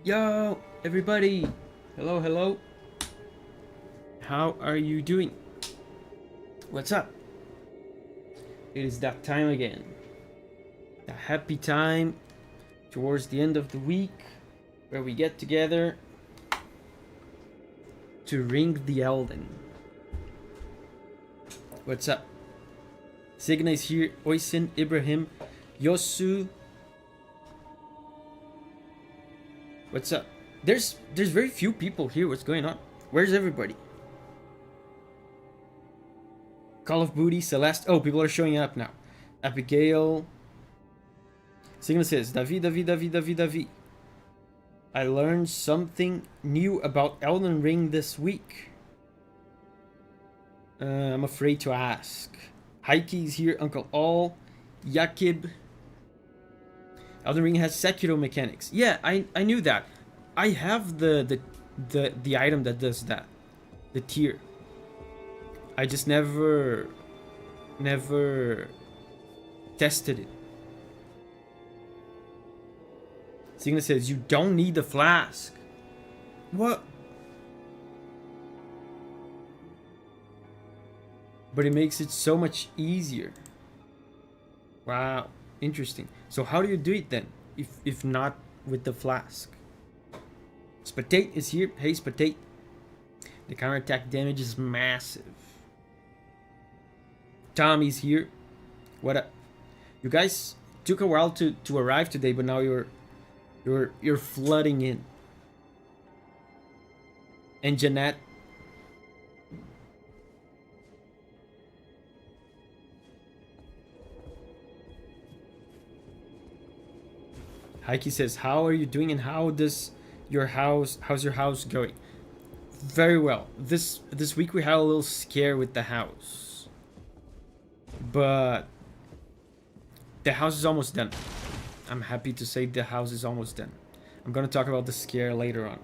Yo, everybody! Hello, hello. How are you doing? What's up? It is that time again. The happy time towards the end of the week where we get together to ring the Elden. What's up? Signa is here, Oisin, Ibrahim, Yosu. What's up? There's very few people here. What's going on? Where's everybody? Call of Booty, Celeste. Oh, people are showing up now. Abigail. Signa says, Davi. I learned something new about Elden Ring this week. I'm afraid to ask. Heiki's here, Uncle All, Yakib. Elden Ring has Sekiro mechanics. Yeah, I knew that. I have the item that does that. The tier. I just never tested it. Signa says, you don't need the flask. What? But it makes it so much easier. Wow, interesting. So how do you do it then, if not with the flask? Spatate is here. Hey, Spatate. The counterattack damage is massive. Tommy's here. What up? You guys took a while to arrive today, but now you're flooding in. And Jeanette. Heike says, how are you doing and how's your house going? Very well. This week we had a little scare with the house. But the house is almost done. I'm happy to say the house is almost done. I'm gonna talk about the scare later on.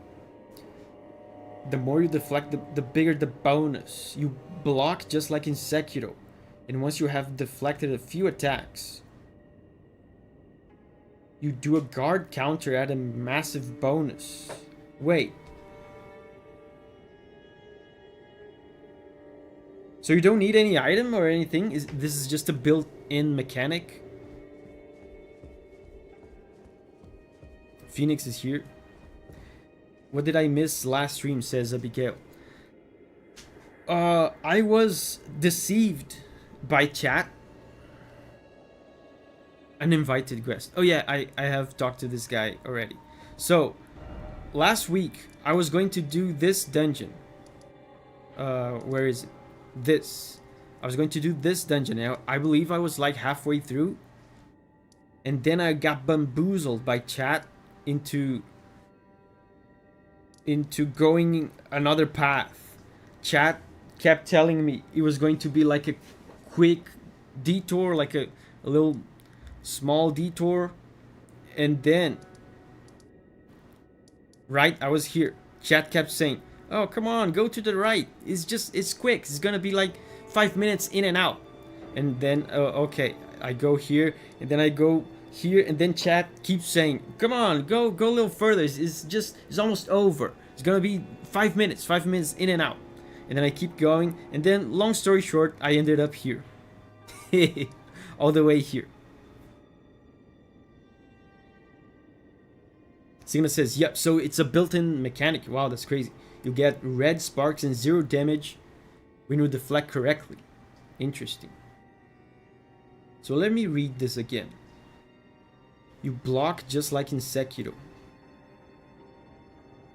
The more you deflect, the bigger the bonus. You block just like in Sekiro. And once you have deflected a few attacks, you do a guard counter at a massive bonus. Wait. So you don't need any item or anything? This is just a built-in mechanic? Phoenix is here. What did I miss last stream, says Abigail. I was deceived by chat. An invited guest. Oh yeah, I have talked to this guy already. So, last week, I was going to do this dungeon. Where is it? This. I was going to do this dungeon. Now, I believe I was like halfway through. And then I got bamboozled by chat into going another path. Chat kept telling me it was going to be like a quick detour, like a little small detour, and then right, I was here. Chat kept saying, oh, come on, go to the right. It's quick. It's gonna be like 5 minutes in and out. And then, okay, I go here, and then I go here, and then chat keeps saying, come on, go a little further. It's almost over. It's gonna be 5 minutes in and out. And then I keep going, and then, long story short, I ended up here. All the way here. Signa says, yep, so it's a built-in mechanic. Wow, that's crazy. You get red sparks and 0 damage when you deflect correctly. Interesting. So let me read this again. You block just like in Sekiro.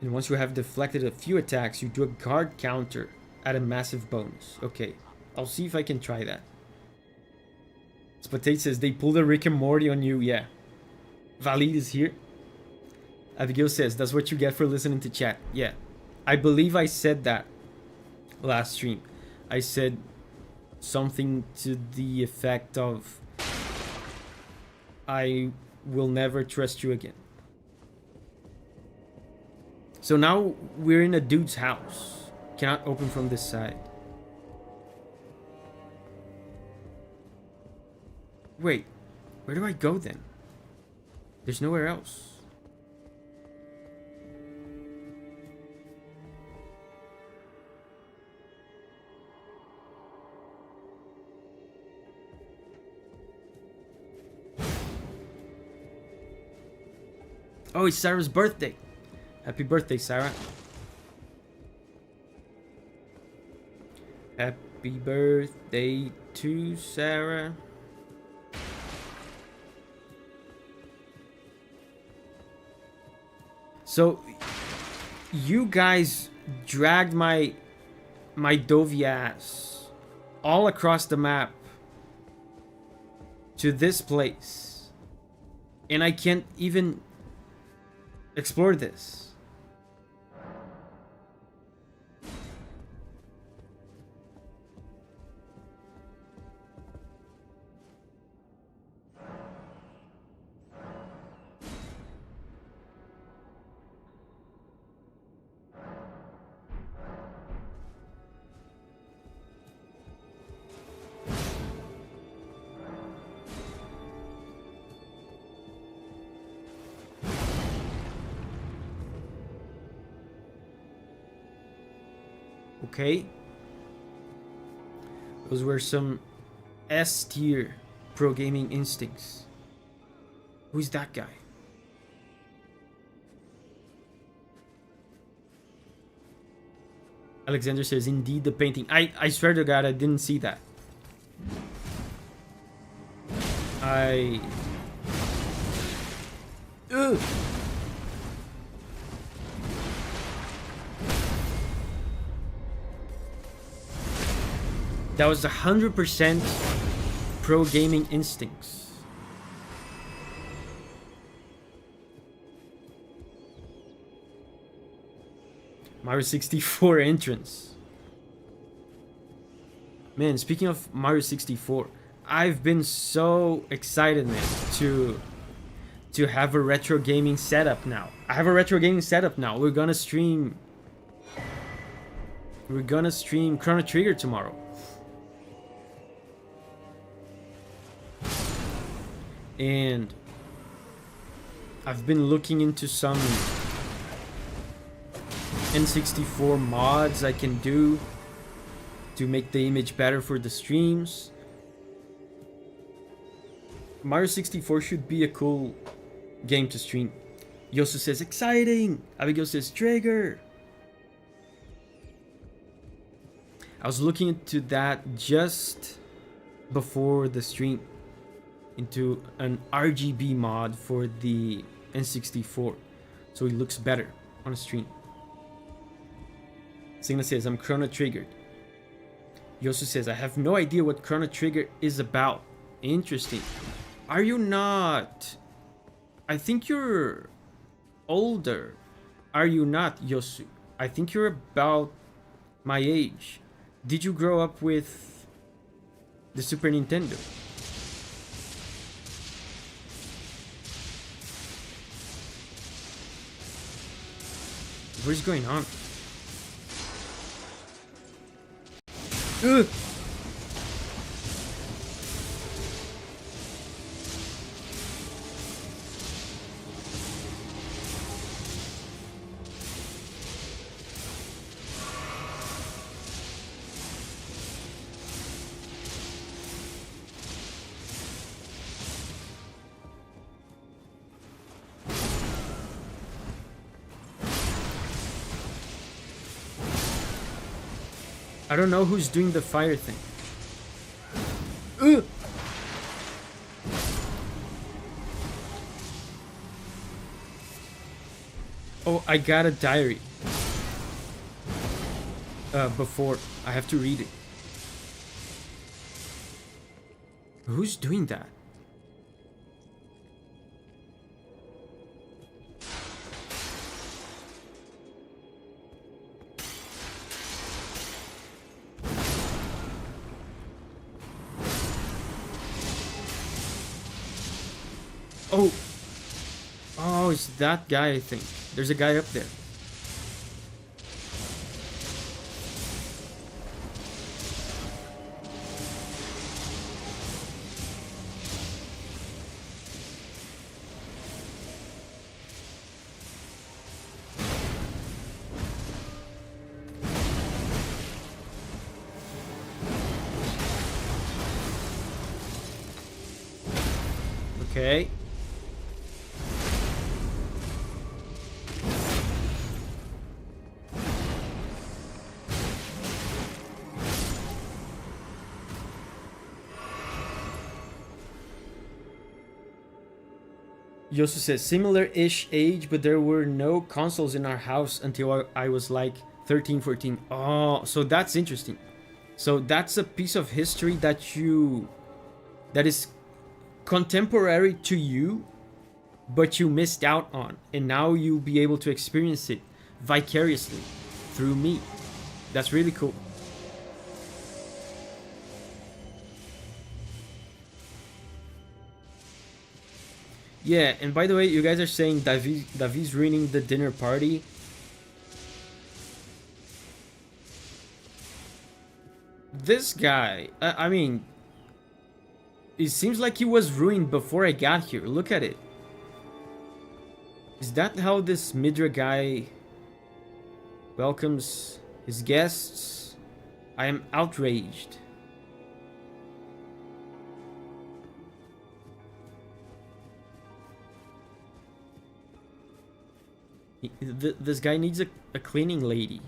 And once you have deflected a few attacks, you do a guard counter at a massive bonus. Okay, I'll see if I can try that. Spatate says, they pulled a Rick and Morty on you. Yeah. Valid is here. Abigail says, that's what you get for listening to chat. Yeah, I believe I said that last stream. I said something to the effect of, I will never trust you again. So now we're in a dude's house. Cannot open from this side. Wait, where do I go then? There's nowhere else. Oh, it's Sarah's birthday. Happy birthday, Sarah. Happy birthday to Sarah. So, you guys dragged my Davi ass all across the map to this place, and I can't even explore this. Okay. Those were some S tier pro gaming instincts. Who's that guy? Alexander says, indeed the painting. I swear to God, I didn't see that. Ugh. That was 100% pro gaming instincts. Mario 64 entrance. Man, speaking of Mario 64, I've been so excited, man, to have a retro gaming setup now. I have a retro gaming setup now. We're gonna stream Chrono Trigger tomorrow. And I've been looking into some N64 mods I can do to make the image better for the streams. Mario 64 should be a cool game to stream. Yosu says exciting. Abigail says trigger. I was looking into that just before the stream, into an RGB mod for the N64, so it looks better on a stream. Signa says, I'm Chrono Triggered. Yosu says, I have no idea what Chrono Trigger is about. Interesting. Are you not? I think you're older. Are you not, Yosu? I think you're about my age. Did you grow up with the Super Nintendo? What is going on? Ugh. I don't know who's doing the fire thing. Ugh. Oh, I got a diary. Before. I have to read it. Who's doing that? Oh. Oh, it's that guy, I think. There's a guy up there. Okay. Yosu says, similar-ish age, but there were no consoles in our house until I was like 13, 14. Oh, so that's interesting. So that's a piece of history that is contemporary to you, but you missed out on. And now you'll be able to experience it vicariously through me. That's really cool. Yeah, and by the way, you guys are saying Davi's ruining the dinner party. This guy, I mean, it seems like he was ruined before I got here. Look at it. Is that how this Midra guy welcomes his guests? I am outraged. This guy needs a cleaning lady.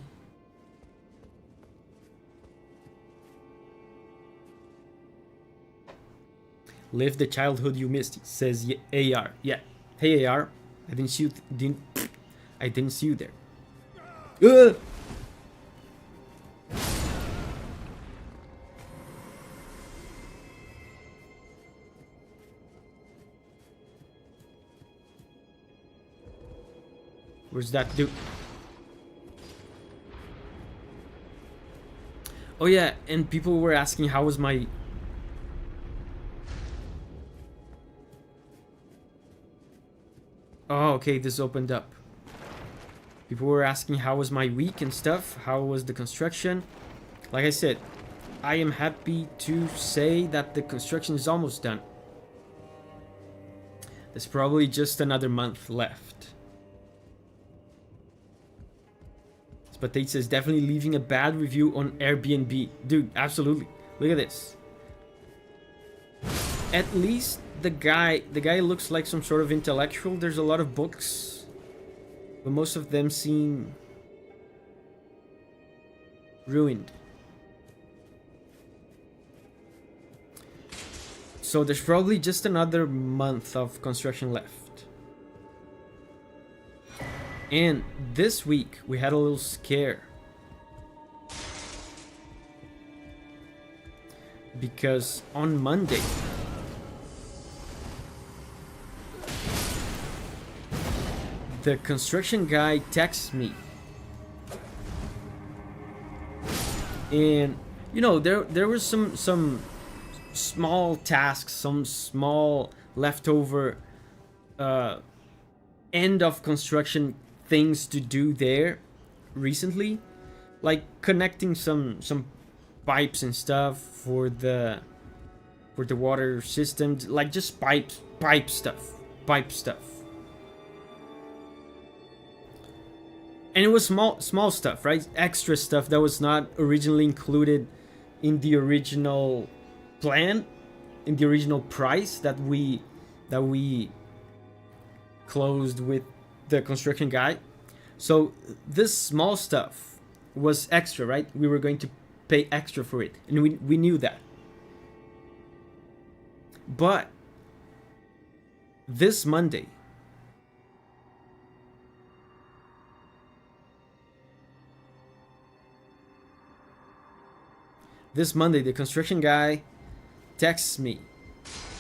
Live the childhood you missed, says AR. Yeah. Hey AR, I didn't see you. I didn't see you there. Where's that dude? Oh yeah, and people were asking how was my... Oh, okay, this opened up. People were asking how was my week and stuff. How was the construction? Like I said, I am happy to say that the construction is almost done. There's probably just another month left. But says definitely leaving a bad review on Airbnb. Dude, absolutely. Look at this. At least the guy looks like some sort of intellectual. There's a lot of books, but most of them seem ruined. So there's probably just another month of construction left. And this week, we had a little scare. Because on Monday, the construction guy texts me. And, you know, there was some small tasks, some small leftover end of construction things to do there recently, like connecting some pipes and stuff for the water system, like just pipe stuff. And it was small stuff, right? Extra stuff that was not originally included in the original plan, in the original price that we closed with the construction guy. So this small stuff was extra, right? We were going to pay extra for it, and we knew that. But this Monday, the construction guy texts me,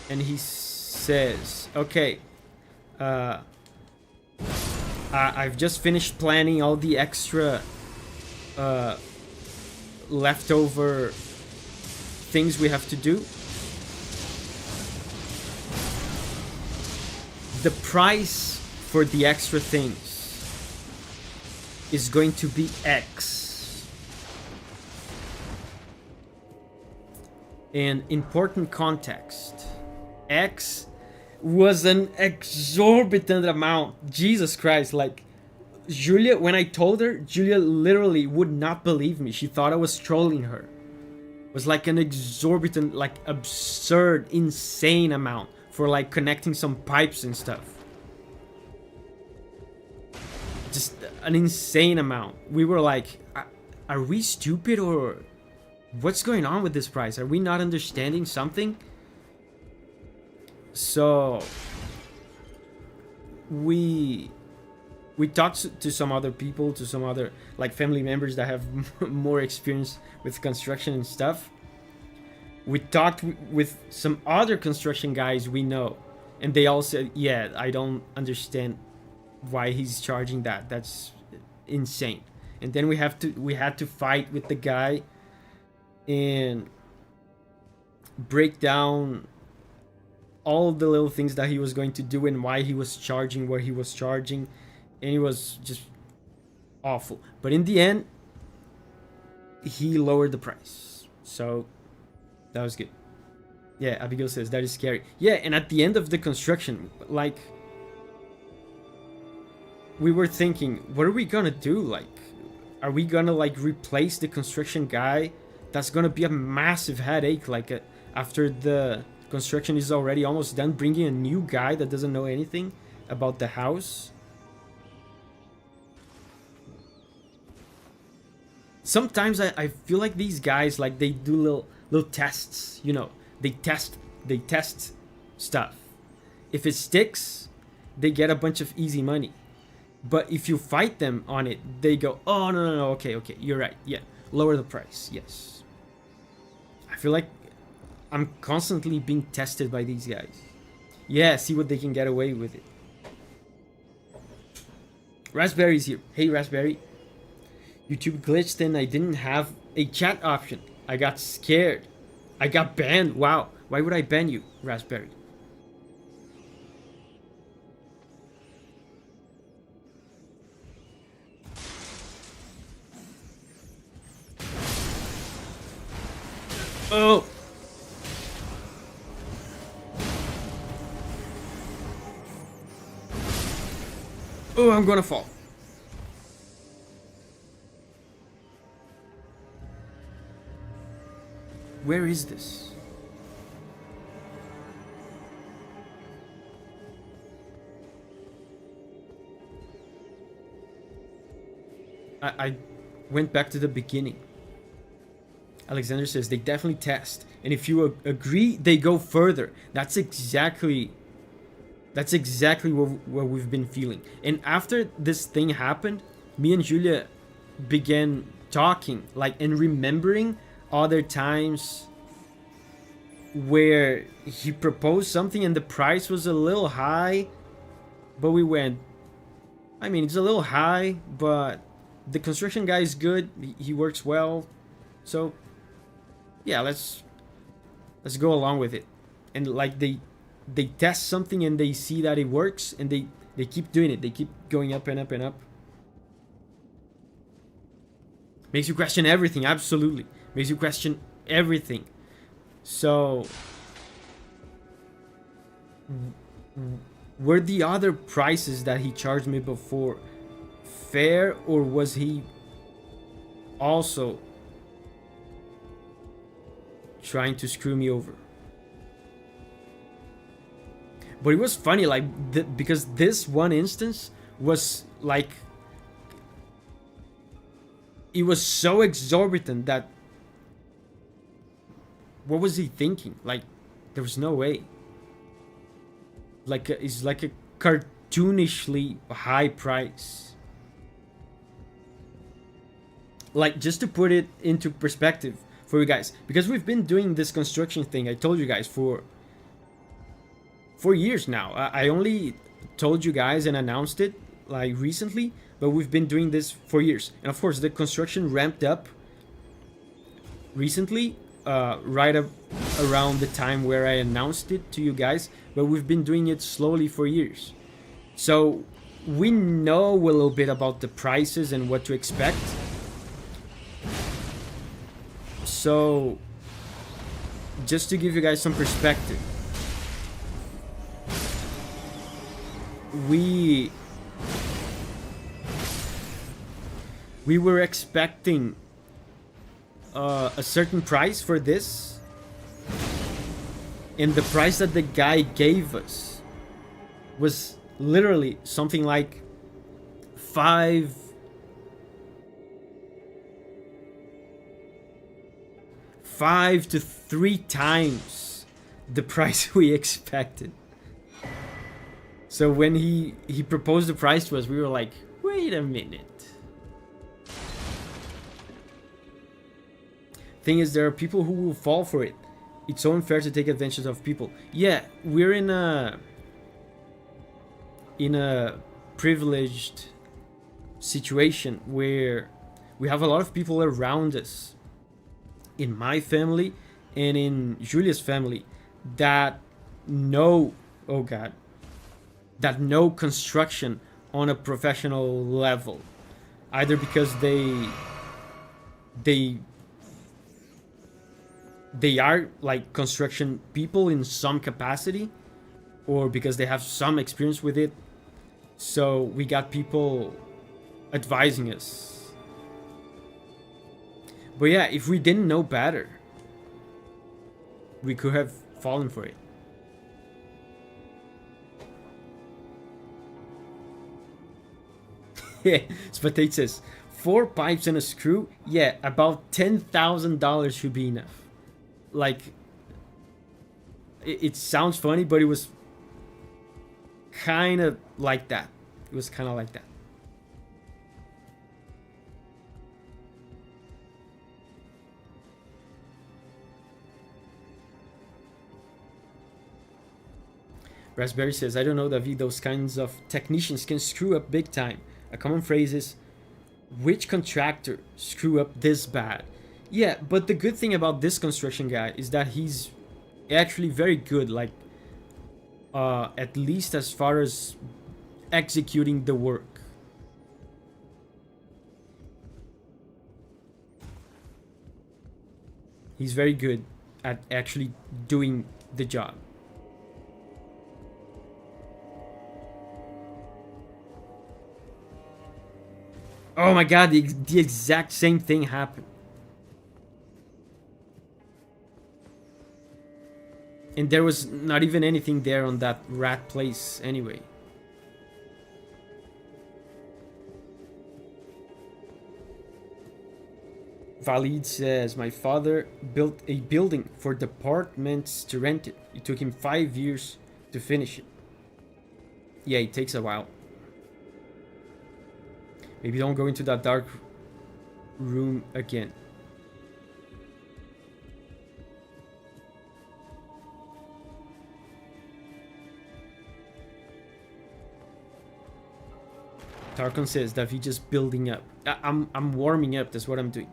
and he says, okay, I've just finished planning all the extra leftover things we have to do. The price for the extra things is going to be X. And important context, X was an exorbitant amount. Jesus Christ, like Julia, when I told her, Julia literally would not believe me. She thought I was trolling her. It was like an exorbitant, like absurd, insane amount for like connecting some pipes and stuff. Just an insane amount. We were like, are we stupid or what's going on with this price? Are we not understanding something? So we talked to some other people, to some other like family members that have more experience with construction and stuff. We talked with some other construction guys we know, and they all said, yeah, I don't understand why he's charging that. That's insane. And then we had to fight with the guy and break down all the little things that he was going to do and why he was charging what he was charging, and it was just awful. But in the end, he lowered the price, so that was good. Yeah, Abigail says that is scary. Yeah, and at the end of the construction, like, we were thinking, what are we gonna do? Like, are we gonna like replace the construction guy? That's gonna be a massive headache. Like, after the construction is already almost done, bringing a new guy that doesn't know anything about the house. Sometimes I feel like these guys, like, they do little tests, you know. They test stuff. If it sticks, they get a bunch of easy money. But if you fight them on it, they go, oh, no, okay, you're right, yeah, lower the price, yes. I feel like I'm constantly being tested by these guys. Yeah, see what they can get away with it. Raspberry's here. Hey, Raspberry. YouTube glitched and I didn't have a chat option. I got scared. I got banned. Wow. Why would I ban you, Raspberry? Oh! Oh, I'm gonna fall. Where is this? I went back to the beginning. Alexander says they definitely test, and if you agree, they go further. That's exactly what we've been feeling. And after this thing happened, me and Julia began talking, like, and remembering other times where he proposed something and the price was a little high, but we went, I mean, it's a little high, but the construction guy is good, he works well, so yeah, let's go along with it. And like, they test something and they see that it works, and they keep doing it. They keep going up and up and up. Makes you question everything. Absolutely makes you question everything. So were the other prices that he charged me before fair, or was he also trying to screw me over? But it was funny, like, because this one instance was like, it was so exorbitant that, what was he thinking? Like, there was no way. Like, it's like a cartoonishly high price. Like, just to put it into perspective for you guys, because we've been doing this construction thing, I told you guys, for years now. I only told you guys and announced it like recently, but we've been doing this for years. And of course, the construction ramped up recently, right up around the time where I announced it to you guys, but we've been doing it slowly for years. So we know a little bit about the prices and what to expect. So just to give you guys some perspective, we were expecting a certain price for this, and the price that the guy gave us was literally something like 5 to 3 times the price we expected. So when he proposed the price to us, we were like, wait a minute. Thing is, there are people who will fall for it. It's so unfair to take advantage of people. Yeah, we're in a privileged situation where we have a lot of people around us, in my family and in Julia's family, that know, oh god, that know construction on a professional level, either because they are like construction people in some capacity, or because they have some experience with it. So we got people advising us. But yeah, if we didn't know better, we could have fallen for it. Yeah, Spatate says 4 pipes and a screw. Yeah, about $10,000 should be enough. Like, it sounds funny, but it was kind of like that. It was kind of like that. Raspberry says, I don't know, Davi, those kinds of technicians can screw up big time. A common phrase is, which contractor screw up this bad? Yeah, but the good thing about this construction guy is that he's actually very good, like, at least as far as executing the work. He's very good at actually doing the job. Oh my god, the exact same thing happened. And there was not even anything there on that rat place anyway. Valid says, my father built a building for departments to rent it. It took him 5 years to finish it. Yeah, it takes a while. Maybe don't go into that dark room again. Tarkon says, Davi just building up. I'm warming up, that's what I'm doing.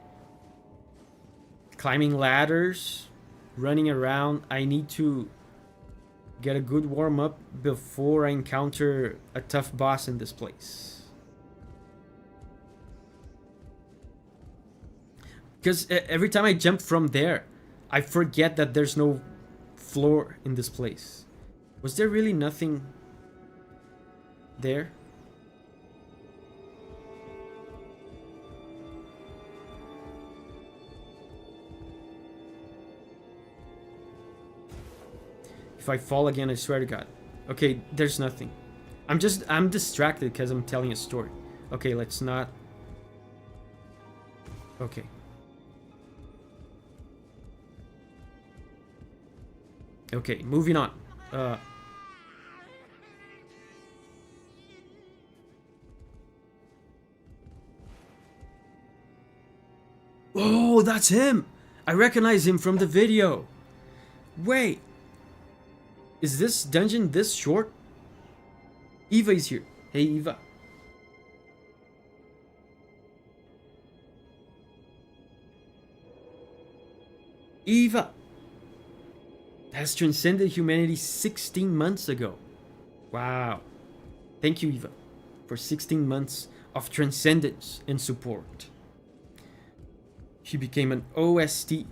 Climbing ladders, running around. I need to get a good warm up before I encounter a tough boss in this place. Because every time I jump from there, I forget that there's no floor in this place. Was there really nothing there? If I fall again, I swear to God. Okay, there's nothing. I'm distracted because I'm telling a story. Okay, let's not. Okay. Okay, moving on. Oh, that's him! I recognize him from the video. Wait. Is this dungeon this short? Eva is here. Hey, Eva. Eva has transcended humanity 16 months ago. Wow. Thank you, Eva, for 16 months of transcendence and support. She became an OST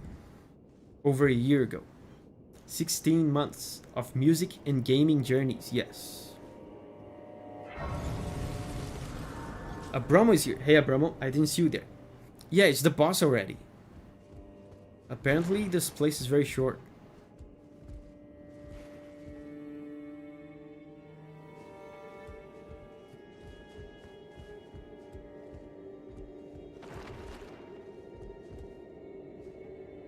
over a year ago. 16 months of music and gaming journeys, yes. Abromo is here. Hey, Abromo, I didn't see you there. Yeah, it's the boss already. Apparently, this place is very short.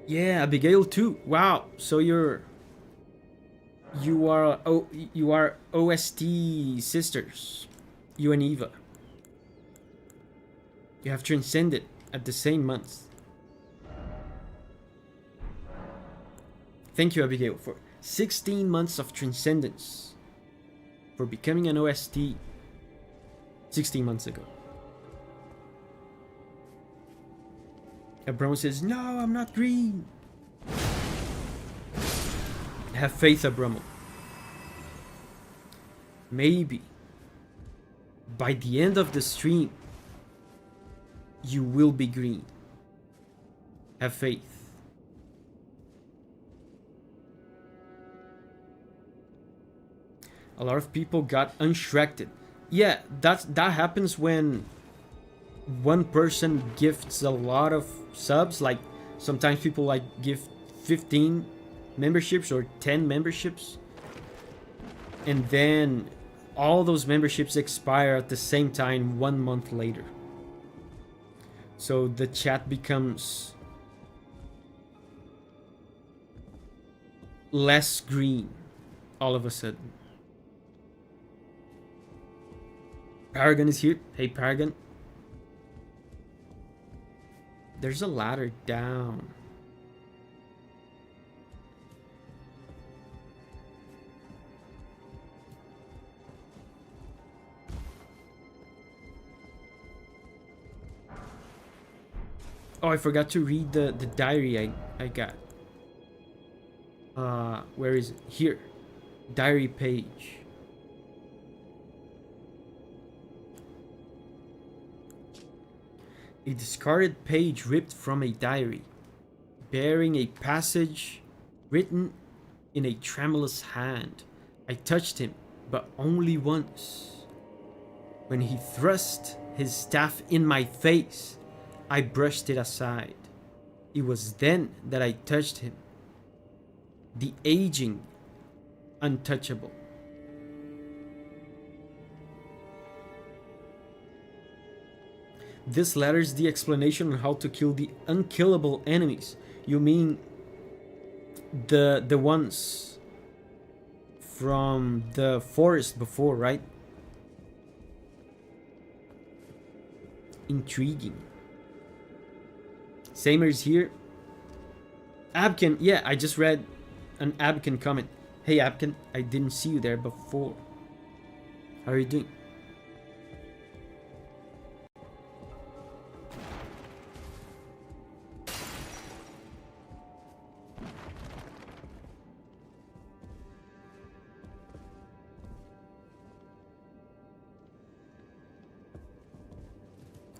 Yeah, Abigail too. Wow, so you're you are OST sisters. You and Eva. You have transcended at the same month. Thank you, Abigail, for 16 months of transcendence. For becoming an OST 16 months ago. Abram says, no, I'm not green. Have faith, Abram. Maybe by the end of the stream, you will be green. Have faith. A lot of people got unshrekted. Yeah, that happens when one person gifts a lot of subs. Like sometimes people like give 15 memberships or 10 memberships, and then all those memberships expire at the same time 1 month later. So the chat becomes less green all of a sudden. Paragon is here. Hey, Paragon. There's a ladder down. Oh, I forgot to read the diary I got. Where is it? Here. Diary page. A discarded page ripped from a diary, bearing a passage written in a tremulous hand. I touched him, but only once. When he thrust his staff in my face, I brushed it aside. It was then that I touched him. The aging, untouchable. This letter is the explanation on how to kill the unkillable enemies. You mean the ones from the forest before, right? Intriguing. Samer's here. Abkin, yeah, I just read an Abkin comment. Hey Abkin, I didn't see you there before. How are you doing?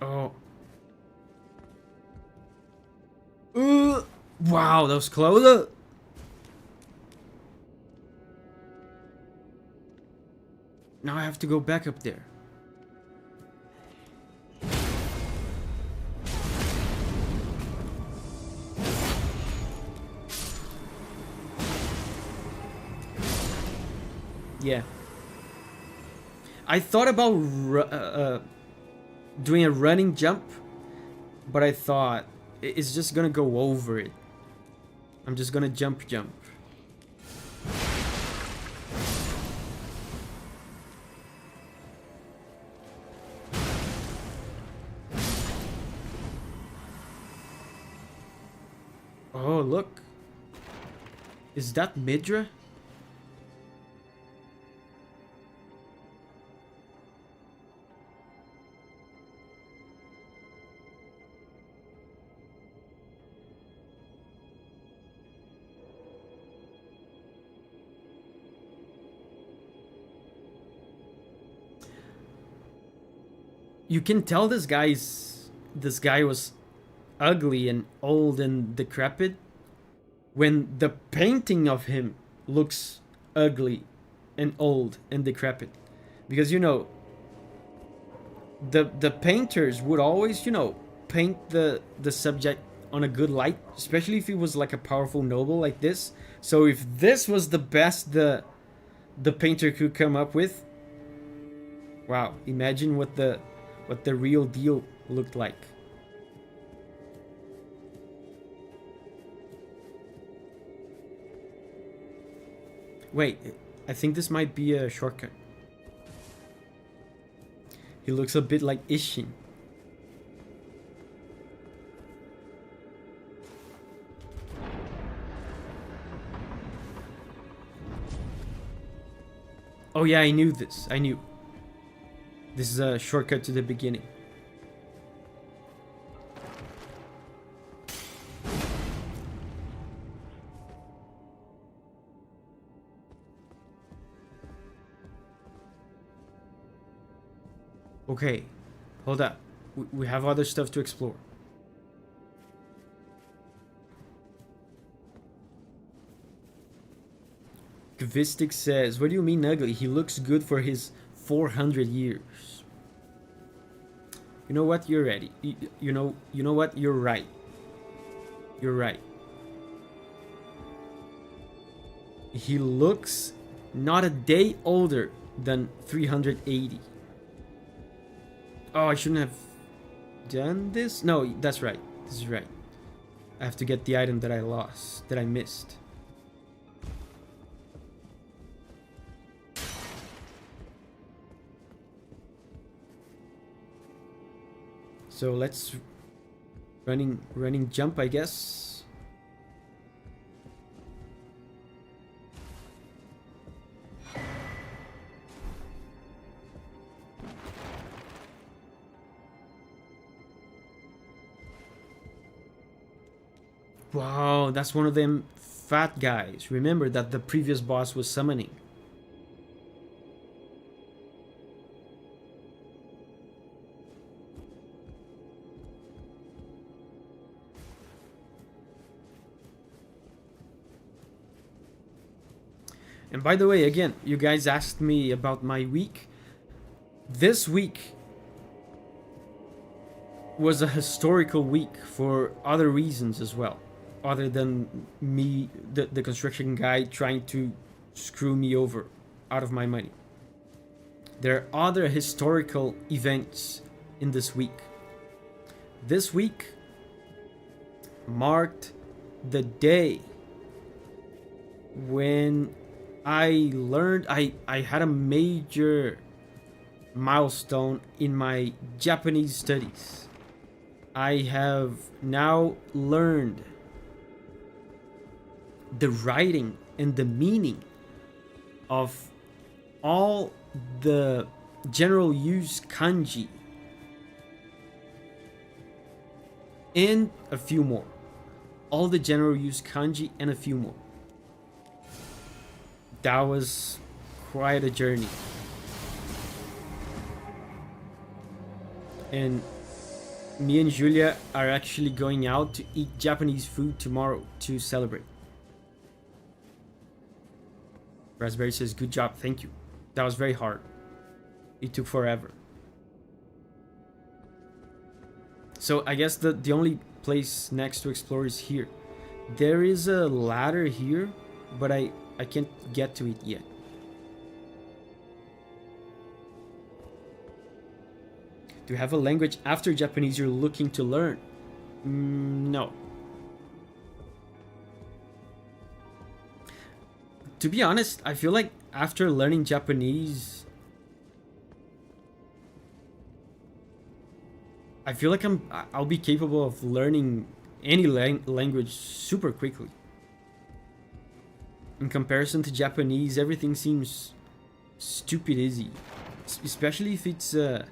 Oh. Wow, that was close. Now I have to go back up there. Yeah. I thought about doing a running jump, but I thought it's just gonna go over it. I'm just gonna jump. Oh, look. Is that Midra? You can tell this guy was ugly and old and decrepit when the painting of him looks ugly and old and decrepit, because you know the painters would always, you know, paint the subject on a good light, especially if he was like a powerful noble like this. So if this was the best the painter could come up with, wow, imagine what the real deal looked like. Wait, I think this might be a shortcut. He looks a bit like Ishin. Oh yeah, I knew this. I knew. This is a shortcut to the beginning. Okay, hold up. We have other stuff to explore. Gvistic says, what do you mean ugly? He looks good for his 400 years. You know what? You're ready. You know what? You're right. You're right. He looks not a day older than 380. Oh, I shouldn't have done this? No, that's right. This is right. I have to get the item that I lost, that I missed. So let's running jump, I guess. Wow, that's one of them fat guys. Remember that the previous boss was summoning. And by the way, again, you guys asked me about my week. This week was a historical week for other reasons as well. Other than me, the construction guy, trying to screw me over out of my money. There are other historical events in this week. This week marked the day when I learned I had a major milestone in my Japanese studies. I have now learned the writing and the meaning of all the general use kanji and a few more. All the general use kanji and a few more. That was quite a journey. And me and Julia are actually going out to eat Japanese food tomorrow to celebrate. Raspberry says, good job, thank you. That was very hard. It took forever. So I guess the only place next to explore is here. There is a ladder here, but I can't get to it yet. Do you have a language after Japanese you're looking to learn? No. To be honest, I feel like after learning Japanese, I feel like I'll be capable of learning any language super quickly. In comparison to Japanese, everything seems stupid easy, especially if it's a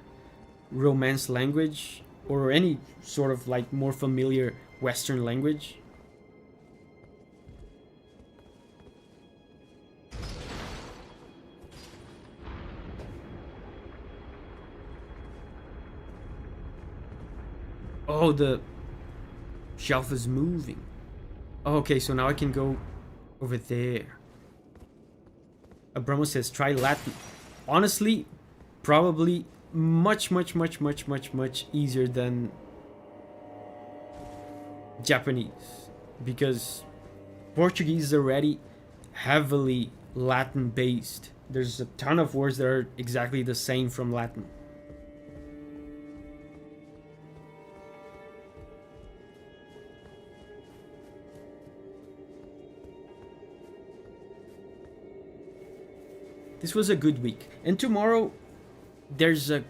Romance language or any sort of like more familiar Western language. Oh, the shelf is moving. Okay, so now I can go over there. Abramo says try Latin. Honestly, probably much easier than Japanese, because Portuguese is already heavily Latin based. There's a ton of words that are exactly the same from Latin. This was a good week. And tomorrow, there's a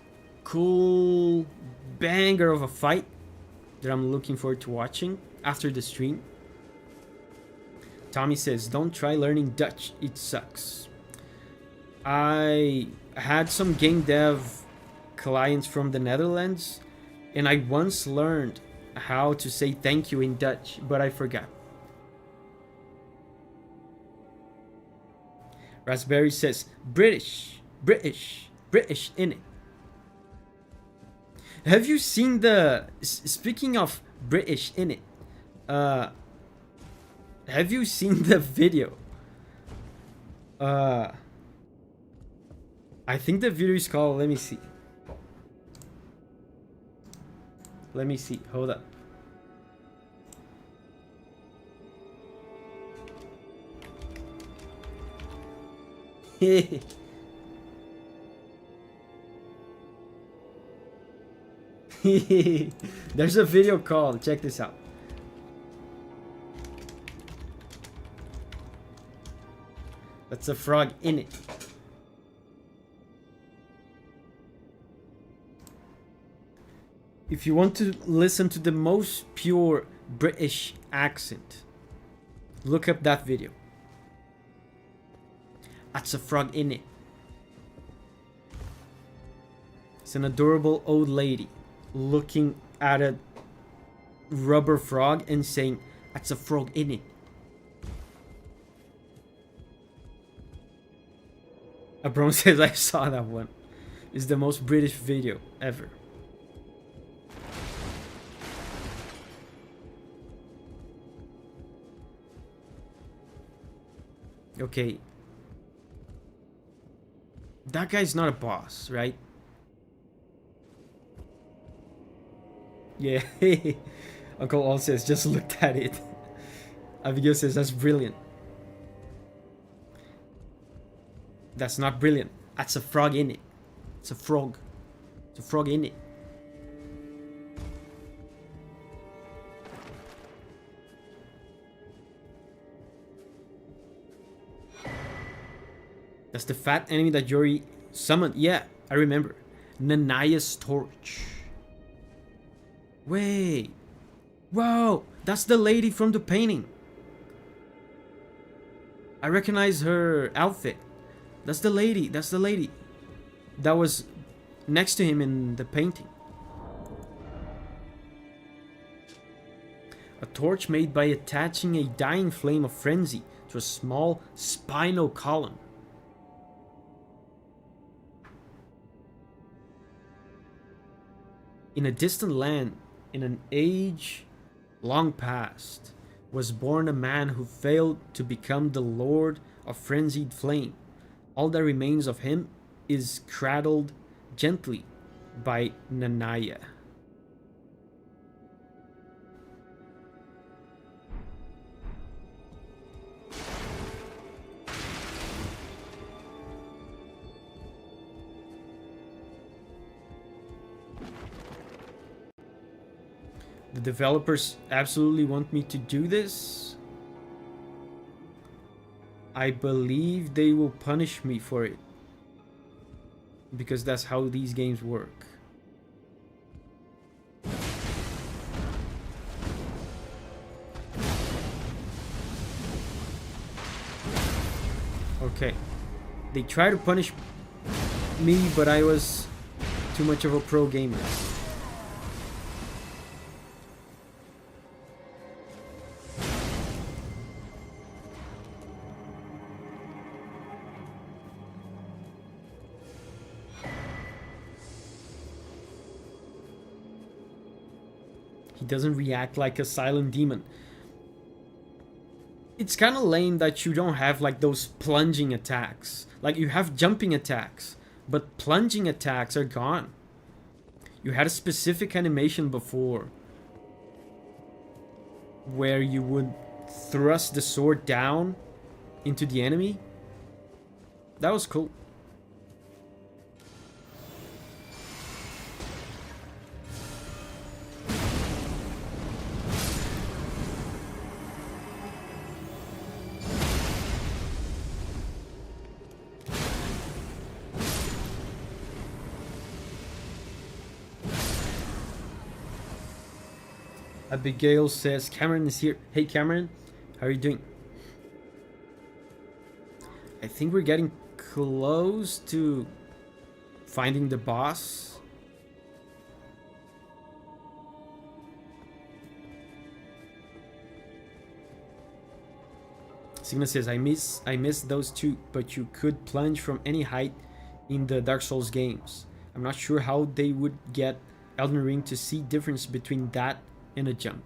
cool banger of a fight that I'm looking forward to watching after the stream. Tommy says, don't try learning Dutch, it sucks. I had some game dev clients from the Netherlands, and I once learned how to say thank you in Dutch, but I forgot. Raspberry says, British in it. Have you seen the... Speaking of British in it, have you seen the video? I think the video is called... Let me see. Hold up. There's a video called, check this out. That's a frog in it. If you want to listen to the most pure British accent, look up that video. That's a frog in it. It's an adorable old lady looking at a rubber frog and saying, that's a frog in it. Abron says, I saw that one. It's the most British video ever. Okay. That guy's not a boss, right? Yeah. Uncle All says, just looked at it. Abigail says, that's brilliant. That's not brilliant. That's a frog in it. It's a frog. It's a frog in it. That's the fat enemy that Yuri summoned. Yeah, I remember. Nanaya's torch. Wait. Whoa, that's the lady from the painting. I recognize her outfit. That's the lady. That's the lady that was next to him in the painting. A torch made by attaching a dying flame of frenzy to a small spinal column. In a distant land, in an age long past, was born a man who failed to become the lord of frenzied flame. All that remains of him is cradled gently by Nanaya. The developers absolutely want me to do this. I believe they will punish me for it, because that's how these games work. Okay. They try to punish me, but I was too much of a pro gamer. Doesn't react like a silent demon. It's kind of lame that you don't have like those plunging attacks. Like you have jumping attacks, but plunging attacks are gone. You had a specific animation before where you would thrust the sword down into the enemy. That was cool. Abigail says Cameron is here. Hey Cameron, how are you doing? I think we're getting close to finding the boss. Sigma says I miss those two, but you could plunge from any height in the Dark Souls games. I'm not sure how they would get Elden Ring to see difference between that and a jump.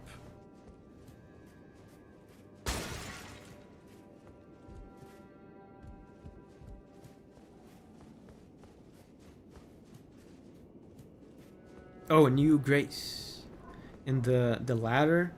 Oh, a new grace. And the ladder.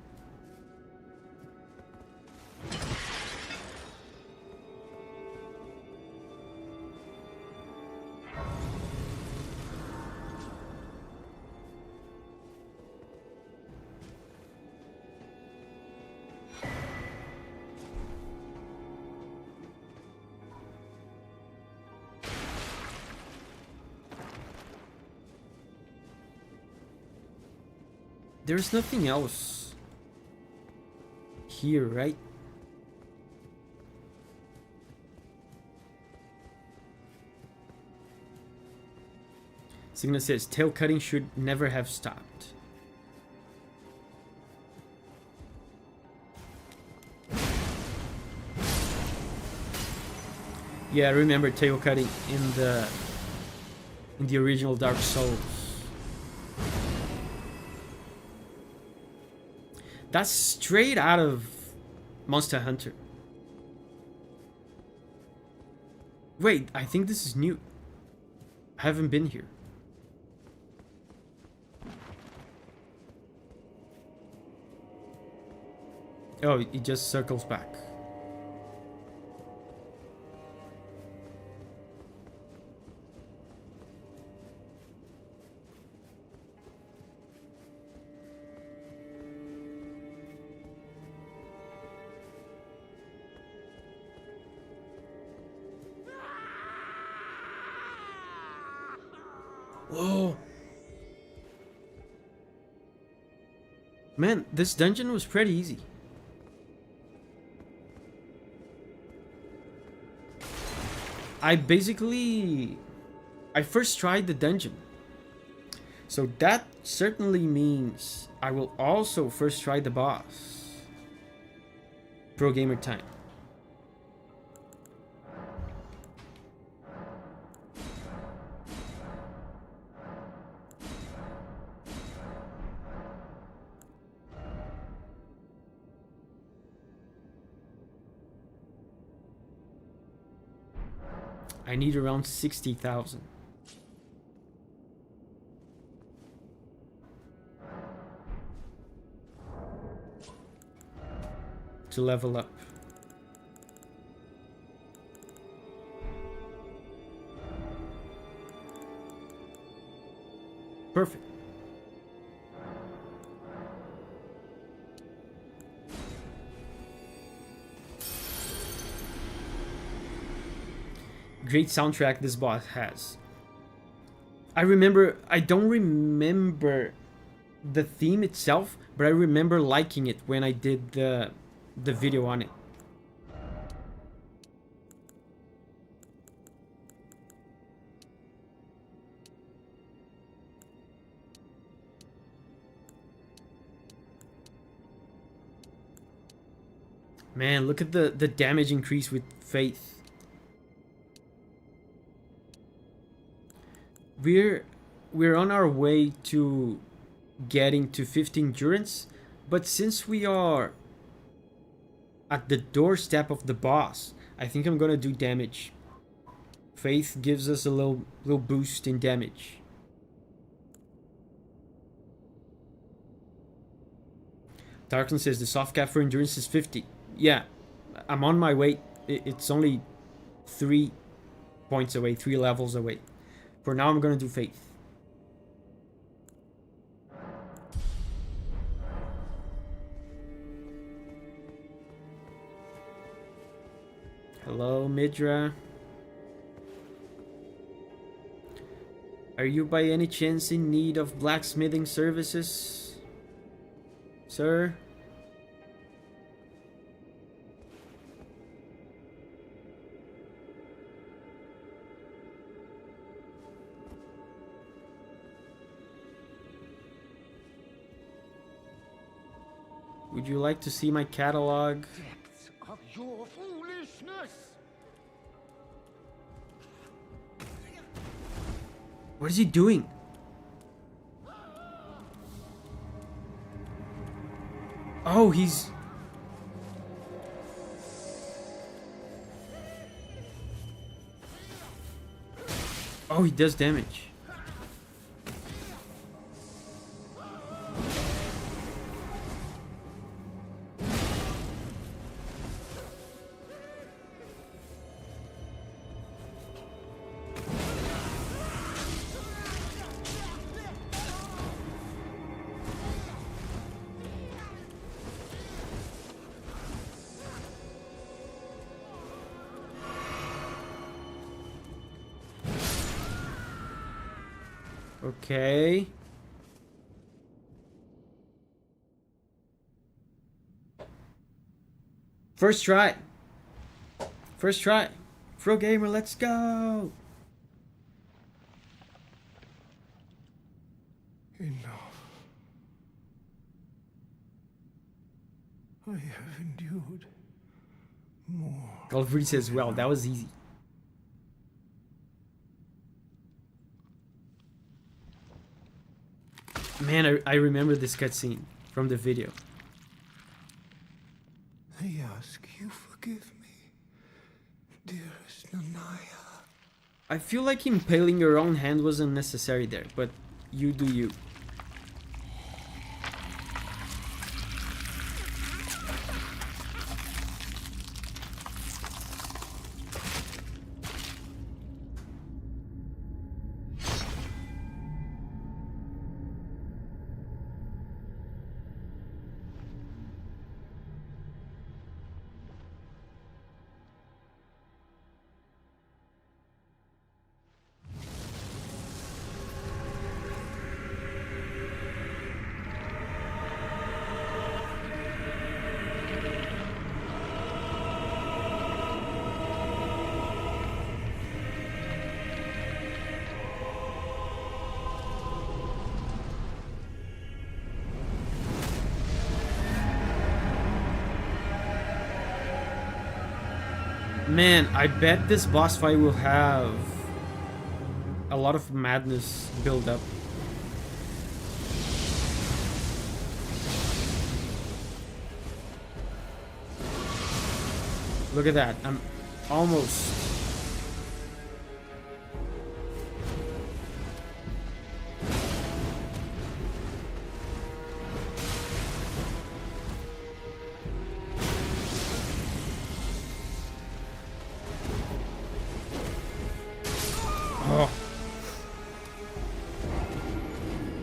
There's nothing else here, right? Signa says tail cutting should never have stopped. Yeah, I remember tail cutting in the original Dark Souls. That's straight out of Monster Hunter. Wait, I think this is new. I haven't been here. Oh, it just circles back. Whoa. Man, this dungeon was pretty easy. I first tried the dungeon. So that certainly means I will also first try the boss. Pro gamer time. I need around 60,000. To level up. Perfect. Great soundtrack this boss has. I don't remember the theme itself, but I remember liking it when I did the video on it. Man, look at the damage increase with Faith. We're on our way to getting to 50 endurance, but since we are at the doorstep of the boss, I think I'm gonna do damage. Faith gives us a little boost in damage. Tarkin says the soft cap for endurance is 50. Yeah, I'm on my way. It's only 3 points away, 3 levels away. For now, I'm gonna do Faith. Hello, Midra. Are you by any chance in need of blacksmithing services? sir. Would you like to see my catalog? Depths of your foolishness! What is he doing? Oh, he's... Oh, he does damage. Okay. First try. First try. Pro gamer, let's go. Enough. I have endured more. Golfrey says, well, that was easy. Man, I remember this cutscene from the video. I ask you forgive me, dearest Nanaya. I feel like impaling your own hand wasn't necessary there, but you do you. Man, I bet this boss fight will have a lot of madness build up. Look at that. I'm almost...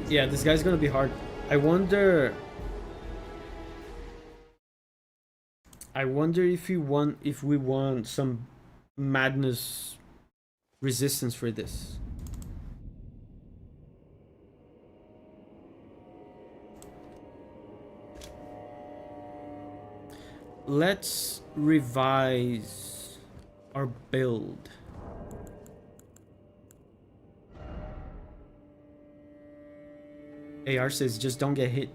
Yeah, this guy's gonna be hard. I wonder if we want some madness resistance for this. Let's revise our build. AR says, just don't get hit.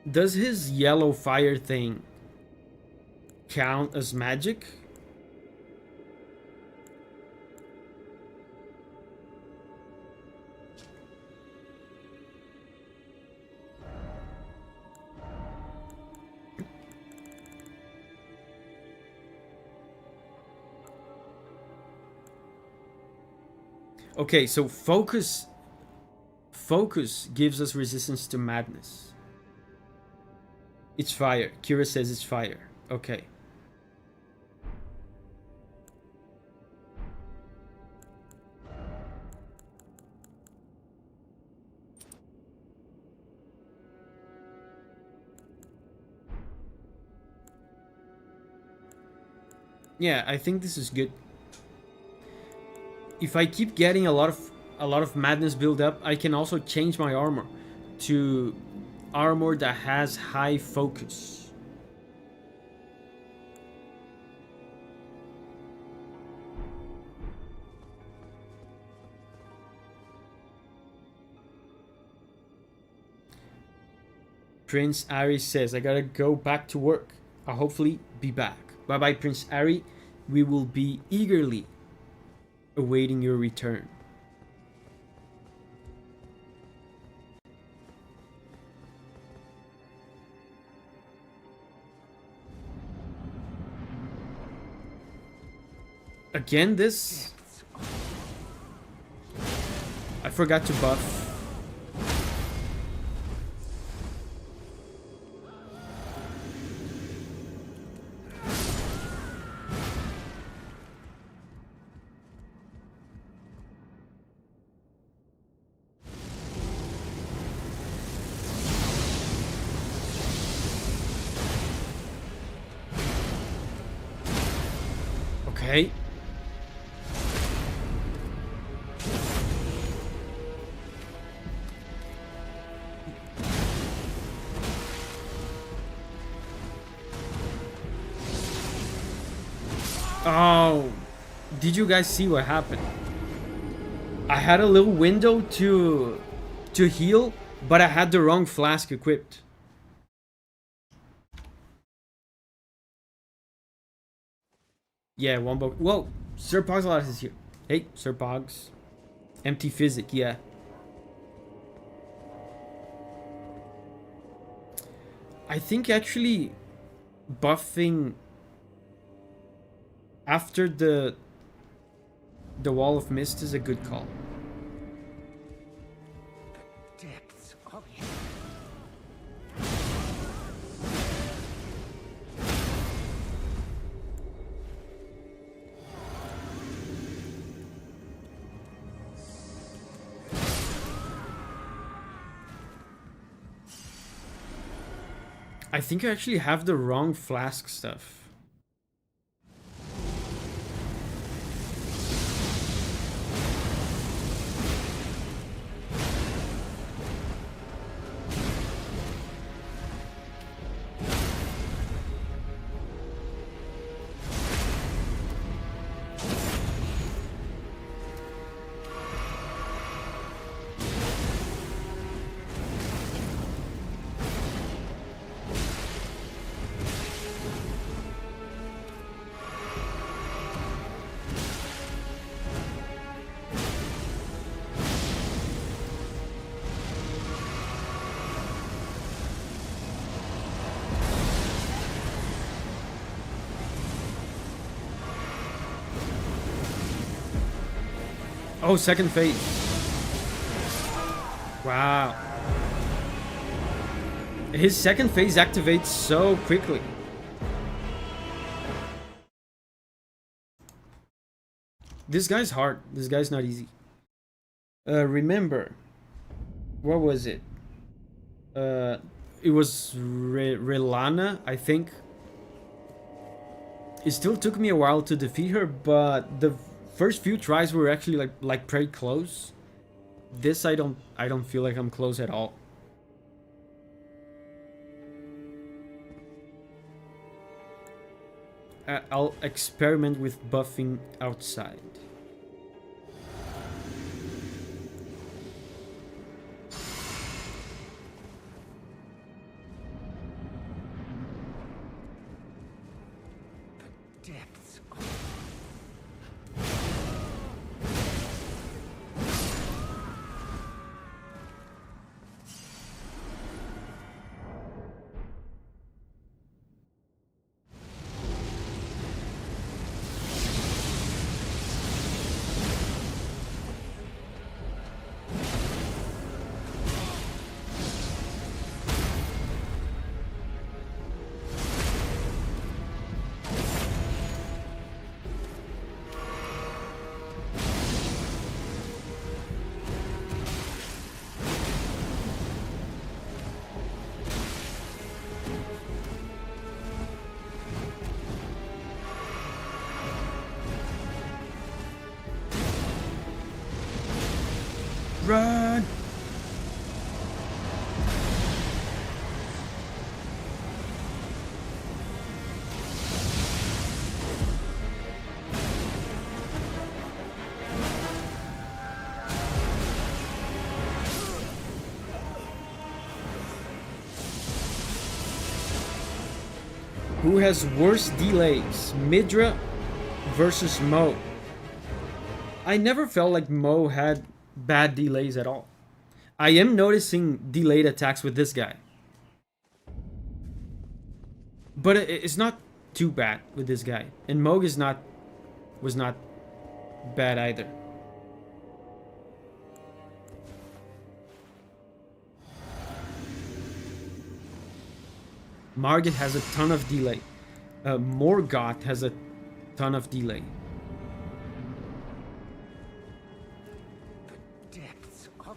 Does his yellow fire thing count as magic? Okay, so focus gives us resistance to madness. It's fire. Kira says it's fire. Okay. Yeah, I think this is good. If I keep getting a lot of madness build up, I can also change my armor to armor that has high focus. Prince Ari says, I gotta go back to work. I'll hopefully be back. Bye bye, Prince Ari. We will be eagerly awaiting your return. Again, this? I forgot to buff. Okay. Oh, did you guys see what happened? I had a little window to heal, but I had the wrong flask equipped. Yeah, one book. Whoa, Sir Pogsalot is here. Hey, Sir Pogs. Empty physic, yeah. I think actually buffing after the Wall of Mist is a good call. The depths of you. I think I actually have the wrong flask stuff. Oh, second phase. Wow. His second phase activates so quickly. This guy's hard. This guy's not easy. Remember, what was it? It was Relana, I think. It still took me a while to defeat her, but the first few tries were actually like pretty close. This I don't feel like I'm close at all. I'll experiment with buffing outside. Depths of Who has worse delays? Midra versus Mo. I never felt like Mo had bad delays at all. I am noticing delayed attacks with this guy. But it's not too bad with this guy. And Moog was not bad either. Margit has a ton of delay. Morgoth has a ton of delay. The depths of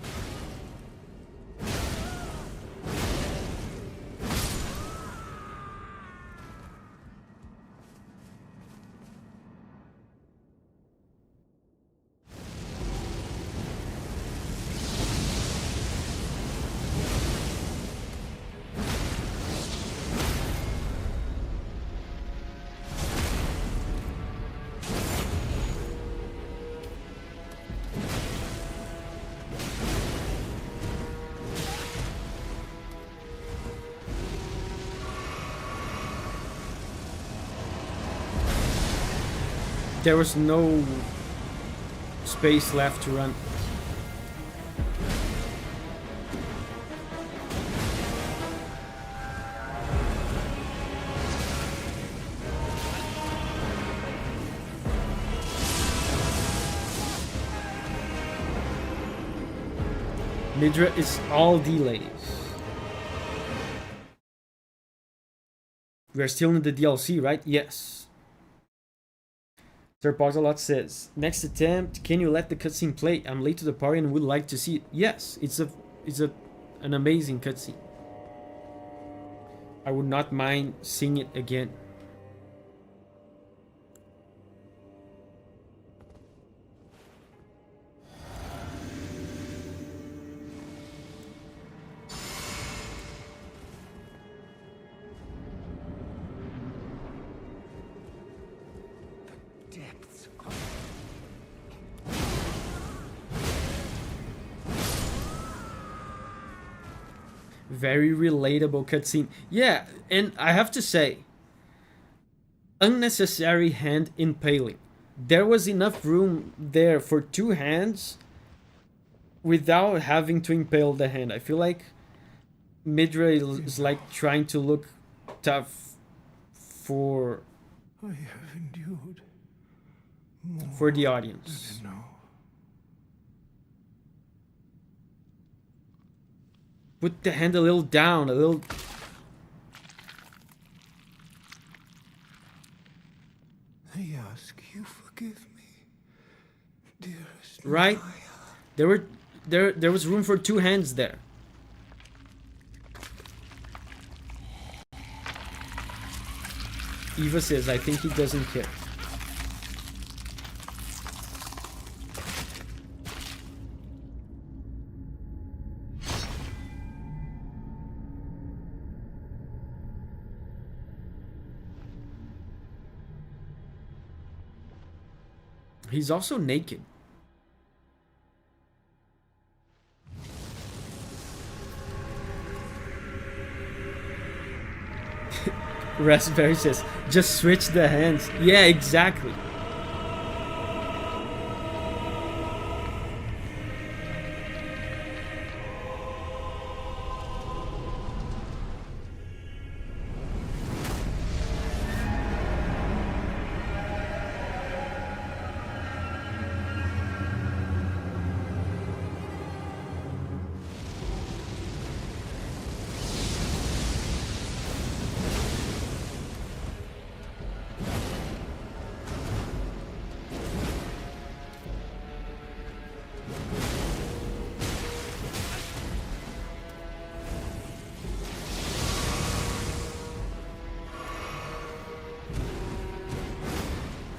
There was no space left to run. Midra is all delays. We are still in the DLC, right? Yes. Sir Poxalot says, next attempt, can you let the cutscene play? I'm late to the party and would like to see it. Yes, it's an amazing cutscene. I would not mind seeing it again. depths of Very relatable cutscene. Yeah, and I have to say, unnecessary hand impaling. There was enough room there for two hands without having to impale the hand. I feel like Midra is like trying to look tough for I have endured more for the audience. than enough. Put the hand a little down, a little. I ask you forgive me, dearest Right? Maya. There was room for two hands there. Eva says, I think he doesn't care. He's also naked. Raspberry says, just switch the hands. Yeah, exactly.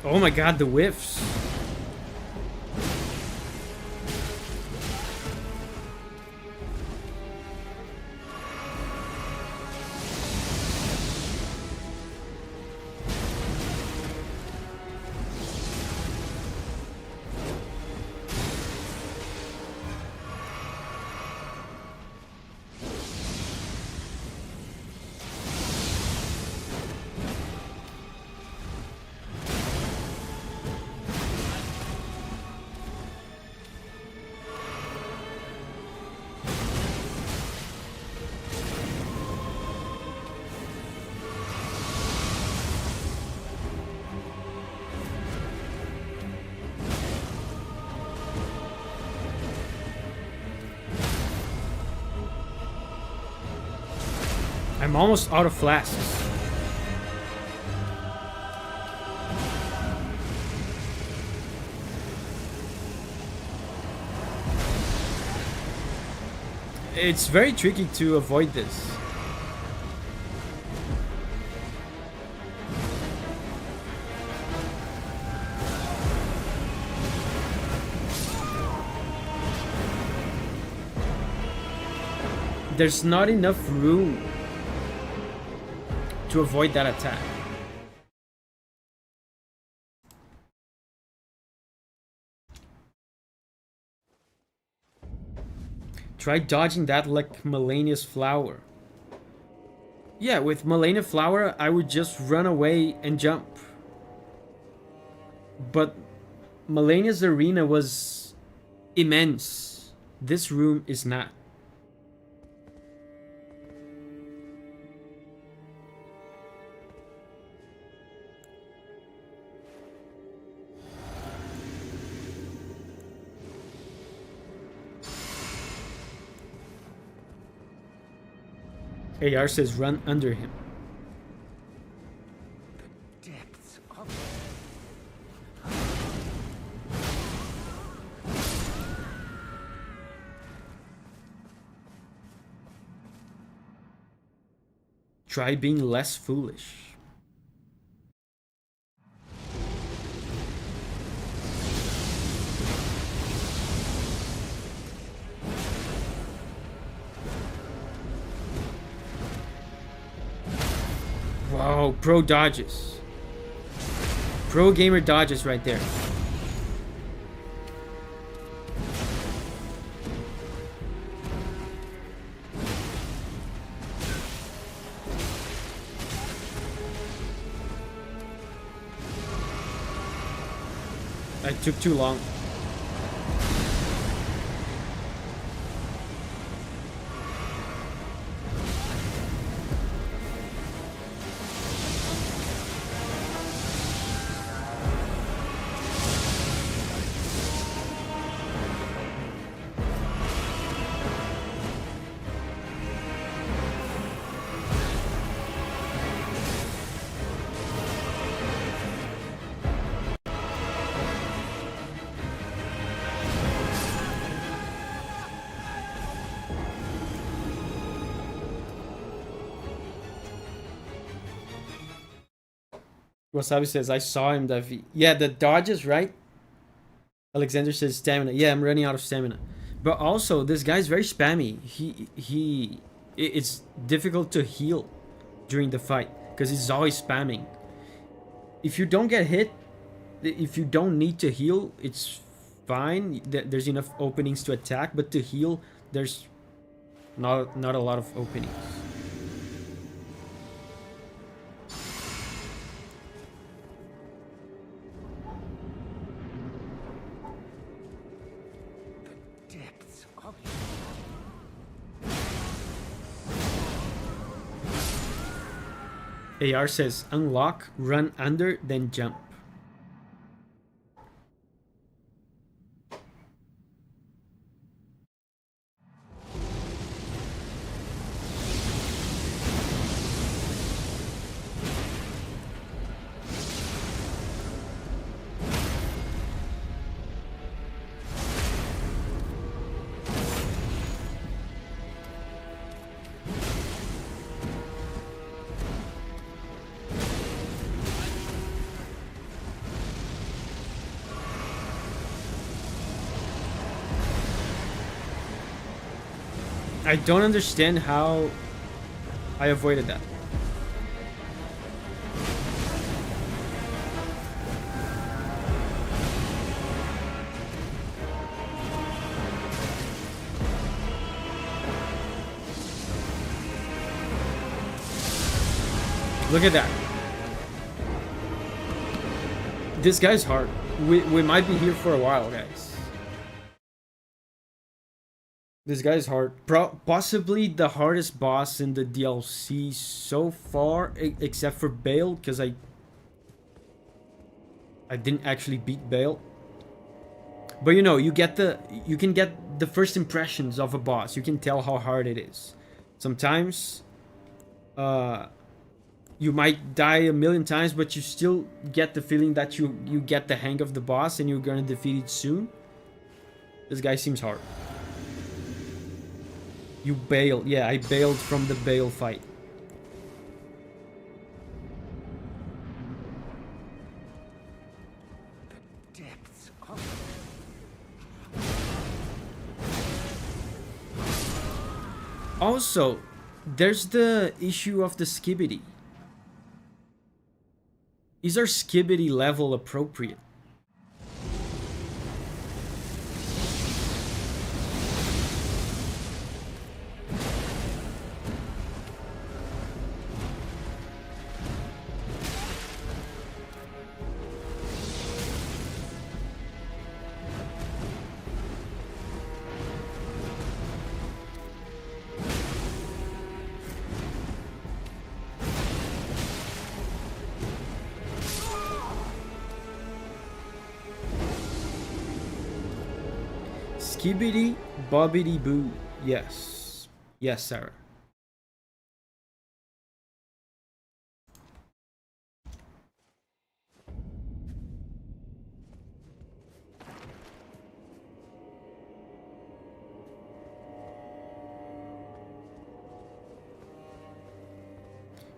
Oh my god, the whiffs. I'm almost out of flasks. It's very tricky to avoid this. There's not enough room to avoid that attack. Try dodging that like Melania's flower. Yeah, with Melania flower, I would just run away and jump. But Melania's arena was immense. This room is not. AR says run under him. Depths of Try being less foolish. Wow, pro dodges. Pro gamer dodges right there. I took too long. Wasabi says, I saw him, Davi. Yeah, the dodges, right? Alexander says stamina. Yeah, I'm running out of stamina. But also, this guy's very spammy. It's difficult to heal during the fight because he's always spamming. If you don't get hit, if you don't need to heal, it's fine. There's enough openings to attack, but to heal, there's not a lot of openings. depths of AR says unlock, run under, then jump. I don't understand how I avoided that. Look at that. This guy's hard. We might be here for a while, guys. This guy's hard. Possibly the hardest boss in the DLC so far, except for Bale, because I didn't actually beat Bale. But you know, you can get the first impressions of a boss. You can tell how hard it is. Sometimes you might die a million times, but you still get the feeling that you get the hang of the boss and you're gonna defeat it soon. This guy seems hard. You bailed. Yeah, I bailed from the bail fight. The depths of Also, there's the issue of the skibbity. Is our skibbity level appropriate? Skibbity bobbity boo. Yes. Yes, Sarah.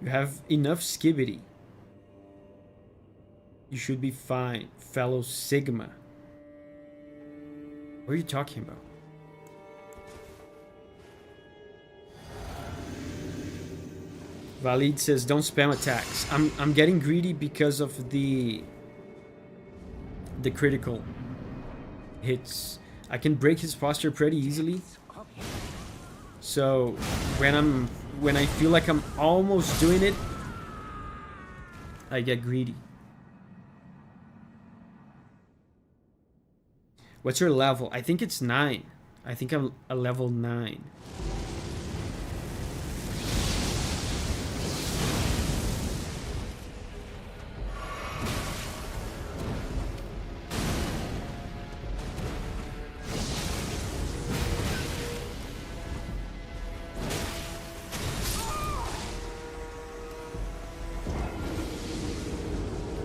You have enough skibbity. You should be fine, fellow Sigma. What are you talking about? Valid says don't spam attacks. I'm getting greedy because of the critical hits. I can break his posture pretty easily. So when I feel like I'm almost doing it, I get greedy. What's your level? I think it's 9. I think I'm a level 9.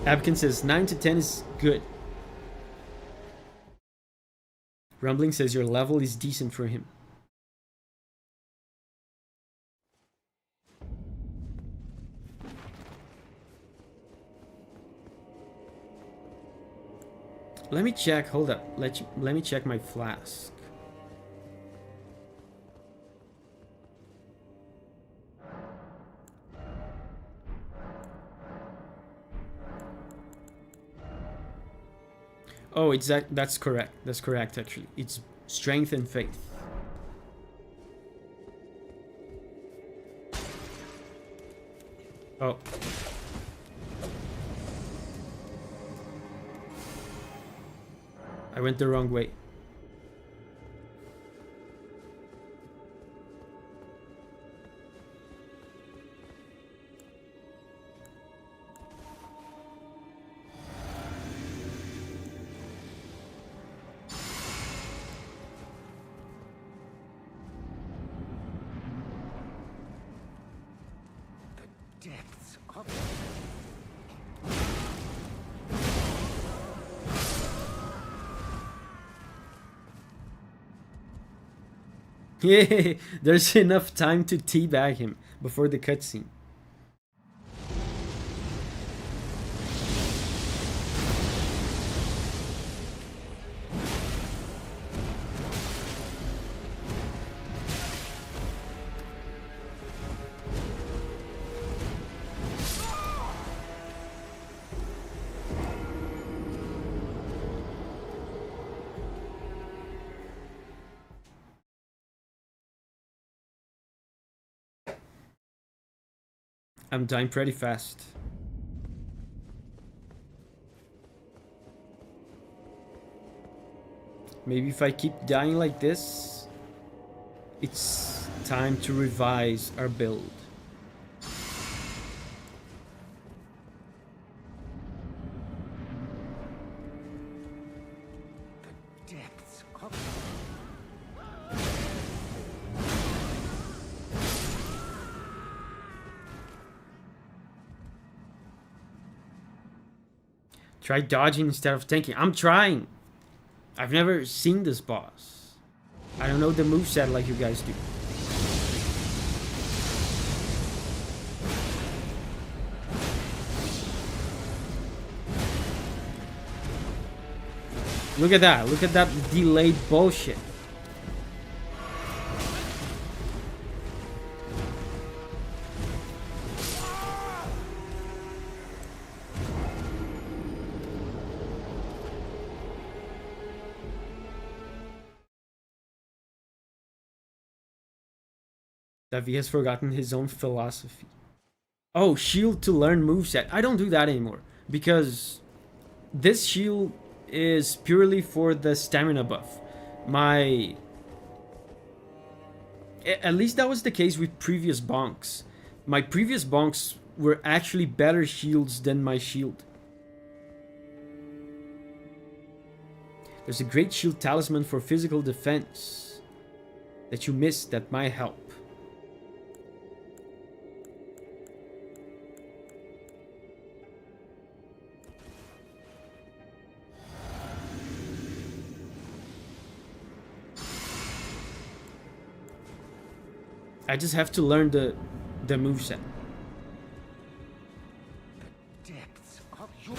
Abkin says 9 to 10 is good. Rumbling says your level is decent for him. Let me check. Hold up. Let me check my flask. Oh, that's correct. That's correct, actually. It's strength and faith. Oh. I went the wrong way. depths of Yeah, there's enough time to teabag him before the cutscene. I'm dying pretty fast. Maybe if I keep dying like this, it's time to revise our build. the depths of Try dodging instead of tanking. I'm trying. I've never seen this boss. I don't know the moveset like you guys do. Look at that. Look at that delayed bullshit. Davi has forgotten his own philosophy. Oh, shield to learn moveset. I don't do that anymore because this shield is purely for the stamina buff. At least that was the case with previous bonks. My previous bonks were actually better shields than my shield. There's a great shield talisman for physical defense that you missed that might help. I just have to learn the moveset. Depths of your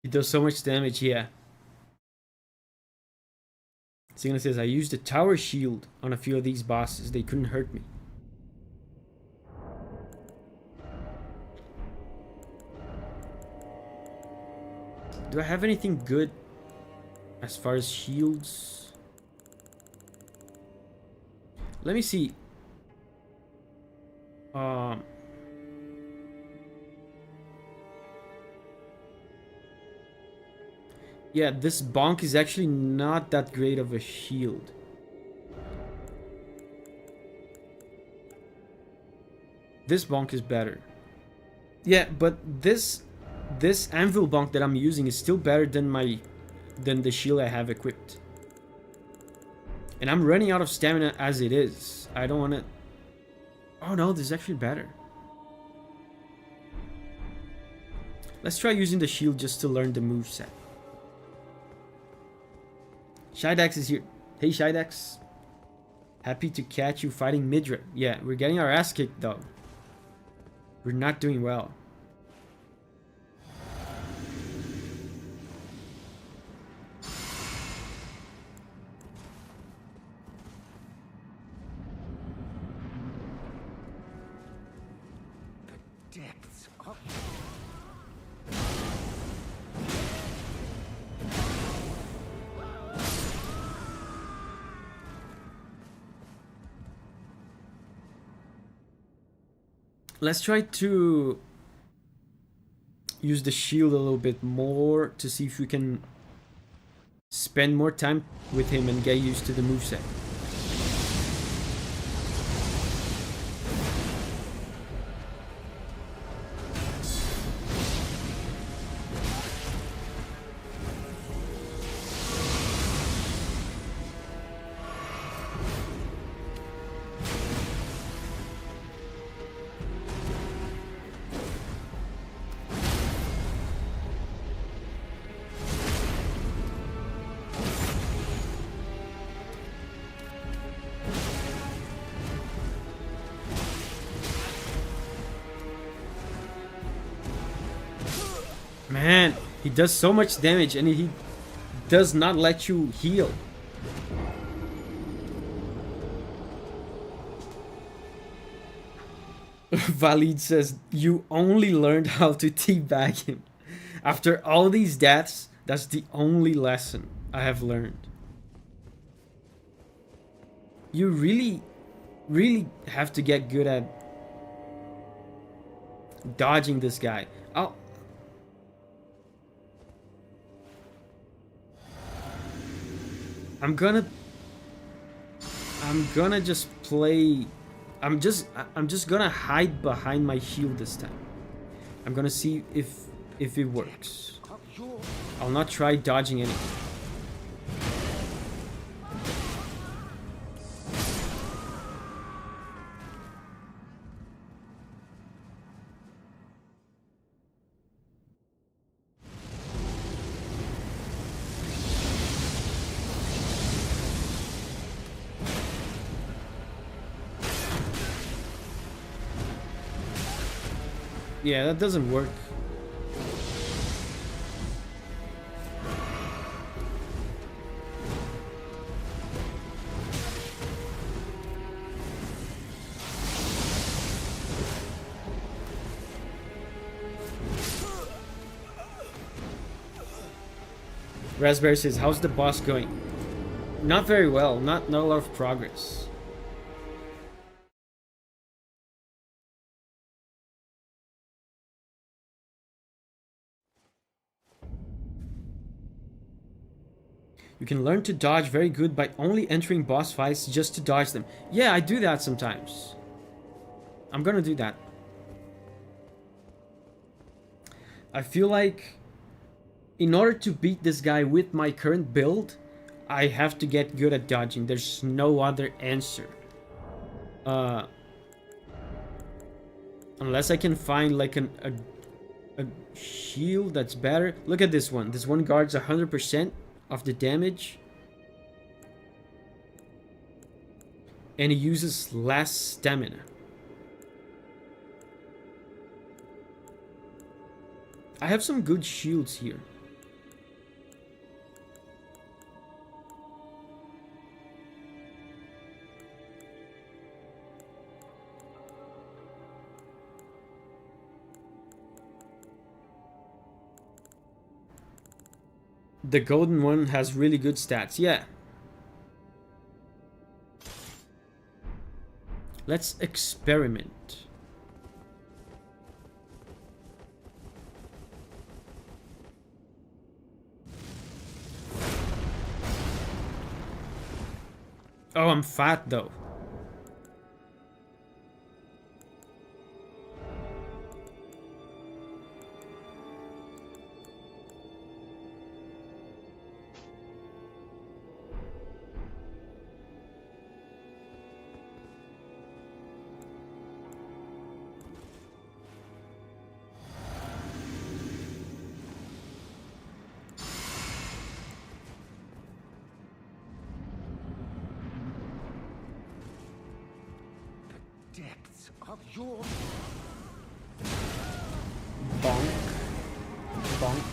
It does so much damage, yeah. Signa says, I used a tower shield on a few of these bosses. They couldn't hurt me. Do I have anything good as far as shields? Let me see. Yeah, this bonk is actually not that great of a shield. This bonk is better. Yeah, but this anvil bonk that I'm using is still better than the shield I have equipped. And I'm running out of stamina as it is. I don't want to... Oh no, this is actually better. Let's try using the shield just to learn the moveset. Shidex is here. Hey Shidex. Happy to catch you fighting Midra. Yeah, we're getting our ass kicked though. We're not doing well. depths of Let's try to use the shield a little bit more to see if we can spend more time with him and get used to the moveset. does so much damage and he does not let you heal. Valid says, you only learned how to teabag him. After all these deaths, that's the only lesson I have learned. You really have to get good at dodging this guy. I'm gonna just play. I'm just gonna hide behind my shield this time. I'm gonna see if it works. I'll not try dodging anything. Yeah, that doesn't work. Raspberry says, how's the boss going? Not very well, not a lot of progress. You can learn to dodge very good by only entering boss fights just to dodge them. Yeah, I do that sometimes. I'm gonna do that. I feel like in order to beat this guy with my current build, I have to get good at dodging. There's no other answer. Unless I can find like a shield that's better. Look at this one. This one guards 100% of the damage. And he uses less stamina. I have some good shields here. The golden one has really good stats, yeah. Let's experiment. Oh, I'm fat though. Depths of your Bonk. Bonk.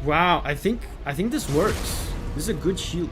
Wow, I think this works. This is a good shield.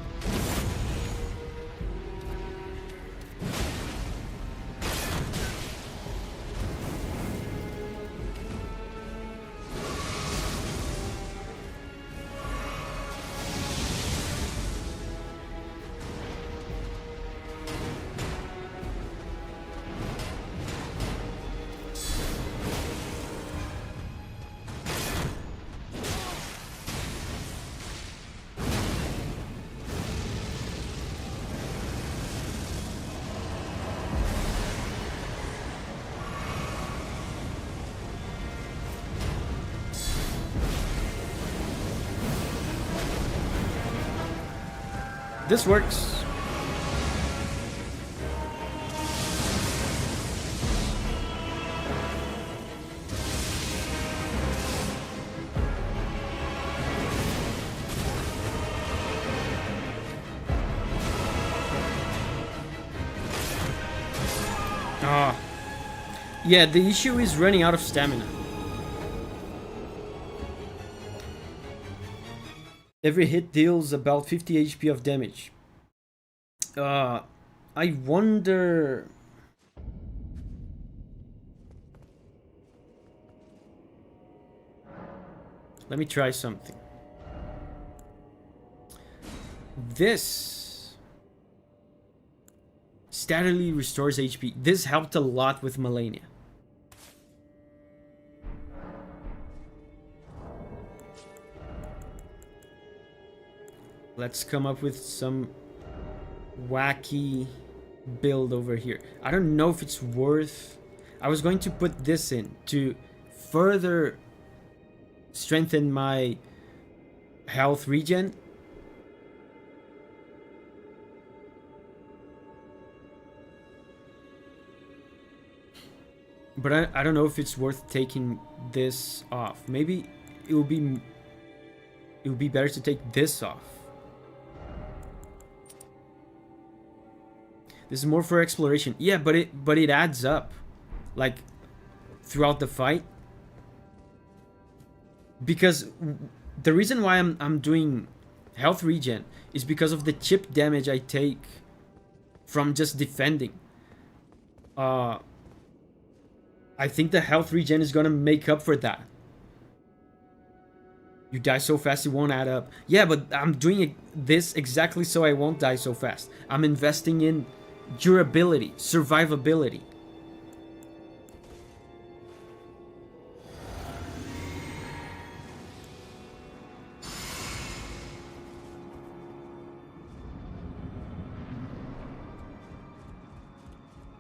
This works. Ah. Yeah, the issue is running out of stamina. Every hit deals about 50 HP of damage. I wonder... Let me try something. This steadily restores HP. This helped a lot with Malenia. Let's come up with some wacky build over here. I don't know if it's worth... I was going to put this in to further strengthen my health regen. But I don't know if it's worth taking this off. Maybe it would be better to take this off. This is more for exploration. Yeah, but it adds up, like, throughout the fight. Because the reason why I'm doing health regen is because of the chip damage I take from just defending. I think the health regen is gonna make up for that. You die so fast it won't add up. Yeah, but I'm doing this exactly so I won't die so fast. I'm investing in durability, survivability.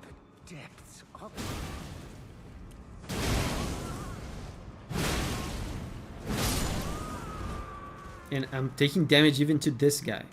The depths of... And I'm taking damage even to this guy.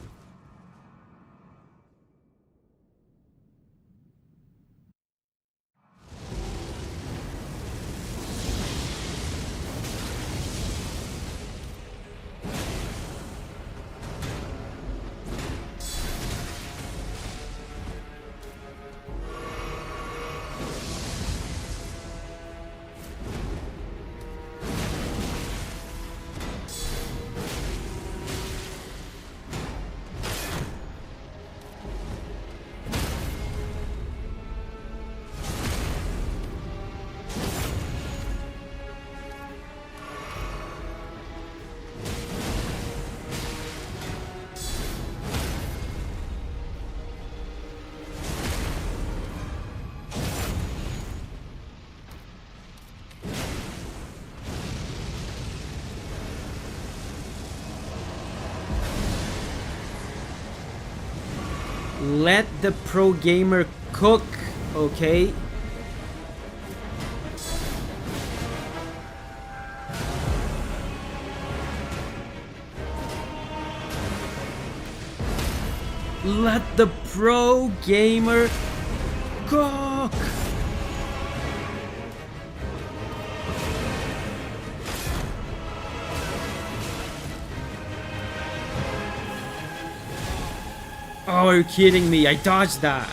Let the pro gamer cook, okay? Let the pro gamer cook. Oh, are you kidding me? I dodged that.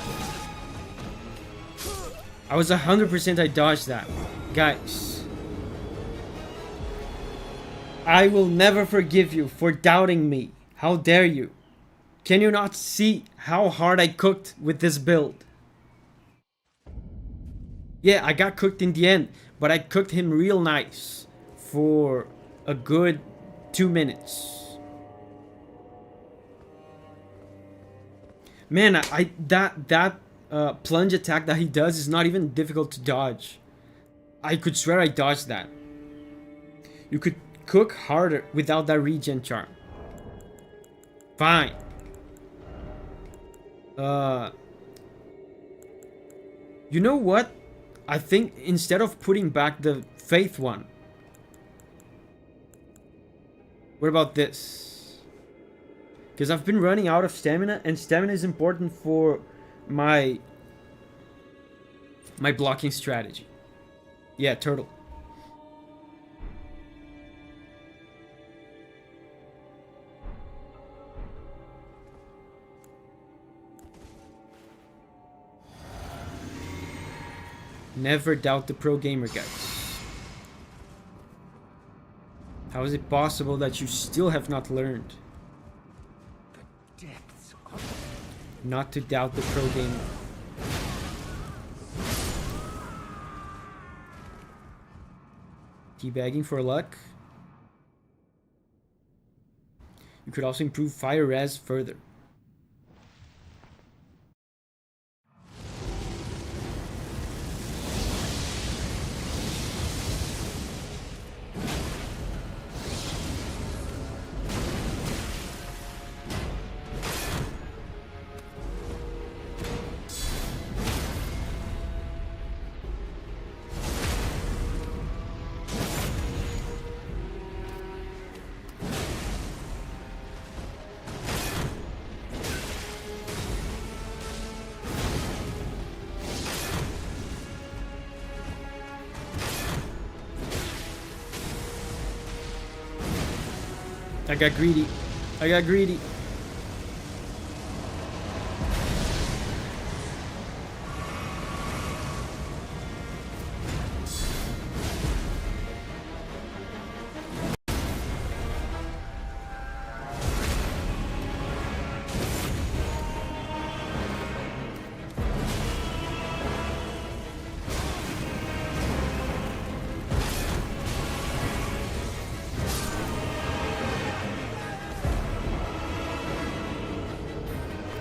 I was 100% I dodged that. Guys, I will never forgive you for doubting me. How dare you? Can you not see how hard I cooked with this build? Yeah, I got cooked in the end, but I cooked him real nice for a good 2 minutes. Man, that plunge attack that he does is not even difficult to dodge. I could swear I dodged that. You could cook harder without that regen charm. Fine. You know what? I think instead of putting back the faith one, what about this? Because I've been running out of stamina, and stamina is important for my blocking strategy. Yeah, turtle. Never doubt the pro gamer, guys. How is it possible that you still have not learned The depths of not to doubt the pro gamer? Teabagging for luck. You could also improve fire res further. I got greedy. I got greedy.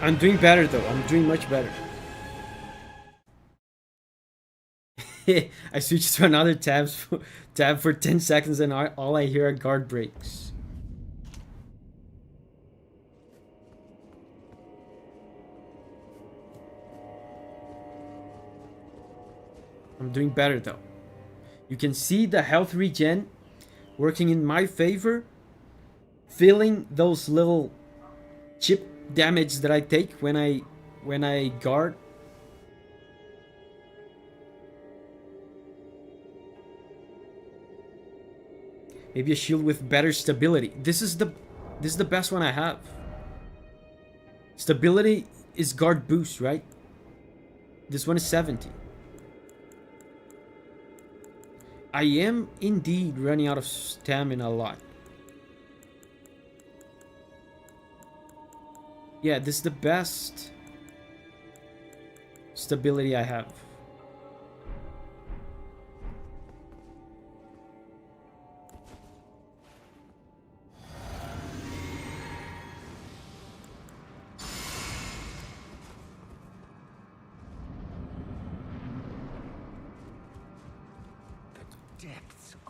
I'm doing better though. I'm doing much better. I switched to another tab for 10 seconds and all I hear are guard breaks. I'm doing better though. You can see the health regen working in my favor, filling those little chip damage that I take when I guard. Maybe a shield with better stability. This is the best one I have. Stability is guard boost, right? This one is 70. I am indeed running out of stamina a lot. Yeah, this is the best stability I have.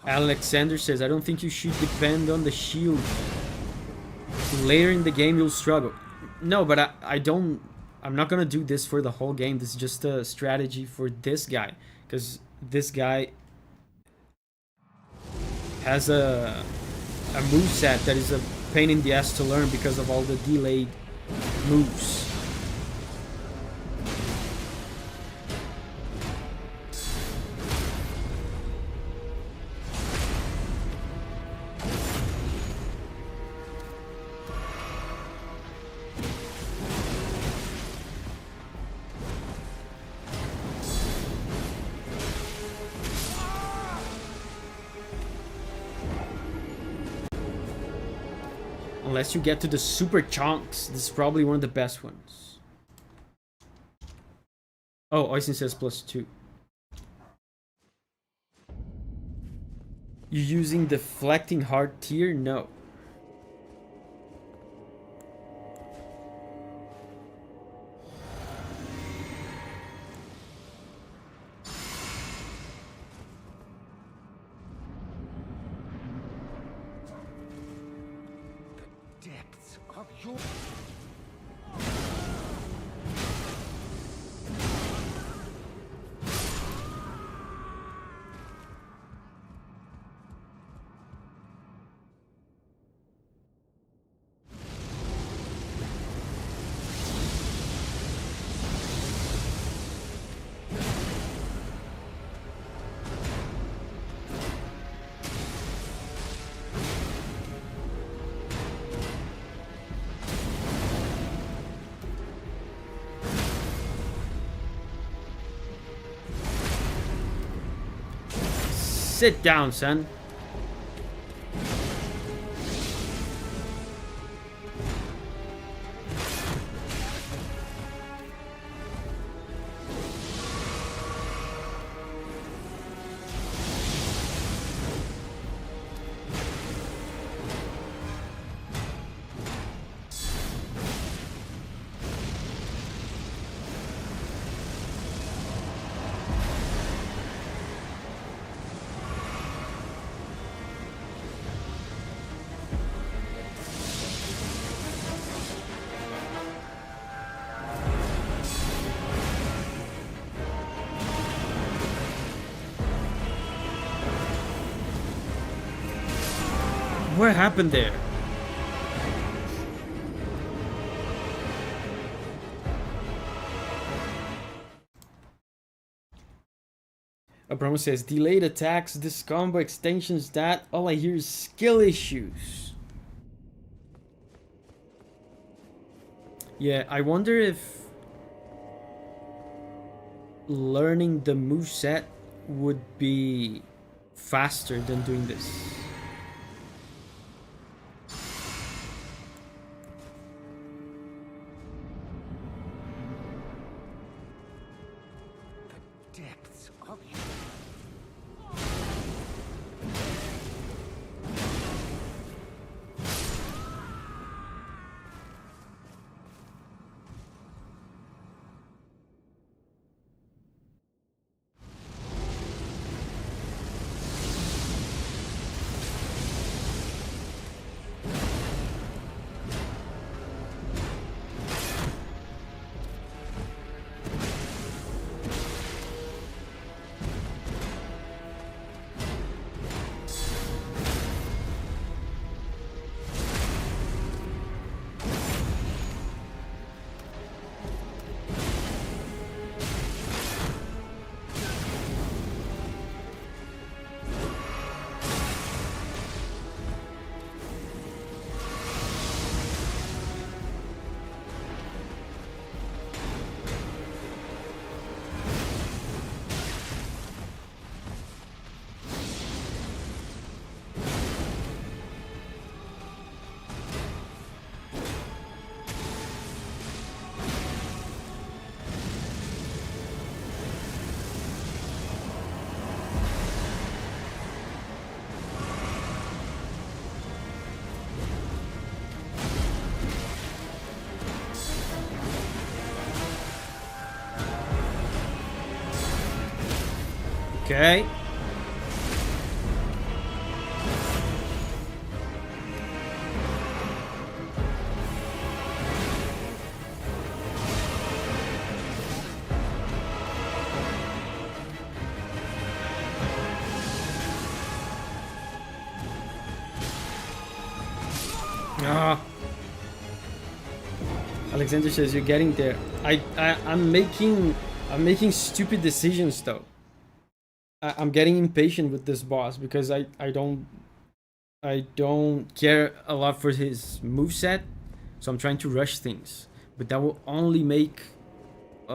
Alexander says, I don't think you should depend on the shield. Later in the game you'll struggle. No, but I'm not gonna do this for the whole game. This is just a strategy for this guy, because this guy has a moveset that is a pain in the ass to learn because of all the delayed moves. Unless you get to the super chunks, this is probably one of the best ones. Oh, Oisin says +2. You using deflecting hard tier? No. Sit down, son. What happened there? Abramo says, delayed attacks, this combo extensions, that. All I hear is skill issues. Yeah, I wonder if learning the moveset would be faster than doing this. Depths of Okay. Ah. Alexander says you're getting there. I'm making stupid decisions though. I'm getting impatient with this boss because I don't care a lot for his moveset, so I'm trying to rush things. But that will only make it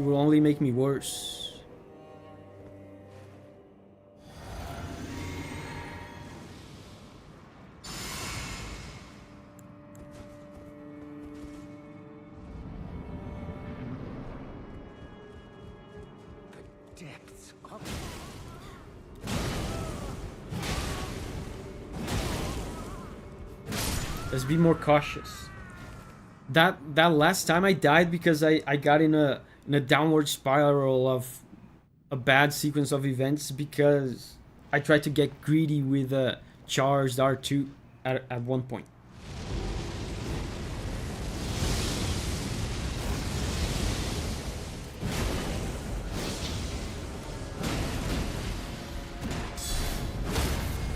will only make me worse. depths of Let's be more cautious. That last time I died because I got in a downward spiral of a bad sequence of events because I tried to get greedy with a charged R2 at one point.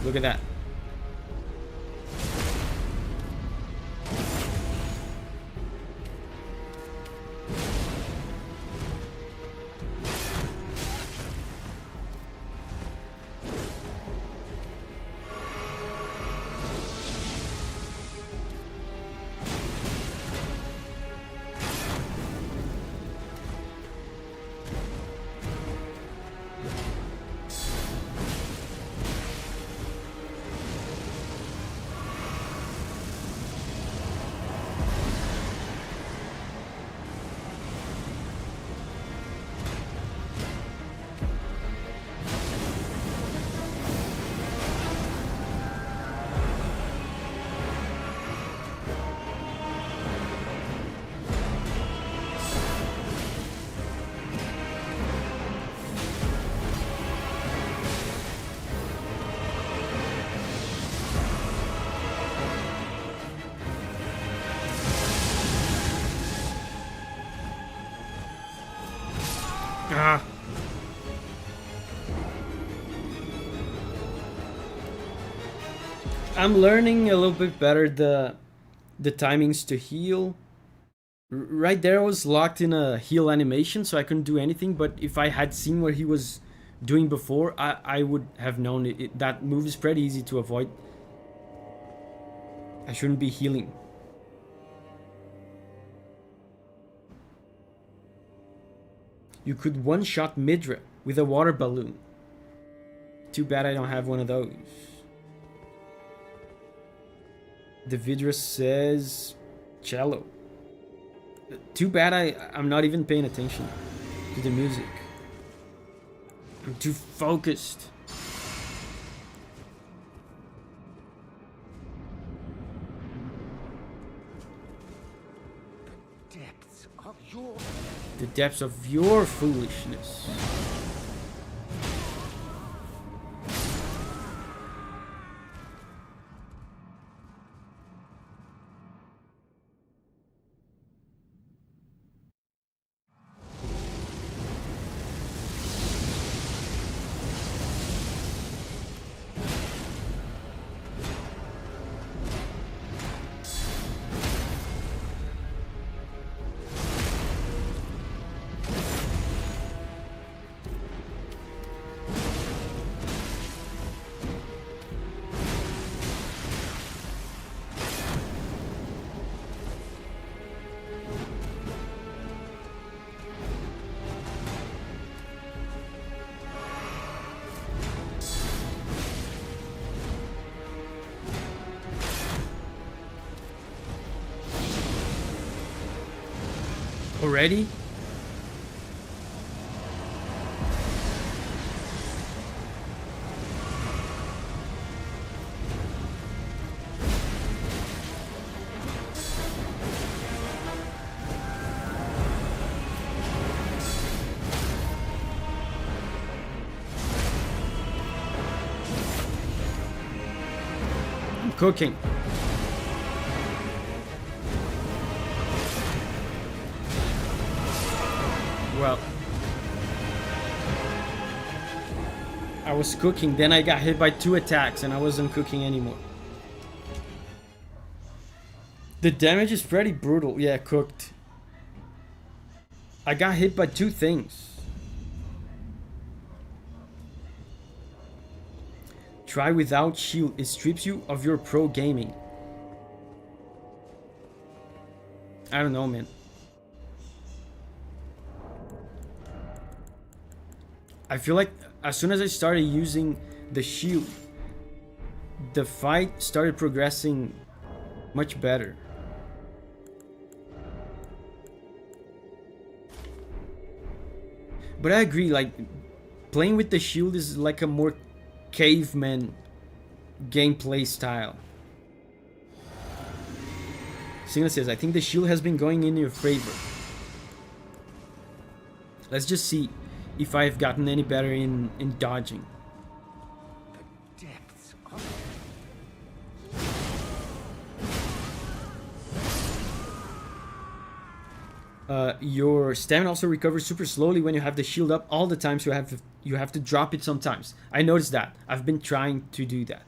Look at that. Ah. I'm learning a little bit better the timings to heal. Right there I was locked in a heal animation, so I couldn't do anything, but if I had seen what he was doing before, I would have known that move is pretty easy to avoid. I shouldn't be healing. You could one-shot Midra with a water balloon. Too bad I don't have one of those. The Vidra says cello. Too bad I'm not even paying attention to the music. I'm too focused. The depths of your foolishness. Already? I'm cooking. Well, I was cooking, then I got hit by 2 attacks and I wasn't cooking anymore. The damage is pretty brutal. Yeah, cooked. I got hit by 2 things. Try without shield. It strips you of your pro gaming. I don't know, man. I feel like as soon as I started using the shield, the fight started progressing much better. But I agree, like, playing with the shield is like a more caveman gameplay style. Signa says, I think the shield has been going in your favor. Let's just see if I've gotten any better in dodging. The depths of... Your stamina also recovers super slowly when you have the shield up all the time, so you have to drop it sometimes. I noticed that. I've been trying to do that.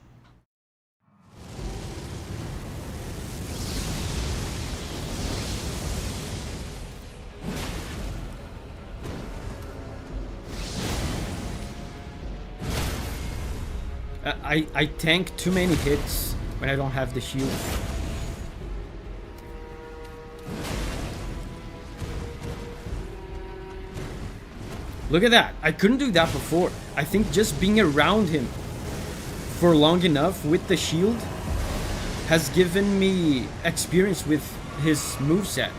I tank too many hits when I don't have the shield. Look at that. I couldn't do that before. I think just being around him for long enough with the shield has given me experience with his moveset.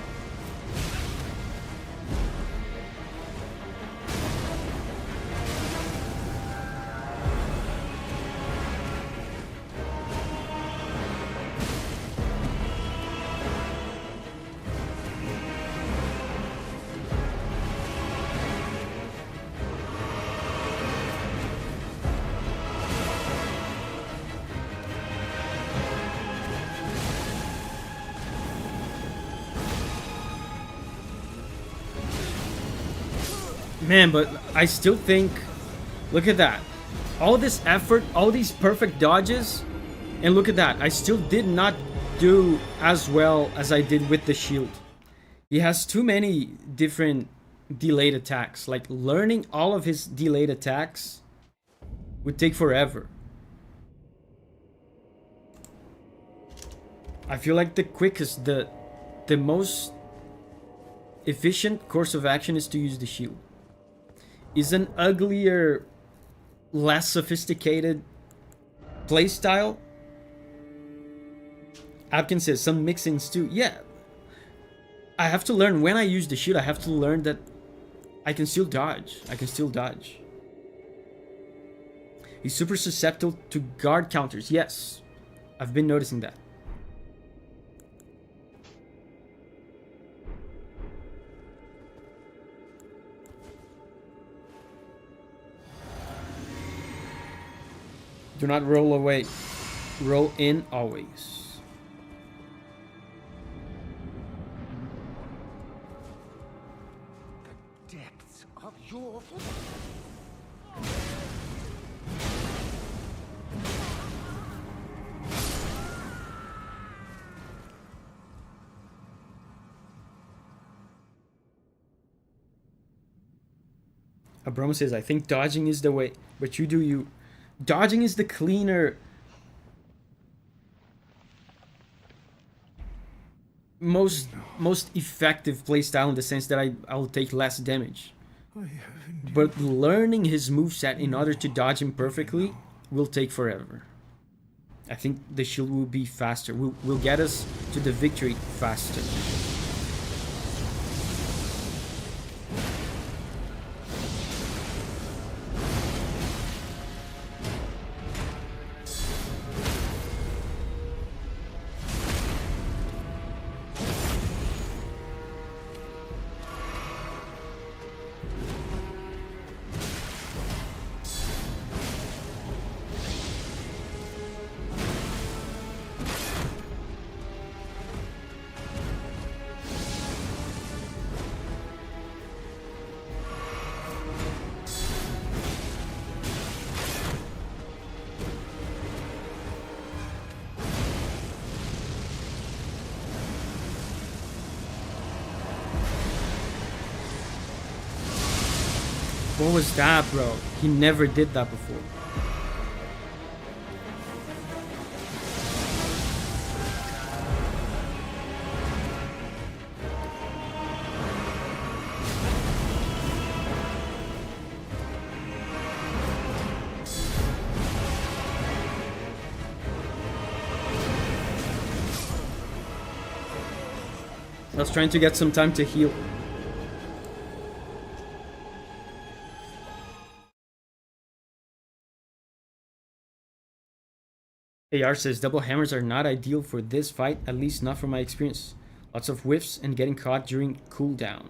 Man, but I still think, look at that. All this effort, all these perfect dodges, and look at that. I still did not do as well as I did with the shield. He has too many different delayed attacks. Like, learning all of his delayed attacks would take forever. I feel like the quickest, the most efficient course of action is to use the shield. Is an uglier, less sophisticated playstyle. Apkin says some mixings too. Yeah. I have to learn when I use the shield. I have to learn that I can still dodge. He's super susceptible to guard counters. Yes. I've been noticing that. Do not roll away. Roll in always. The depths of your... Abram says, I think dodging is the way, but you do you. Dodging is the cleaner, most effective playstyle in the sense that I'll take less damage. But learning his moveset in order to dodge him perfectly will take forever. I think the shield will be faster. Will get us to the victory faster. What was that, bro? He never did that before. I was trying to get some time to heal. AR says double hammers are not ideal for this fight, at least not from my experience. Lots of whiffs and getting caught during cooldowns.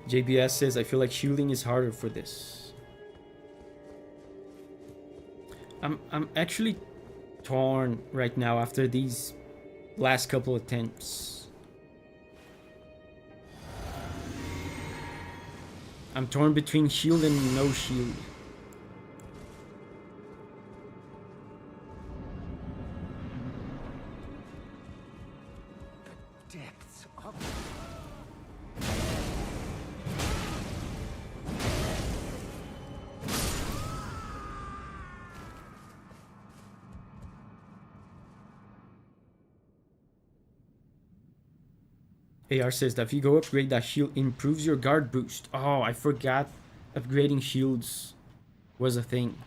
JBS says I feel like shielding is harder for this. I'm actually torn right now after these last couple attempts. I'm torn between shield and no shield. The depths of... AR says that if you go upgrade that shield, improves your guard boost. Oh, I forgot upgrading shields was a thing.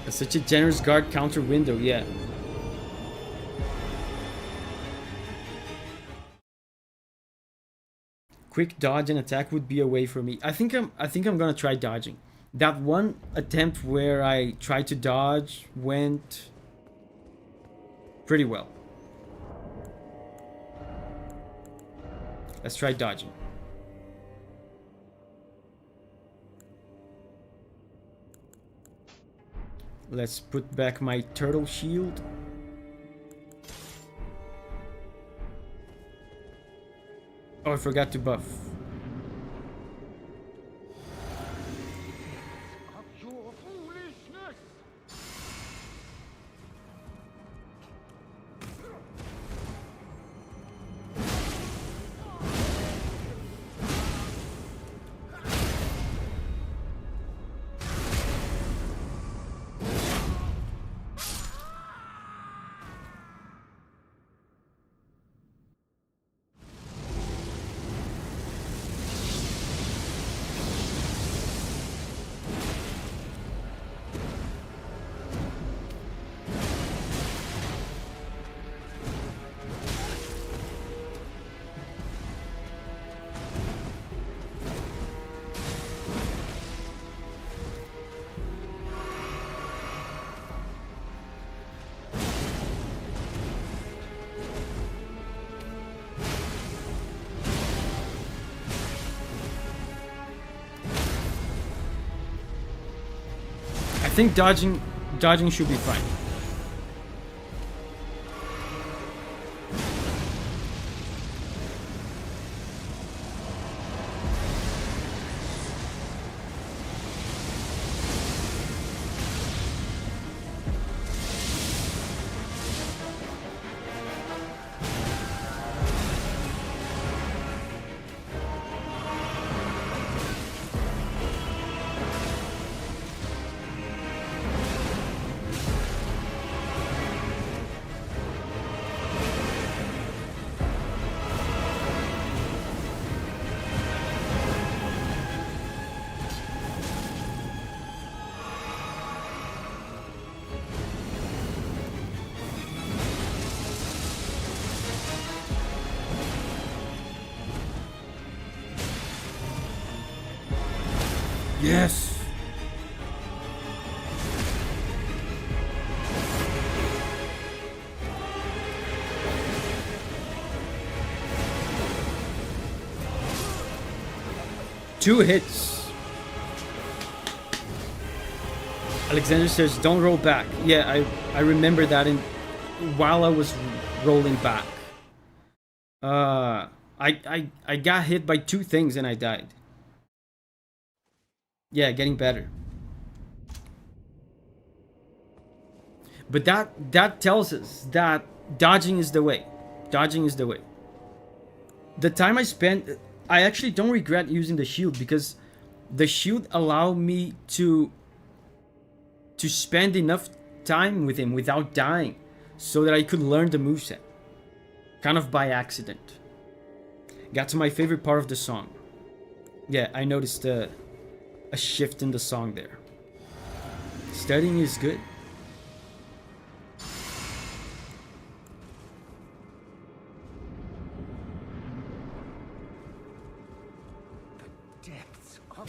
That's such a generous guard counter window, yeah. Quick dodge and attack would be a way for me. I think I'm gonna try dodging. That one attempt where I tried to dodge went pretty well. Let's try dodging. Let's put back my turtle shield. Oh, I forgot to buff. Of your foolishness. I think dodging should be fine. Yes. Two hits. Alexander says, "Don't roll back." Yeah, I remember that while I was rolling back. I got hit by two things and I died. Yeah, getting better. But that tells us that dodging is the way. Dodging is the way. The time I spent, I actually don't regret using the shield because the shield allowed me to spend enough time with him without dying so that I could learn the moveset. Kind of by accident. Got to my favorite part of the song. Yeah, I noticed a shift in the song there. Studying is good. The depths of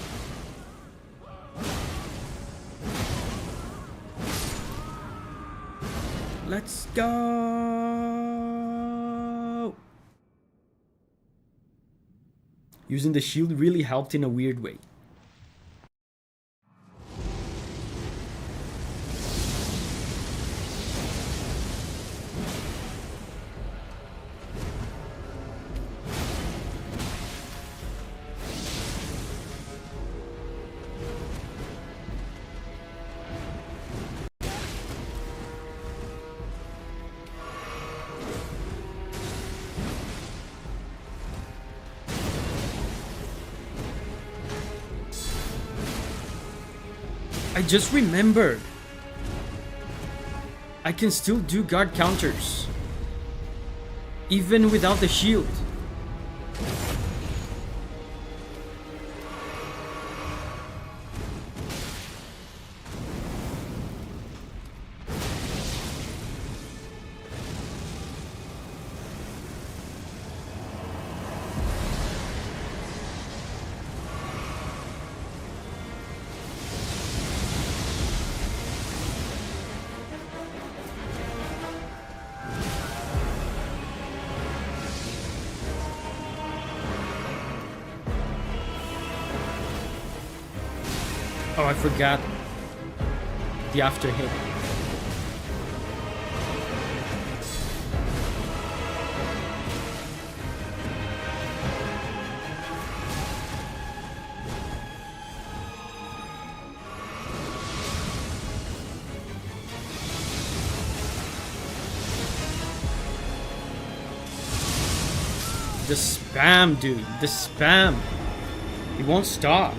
Let's go! Using the shield really helped in a weird way. I just remembered. I can still do guard counters. Even without the shield. Oh, I forgot the after hit. The spam, dude. The spam. It won't stop.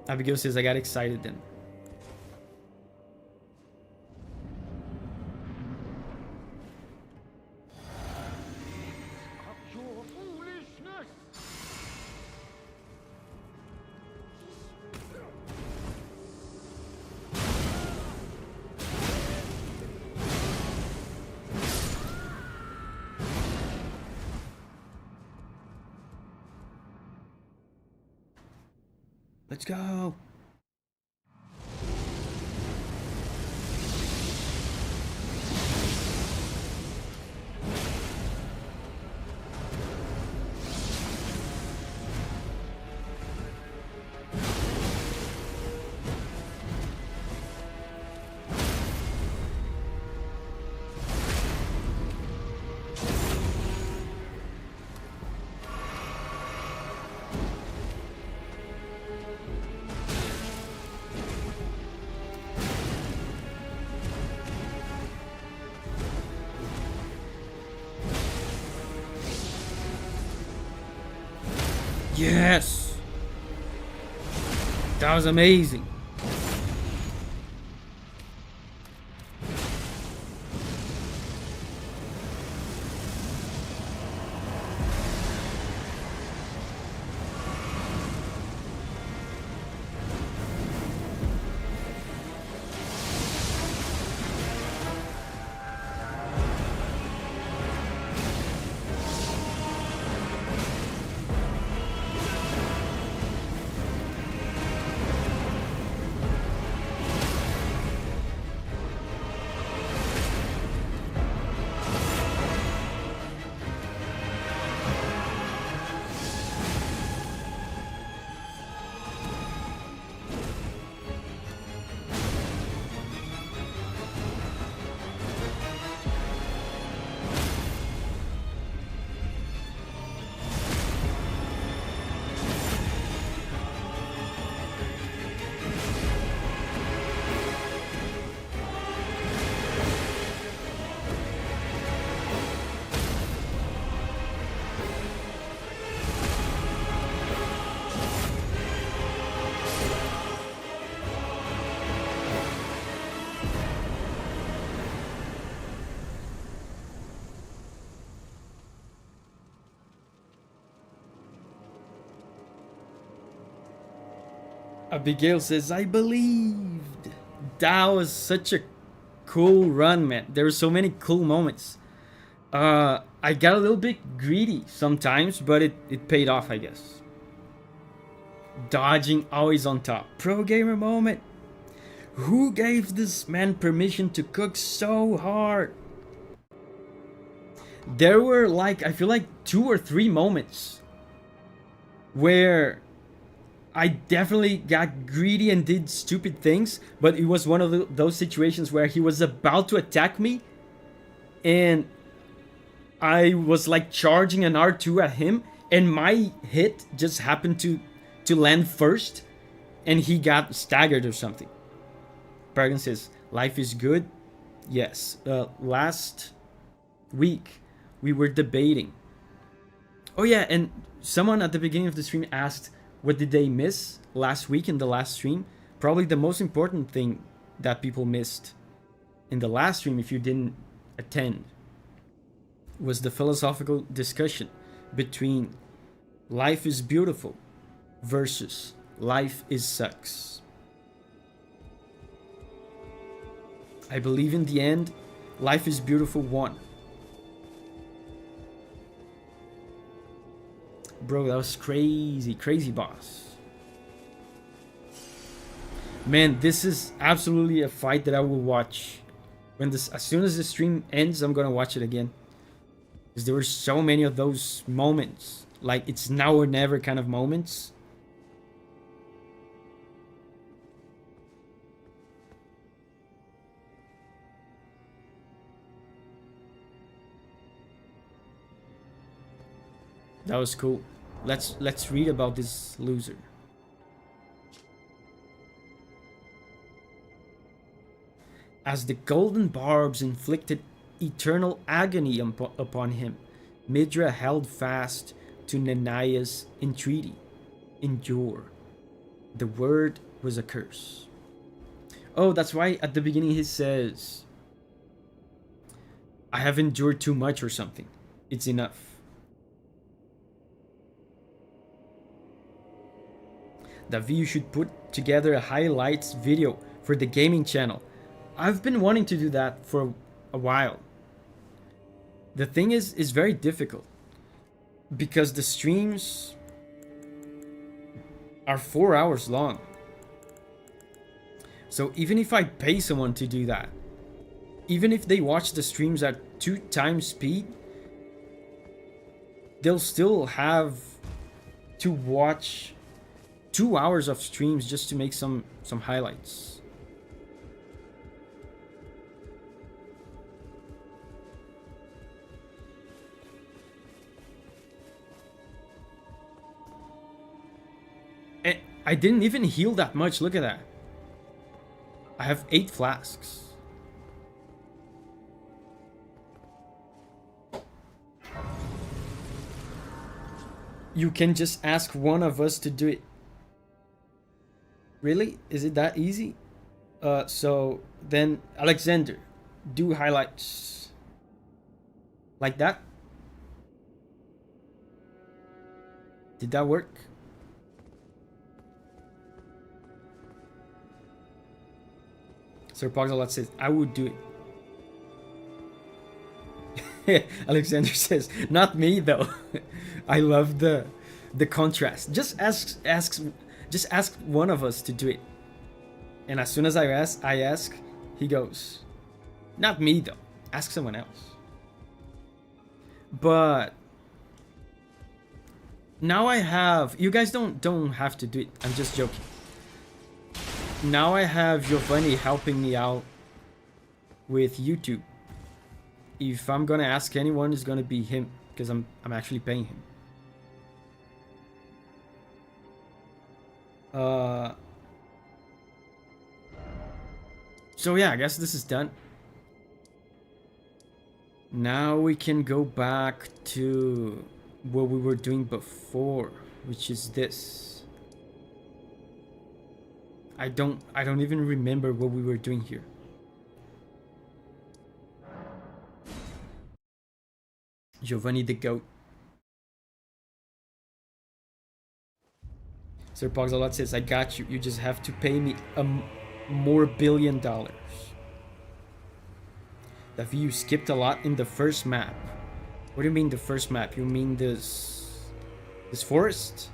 Abigail says I got excited then. Of your foolishness. Let's go. Yes! That was amazing. Abigail says, I believed. That was such a cool run, man. There were so many cool moments. I got a little bit greedy sometimes, but it paid off, I guess. Dodging always on top. Pro gamer moment. Who gave this man permission to cook so hard? There were like, I feel like 2 or 3 moments where I definitely got greedy and did stupid things, but it was one of those situations where he was about to attack me and I was like charging an R2 at him and my hit just happened to land first and he got staggered or something. Paragon says, life is good. Yes. Last week we were debating. Oh yeah, and someone at the beginning of the stream asked, what did they miss last week in the last stream? Probably the most important thing that people missed in the last stream, if you didn't attend, was the philosophical discussion between life is beautiful versus life is sucks. I believe in the end, life is beautiful won. Bro, that was crazy. Crazy boss. Man, this is absolutely a fight that I will watch. As soon as the stream ends, I'm gonna watch it again. Because there were so many of those moments. Like, it's now or never kind of moments. That was cool. Let's read about this loser. As the golden barbs inflicted eternal agony upon him, Midra held fast to Nanaya's entreaty. Endure. The word was a curse. Oh, that's why at the beginning he says, I have endured too much or something. It's enough. Davi, you should put together a highlights video for the gaming channel. I've been wanting to do that for a while. The thing is very difficult because the streams are 4 hours long. So even if I pay someone to do that, even if they watch the streams at 2 times speed, they'll still have to watch 2 hours of streams just to make some highlights. And I didn't even heal that much. Look at that. I have 8 flasks. You can just ask one of us to do it. Really? Is it that easy? So then, Alexander, do highlights. Like that? Did that work? Sir Poxalot says, I would do it. Alexander says, not me though. I love the contrast. Just ask one of us to do it. And as soon as I ask, he goes, not me though. Ask someone else. But now I have, you guys don't have to do it. I'm just joking. Now I have Giovanni helping me out with YouTube. If I'm gonna ask anyone, it's gonna be him because I'm actually paying him. So yeah, I guess this is done. Now we can go back to what we were doing before, which is this. I don't even remember what we were doing here. Giovanni the goat. Sir Poxalot says, I got you. You just have to pay me more $1 billion. Davi, you skipped a lot in the first map. What do you mean the first map? You mean this forest?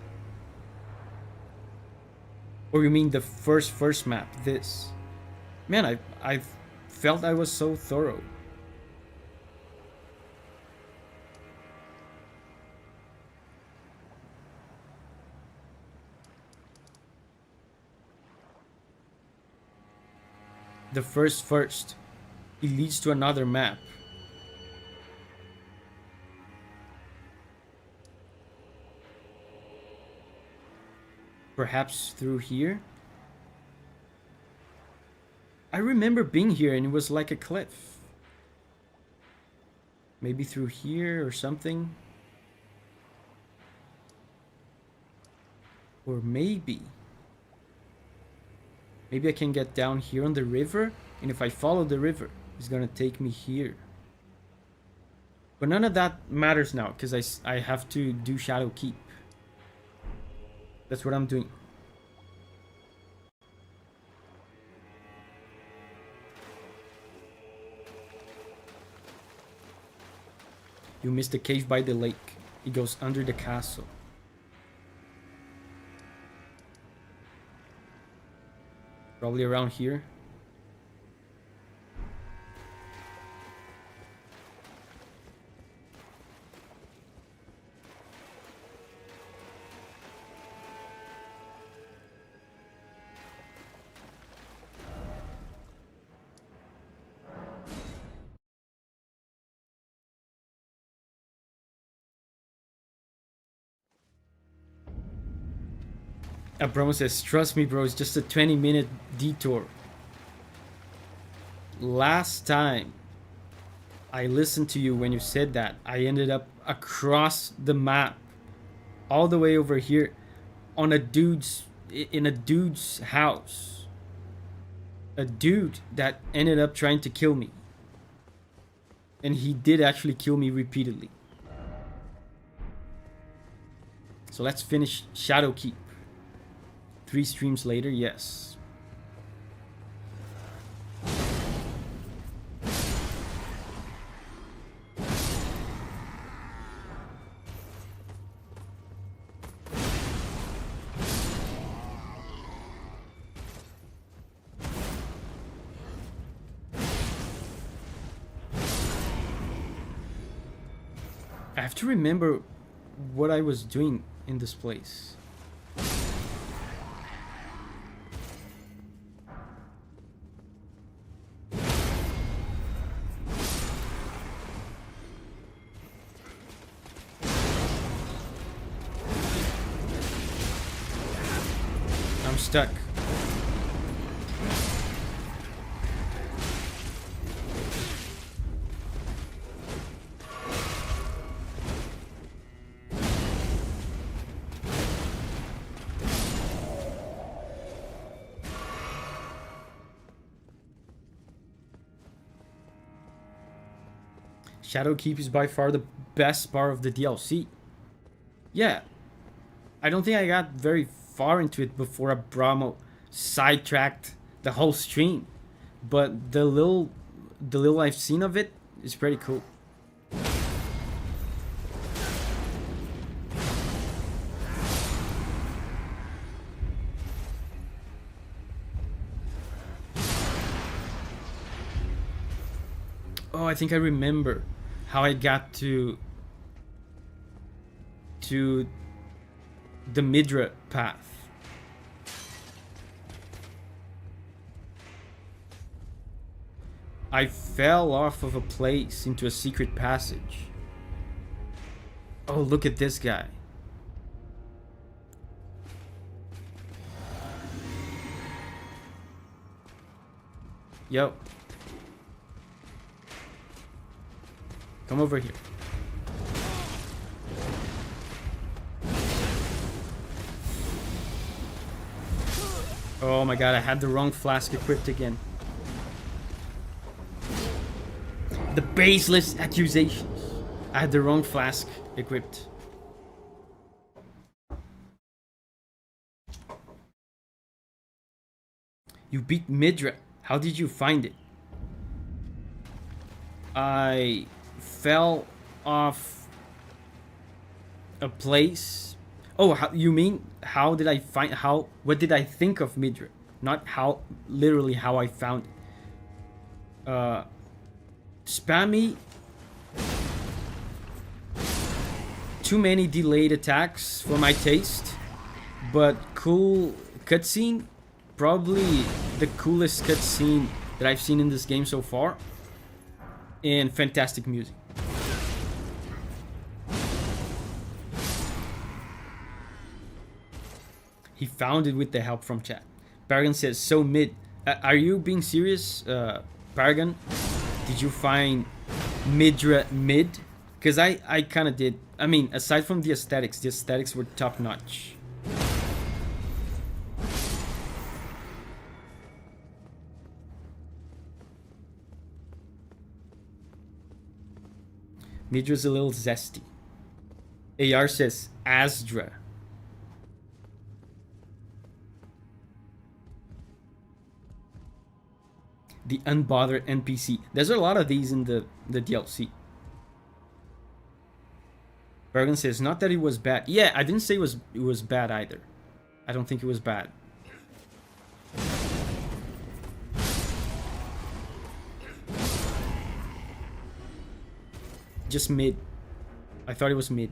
Or you mean the first map, this? Man, I felt I was so thorough. The first. It leads to another map. Perhaps through here? I remember being here and it was like a cliff. Maybe through here or something. Or maybe I can get down here on the river, and if I follow the river, it's gonna take me here. But none of that matters now, because I have to do Shadow Keep. That's what I'm doing. You missed the cave by the lake. It goes under the castle. Probably around here. Abram says, trust me, bro, it's just a 20-minute detour. Last time I listened to you when you said that, I ended up across the map, all the way over here, on in a dude's house. A dude that ended up trying to kill me. And he did actually kill me repeatedly. So let's finish Shadowkeep. 3 streams later, yes. I have to remember what I was doing in this place. I'm stuck. Shadowkeep is by far the best part of the DLC. Yeah. I don't think I got very far into it before Abramo sidetracked the whole stream. But the little I've seen of it is pretty cool. Oh, I think I remember how I got to the Midra path. I fell off of a place into a secret passage. Oh, look at this guy. Yo. Come over here. Oh my god, I had the wrong flask equipped again. The baseless accusations. I had the wrong flask equipped. You beat Midra. How did you find it? I fell off a place. Oh, you mean how did I find what did I think of Midra? Not how literally how I found it. Spammy. Too many delayed attacks for my taste, but cool cutscene. Probably the coolest cutscene that I've seen in this game so far. And fantastic music. He found it with the help from chat. Paragon says, so mid. Are you being serious, Paragon? Did you find Midra mid? Because I kind of did. I mean, aside from the aesthetics were top notch. Midra's a little zesty. AR says, Asdra. The unbothered NPC. There's a lot of these in the DLC. Bergen says, not that it was bad. Yeah, I didn't say it was bad either. I don't think it was bad. just mid. I thought it was mid.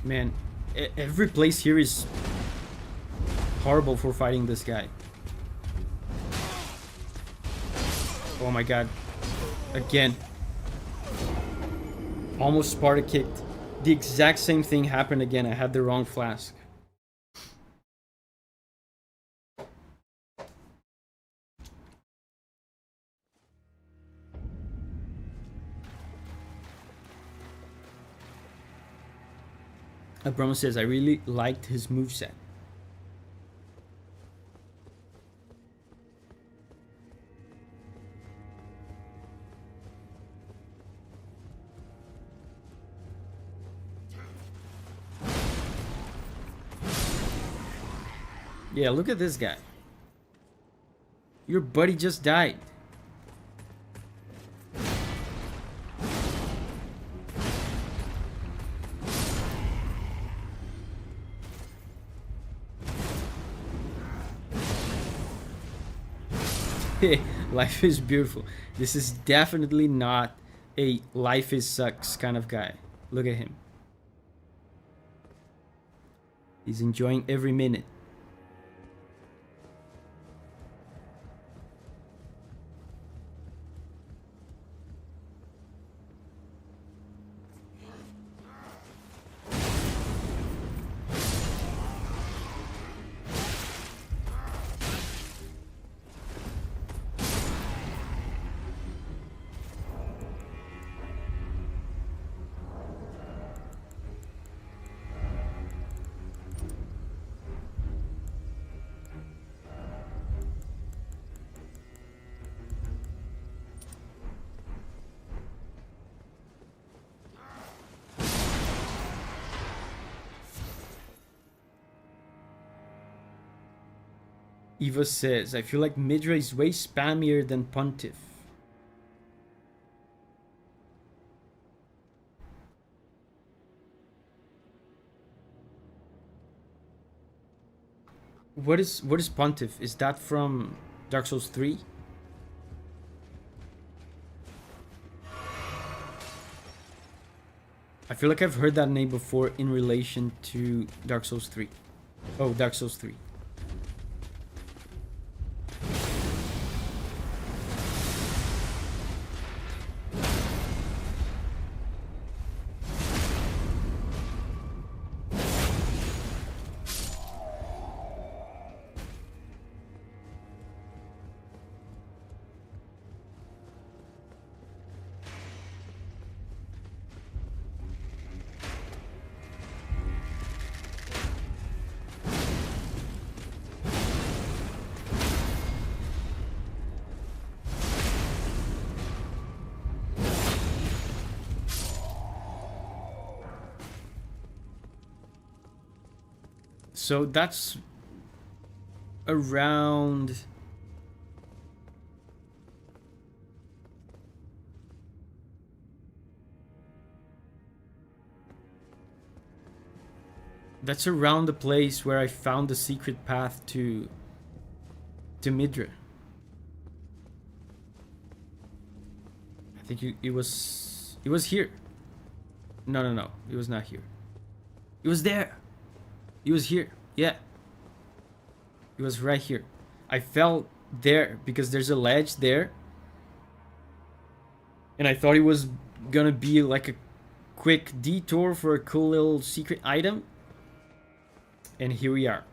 Man, every place here is horrible for fighting this guy. Oh my god. Again. Almost Sparta kicked. The exact same thing happened again. I had the wrong flask. Abram says, I really liked his moveset. Yeah, look at this guy. Your buddy just died. Life is beautiful. This is definitely not a life is sucks kind of guy. Look at him. He's enjoying every minute. Eva says, I feel like Midra is way spammier than Pontiff. What is Pontiff? Is that from Dark Souls 3? I feel like I've heard that name before in relation to Dark Souls 3. Oh, Dark Souls 3. So that's around the place where I found the secret path to Midra. I think it was here. No, it was not here. It was there. It was here. Yeah. It was right here. I fell there because there's a ledge there. And I thought it was gonna be like a quick detour for a cool little secret item. And here we are.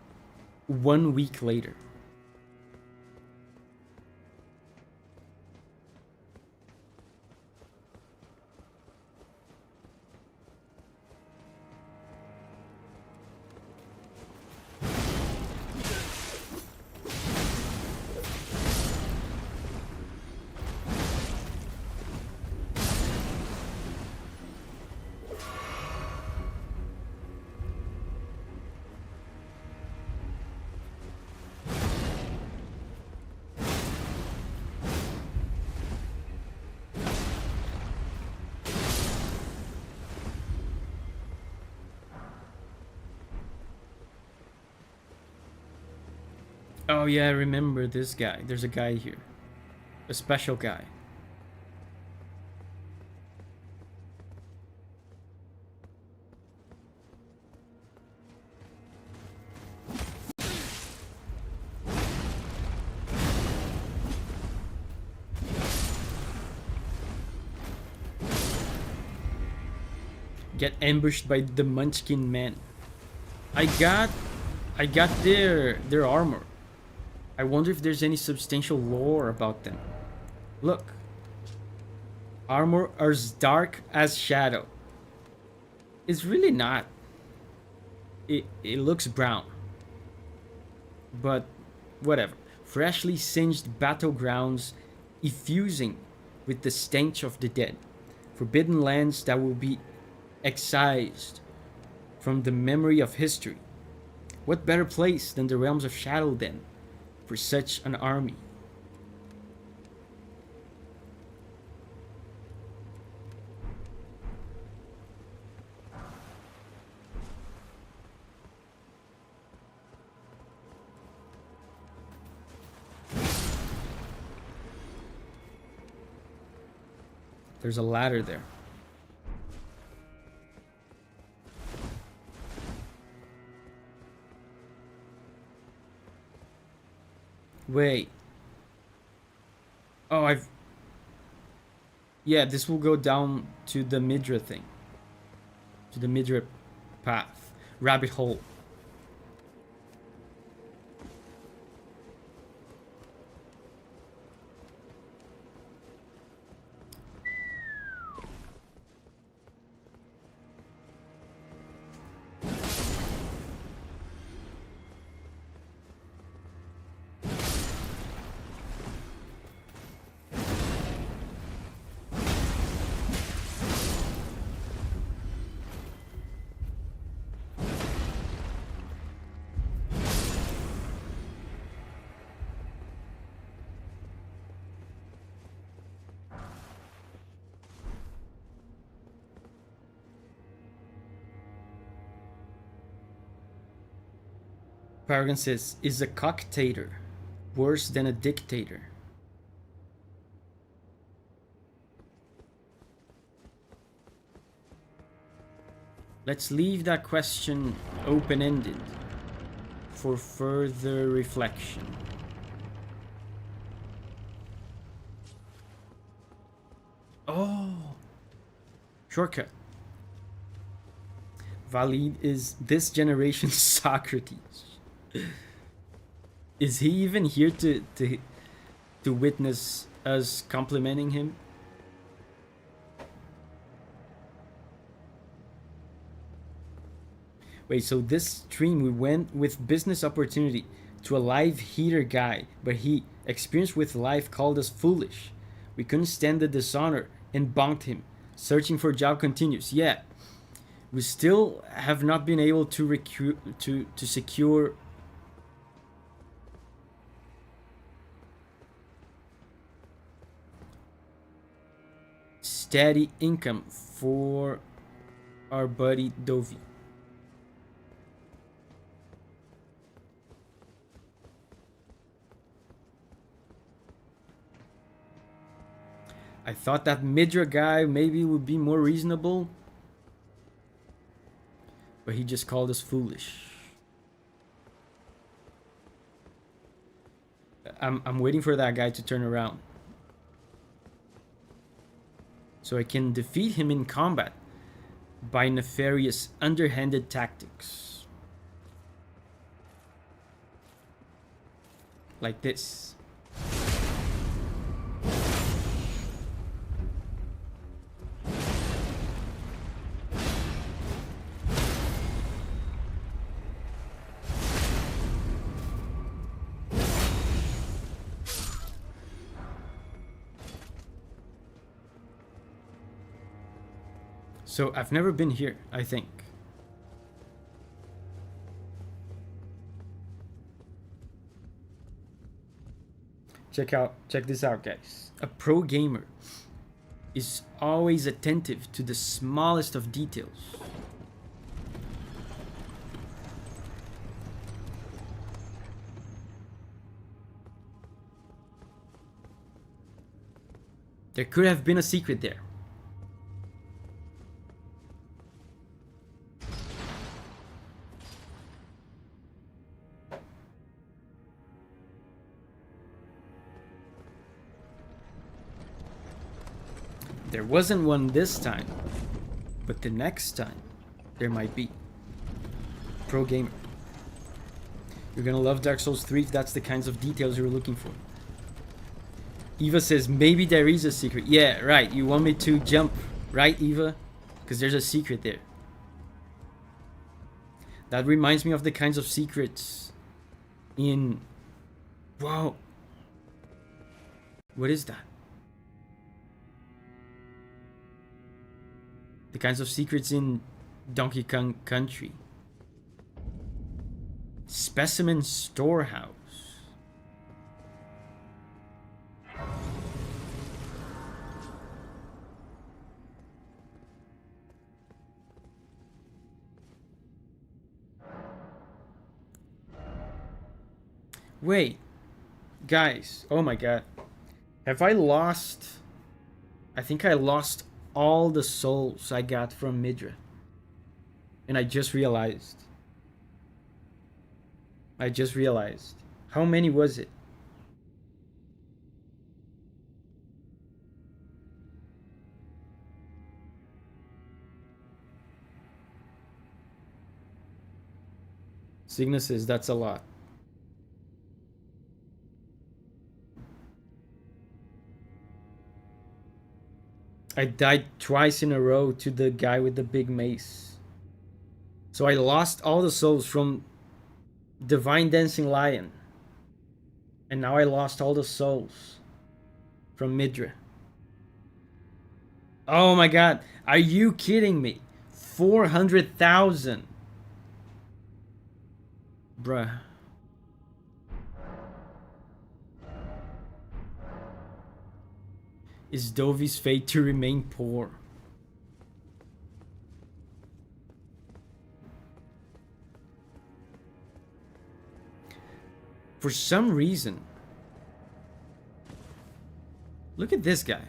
1 week later. Oh yeah, I remember this guy. There's a guy here. A special guy. Get ambushed by the Munchkin men. I got their armor. I wonder if there's any substantial lore about them. Look. Armor as dark as shadow. It's really not. It looks brown. But whatever. Freshly singed battlegrounds effusing with the stench of the dead. Forbidden lands that will be excised from the memory of history. What better place than the realms of shadow then for such an army? There's a ladder there. Wait. Oh, yeah, this will go down to the Midra thing. To the Midra path. Rabbit hole. Paragon says, is a cocktator worse than a dictator? Let's leave that question open-ended for further reflection. Oh! Shortcut. Valid is this generation's Socrates. Is he even here to witness us complimenting him? Wait, so this stream we went with business opportunity to a live heater guy, but he, experienced with life, called us foolish. We couldn't stand the dishonor and bonked him. Searching for job continues. Yeah, we still have not been able to recruit to secure steady income for our buddy Davi. I thought that Midra guy maybe would be more reasonable, but he just called us foolish. I'm waiting for that guy to turn around so I can defeat him in combat by nefarious, underhanded tactics. Like this. So I've never been here, I think. Check this out, guys. A pro gamer is always attentive to the smallest of details. There could have been a secret there. There wasn't one this time, but the next time there might be. Pro gamer. You're gonna love Dark Souls 3 if that's the kinds of details you're looking for. Eva says, maybe there is a secret. Yeah, right. You want me to jump, right, Eva? Because there's a secret there. That reminds me of the kinds of secrets in... Wow. What is that? The kinds of secrets in Donkey Kong Country. Specimen Storehouse. Wait, guys, oh my god. Have I lost... I think I lost all the souls I got from Midra. And I just realized. How many was it? Cygnus says that's a lot. I died twice in a row to the guy with the big mace. So I lost all the souls from Divine Dancing Lion. And now I lost all the souls from Midra. Oh my god. Are you kidding me? 400,000. Bruh. Is Davi's fate to remain poor? For some reason. Look at this guy.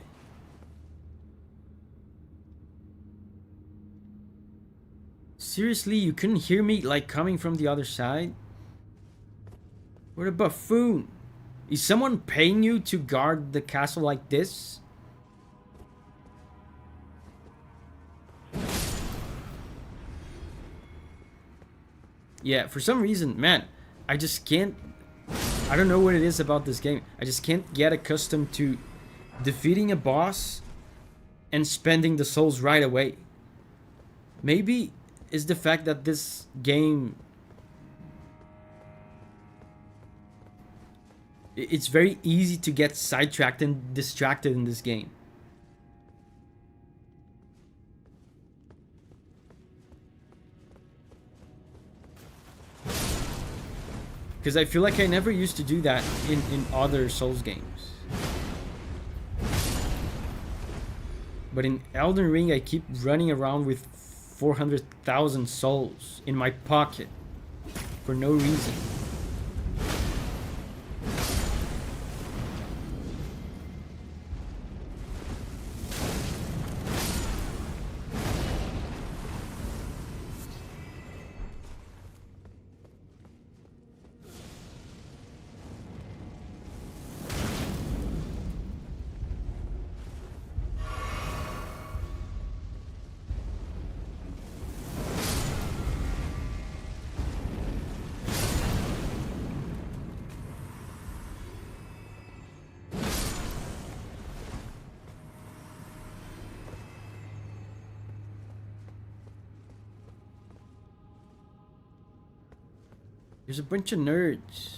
Seriously, you couldn't hear me like coming from the other side? What a buffoon. Is someone paying you to guard the castle like this? Yeah, for some reason, man, I just can't... I don't know what it is about this game. I just can't get accustomed to defeating a boss and spending the souls right away. Maybe it's the fact that this game... It's very easy to get sidetracked and distracted in this game. Because I feel like I never used to do that in other Souls games. But in Elden Ring, I keep running around with 400,000 souls in my pocket for no reason. There's a bunch of nerds.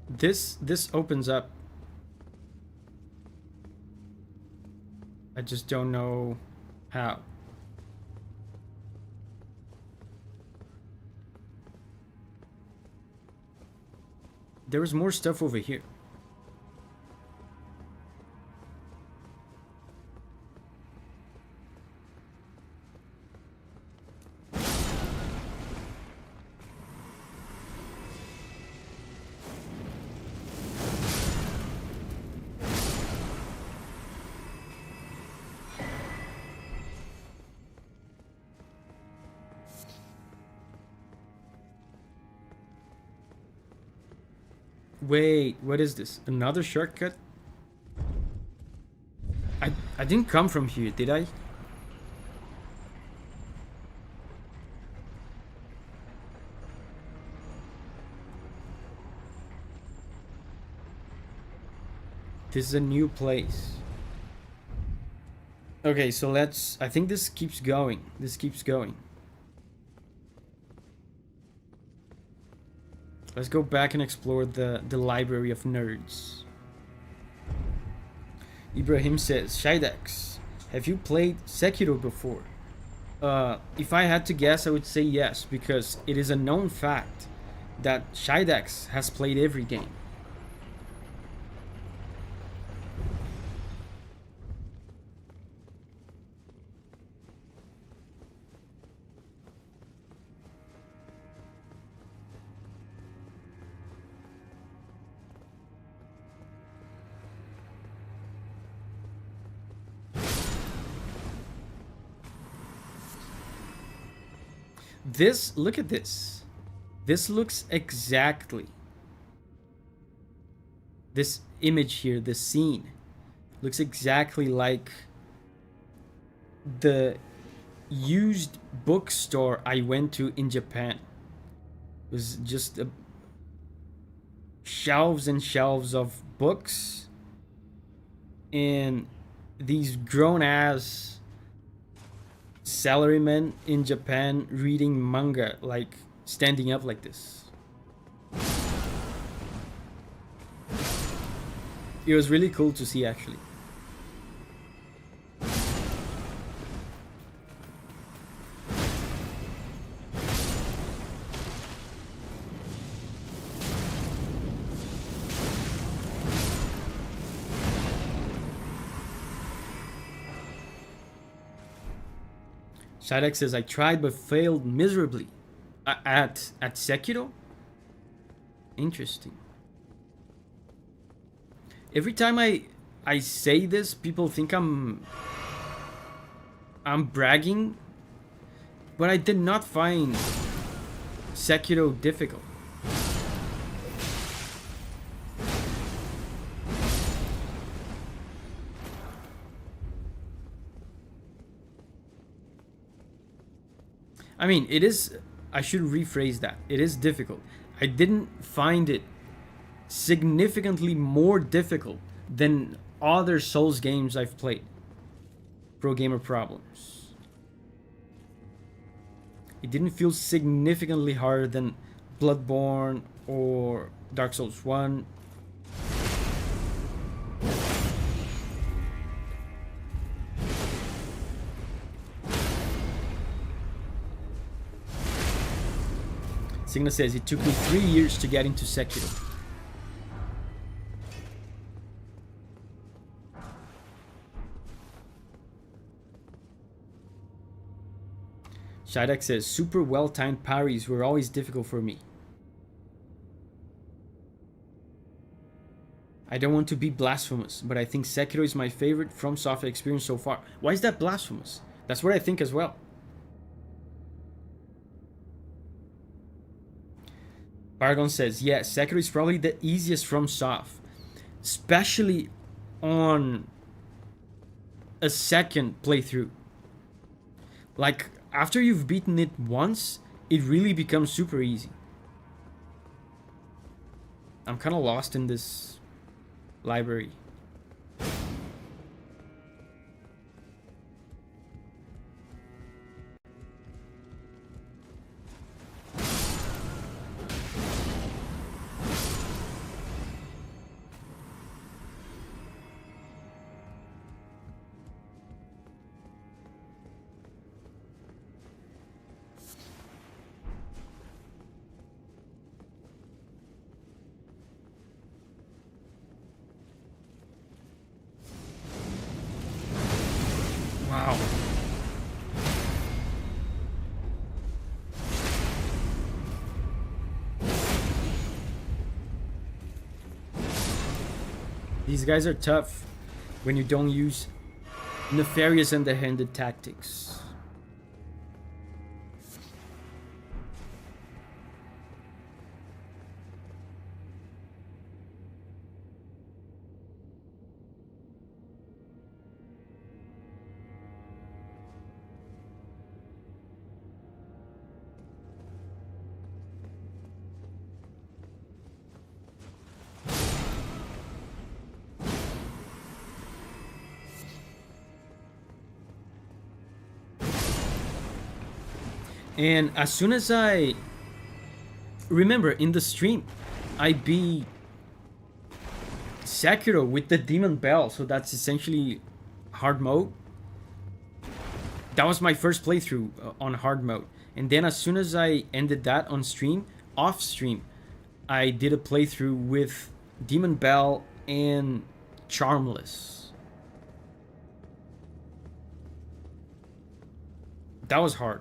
This opens up. I just don't know how. There was more stuff over here. Wait, what is this? Another shortcut? I didn't come from here, did I? This is a new place. Okay, so let's... I think this keeps going. This keeps going. Let's go back and explore the library of nerds. Ibrahim says, Shidex, have you played Sekiro before? If I had to guess, I would say yes, because it is a known fact that Shidex has played every game. This, look at this. This looks exactly. This image here, this scene, looks exactly like the used bookstore I went to in Japan. It was just shelves and shelves of books and these grown-ass salarymen in Japan reading manga, like standing up like this. It was really cool to see, actually. Shadek says, I tried but failed miserably. At Sekiro? Interesting. Every time I say this, people think I'm bragging, but I did not find Sekiro difficult. I mean, it is... I should rephrase that. It is difficult. I didn't find it significantly more difficult than other Souls games I've played. Pro Gamer Problems. It didn't feel significantly harder than Bloodborne or Dark Souls 1. Signa says, it took me 3 years to get into Sekiro. Shidek says, super well-timed parries were always difficult for me. I don't want to be blasphemous, but I think Sekiro is my favorite From Software experience so far. Why is that blasphemous? That's what I think as well. Paragon says, yeah, Sekiro is probably the easiest From Soft, especially on a second playthrough. Like, after you've beaten it once, it really becomes super easy. I'm kind of lost in this library. Wow. These guys are tough when you don't use nefarious underhanded tactics. And as soon as I remember in the stream, I beat Sekiro with the Demon Bell, so that's essentially hard mode. That was my first playthrough on hard mode. And then as soon as I ended that on stream, off stream, I did a playthrough with Demon Bell and Charmless. That was hard.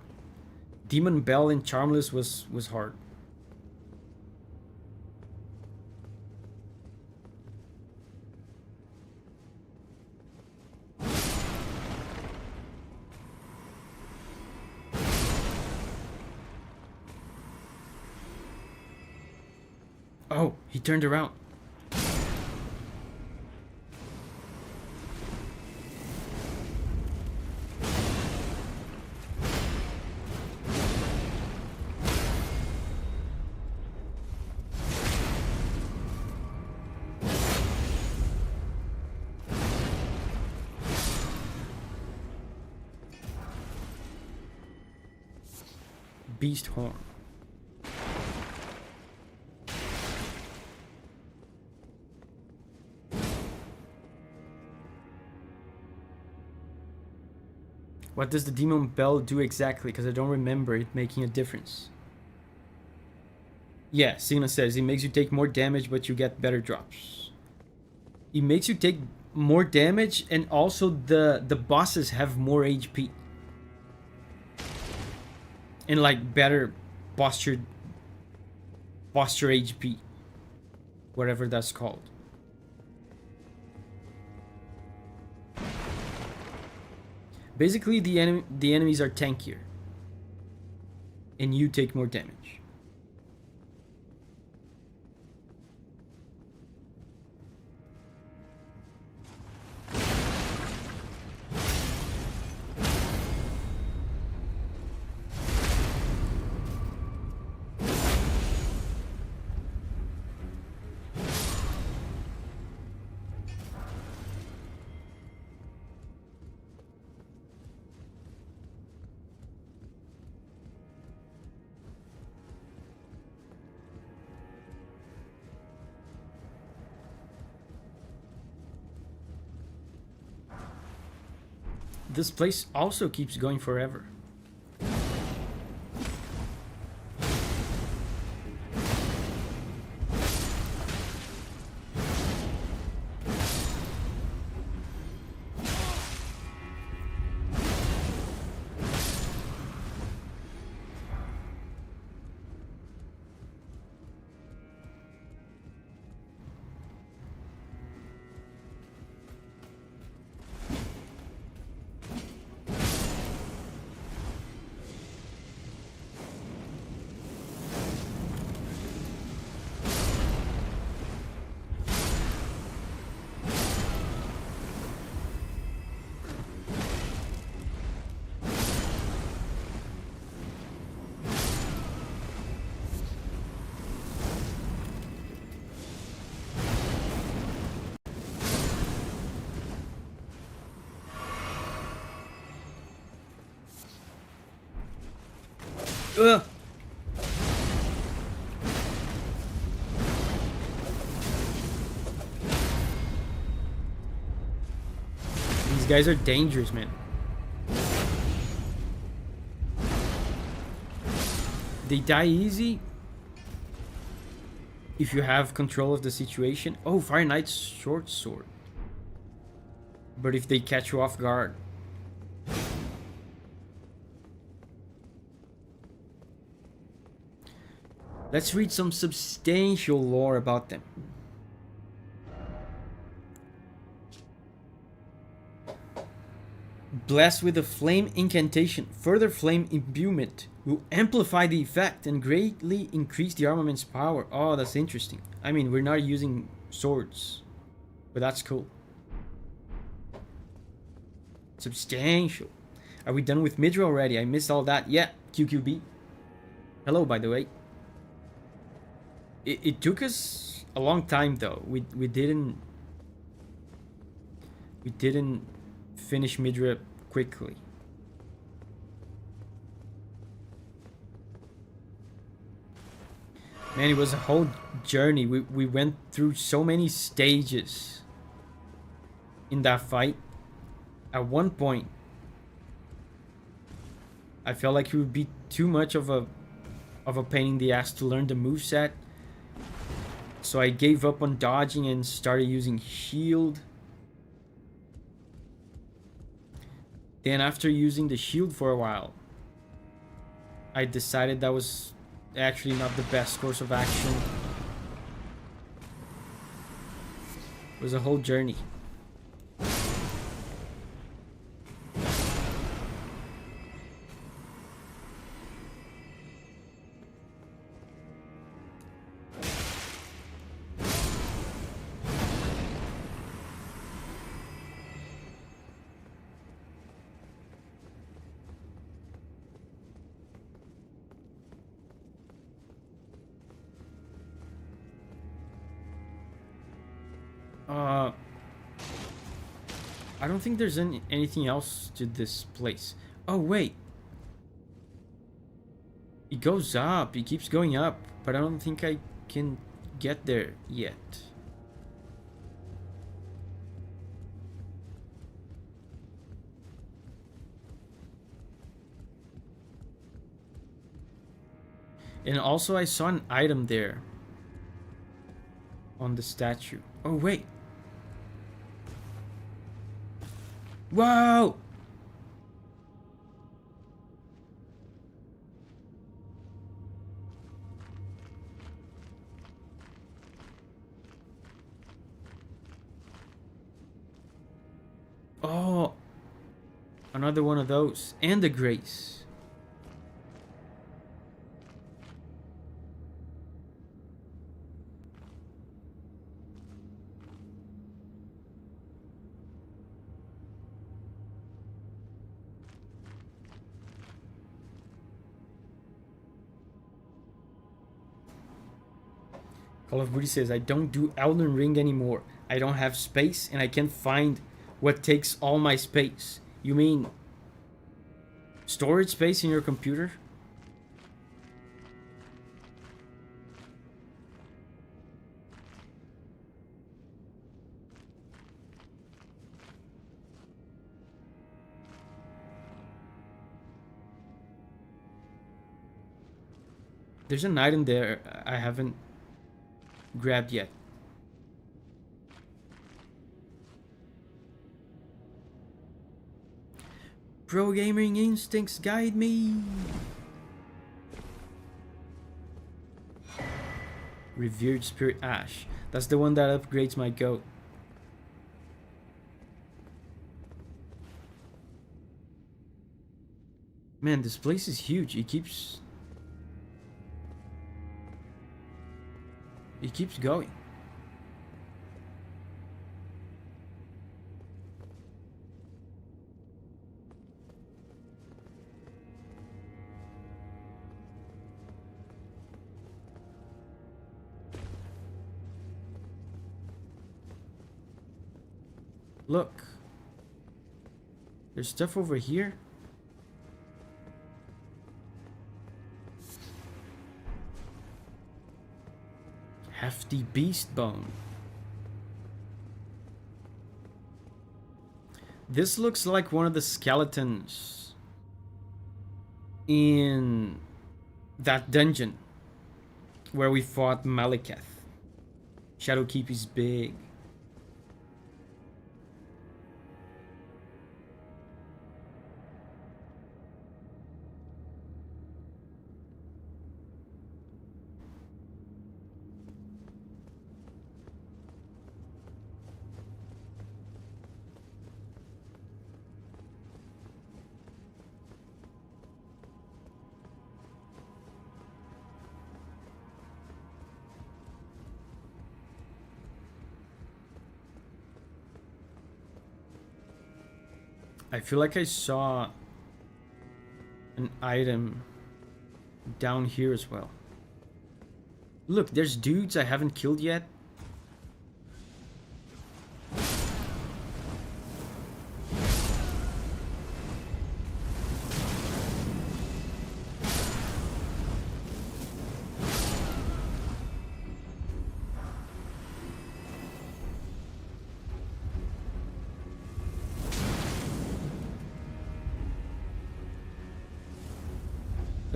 Demon Bell and Charmless was hard. Oh, he turned around. Beast Horn. What does the Demon Bell do exactly? Because I don't remember it making a difference. Yeah, Sina says it makes you take more damage, but you get better drops. It makes you take more damage, and also the bosses have more HP. And like better posture HP. Whatever that's called. Basically, the enemies are tankier. And you take more damage. This place also keeps going forever. Ugh. These guys are dangerous, man. They die easy if you have control of the situation. Oh, Fire Knight's short sword. But if they catch you off guard. Let's read some substantial lore about them. Blessed with a flame incantation, further flame imbuement will amplify the effect and greatly increase the armament's power. Oh, that's interesting. I mean, we're not using swords, but that's cool. Substantial. Are we done with Midra already? I missed all that. Yeah, QQB. Hello, by the way. It took us a long time though. We didn't finish Midra quickly. Man, it was a whole journey. We went through so many stages in that fight. At one point, I felt like it would be too much of a pain in the ass to learn the moveset. So I gave up on dodging and started using shield. Then after using the shield for a while, I decided that was actually not the best course of action. It was a whole journey. I don't think there's anything else to this place. Oh, wait. It goes up. It keeps going up. But I don't think I can get there yet. And also I saw an item there. On the statue. Oh, wait. Whoa! Oh! Another one of those. And the grace. Call of Duty says, I don't do Elden Ring anymore. I don't have space and I can't find what takes all my space. You mean storage space in your computer? There's an item there I haven't grabbed yet. Pro gaming instincts guide me. Revered Spirit Ash. That's the one that upgrades my goat. Man, this place is huge. It keeps going. Look. There's stuff over here. Hefty beast bone. This looks like one of the skeletons in that dungeon where we fought Maliketh. Shadowkeep is big. I feel like I saw an item down here as well. Look, there's dudes I haven't killed yet.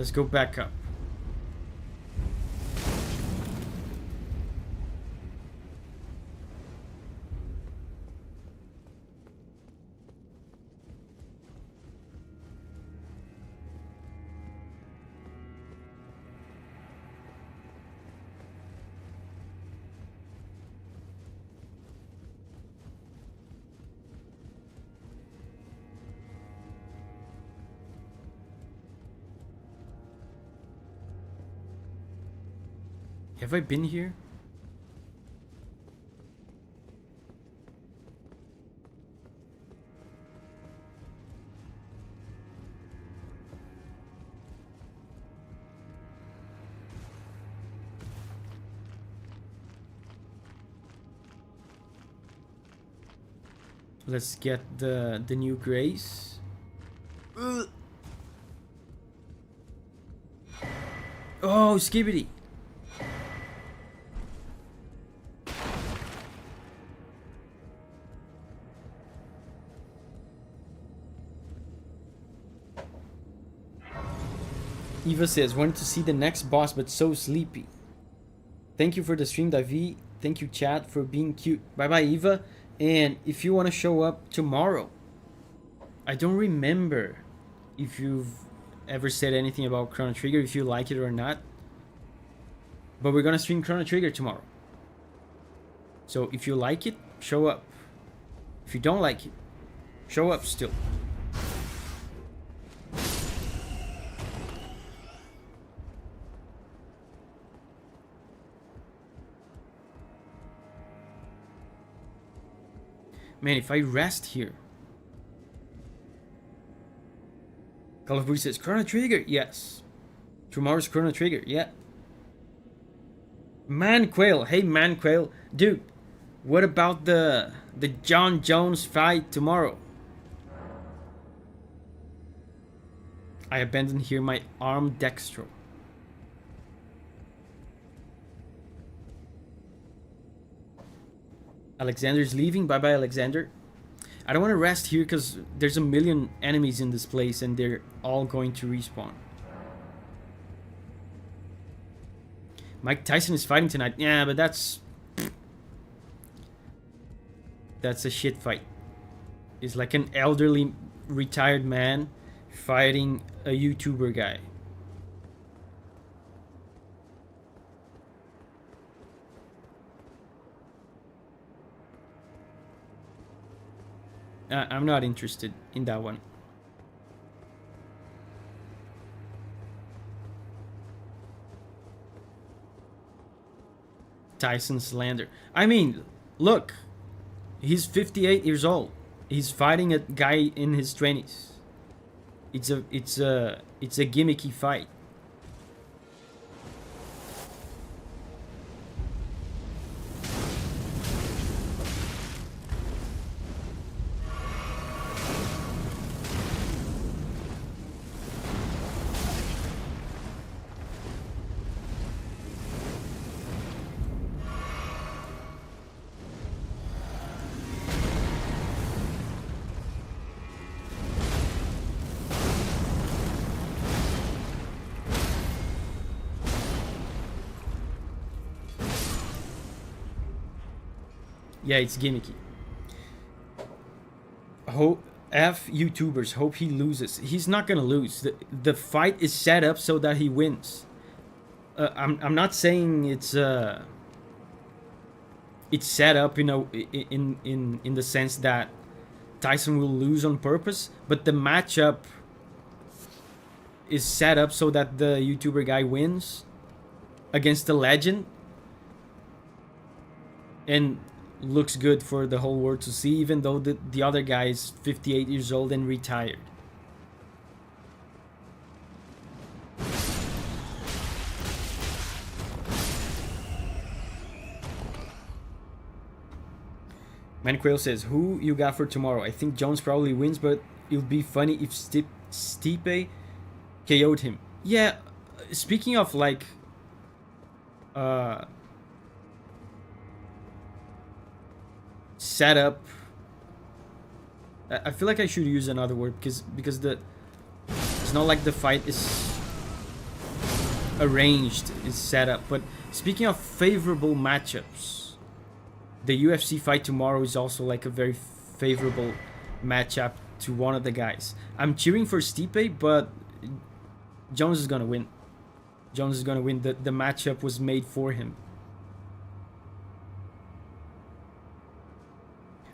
Let's go back up. Have I been here? Let's get the new grace. Ugh. Oh, skibbity. Eva says, wanted to see the next boss but so sleepy. Thank you for the stream, Davi. Thank you, chat, for being cute. Bye bye, Eva. And if you want to show up tomorrow, I don't remember if you've ever said anything about Chrono Trigger, if you like it or not. But we're gonna stream Chrono Trigger tomorrow. So if you like it, show up. If you don't like it, show up still. Man, if I rest here. Call of Duty says, Chrono Trigger? Yes. Tomorrow's Chrono Trigger, yeah. Man Quail, hey Man Quail. Dude, what about the John Jones fight tomorrow? I abandoned here my arm dextro. Alexander's leaving. Bye bye, Alexander. I don't want to rest here because there's a million enemies in this place and they're all going to respawn. Mike Tyson is fighting tonight. Yeah, but that's a shit fight. It's like an elderly retired man fighting a YouTuber guy. I'm not interested in that one. Tyson slander. I mean, look. He's 58 years old. He's fighting a guy in his 20s. It's a gimmicky fight. Yeah, it's gimmicky. F YouTubers hope he loses. He's not gonna lose. The fight is set up so that he wins. I'm not saying it's set up in the sense that Tyson will lose on purpose, but the matchup is set up so that the YouTuber guy wins against the legend and looks good for the whole world to see, even though the other guy is 58 years old and retired. Manquail says, who you got for tomorrow? I think Jones probably wins, but it'll be funny if Stipe KO'd him. Yeah, speaking of like setup, I feel like I should use another word because it's not like the fight is arranged, is set up. But speaking of favorable matchups, the UFC fight tomorrow is also like a very favorable matchup to one of the guys. I'm cheering for Stipe, but Jones is gonna win. Jones is gonna win. The matchup was made for him.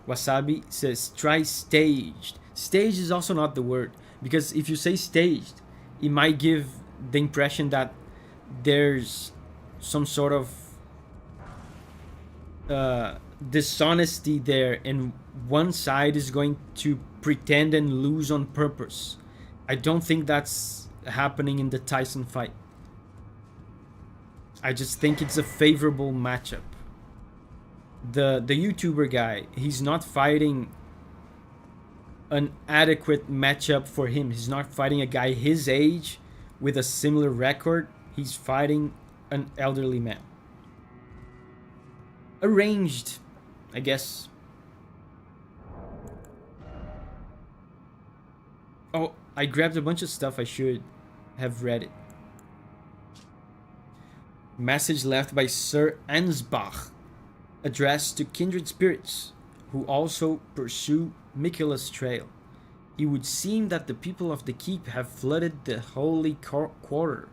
Wasabi says try staged. Staged is also not the word, because if you say staged, it might give the impression that there's some sort of dishonesty there, and one side is going to pretend and lose on purpose. I don't think that's happening in the Tyson fight. I just think it's a favorable matchup. The YouTuber guy, he's not fighting an adequate matchup for him. He's not fighting a guy his age with a similar record. He's fighting an elderly man. Arranged, I guess. Oh, I grabbed a bunch of stuff. I should have read it. Message left by Sir Ansbach, addressed to kindred spirits who also pursue Michaela's trail. It would seem that the people of the keep have flooded the holy quarter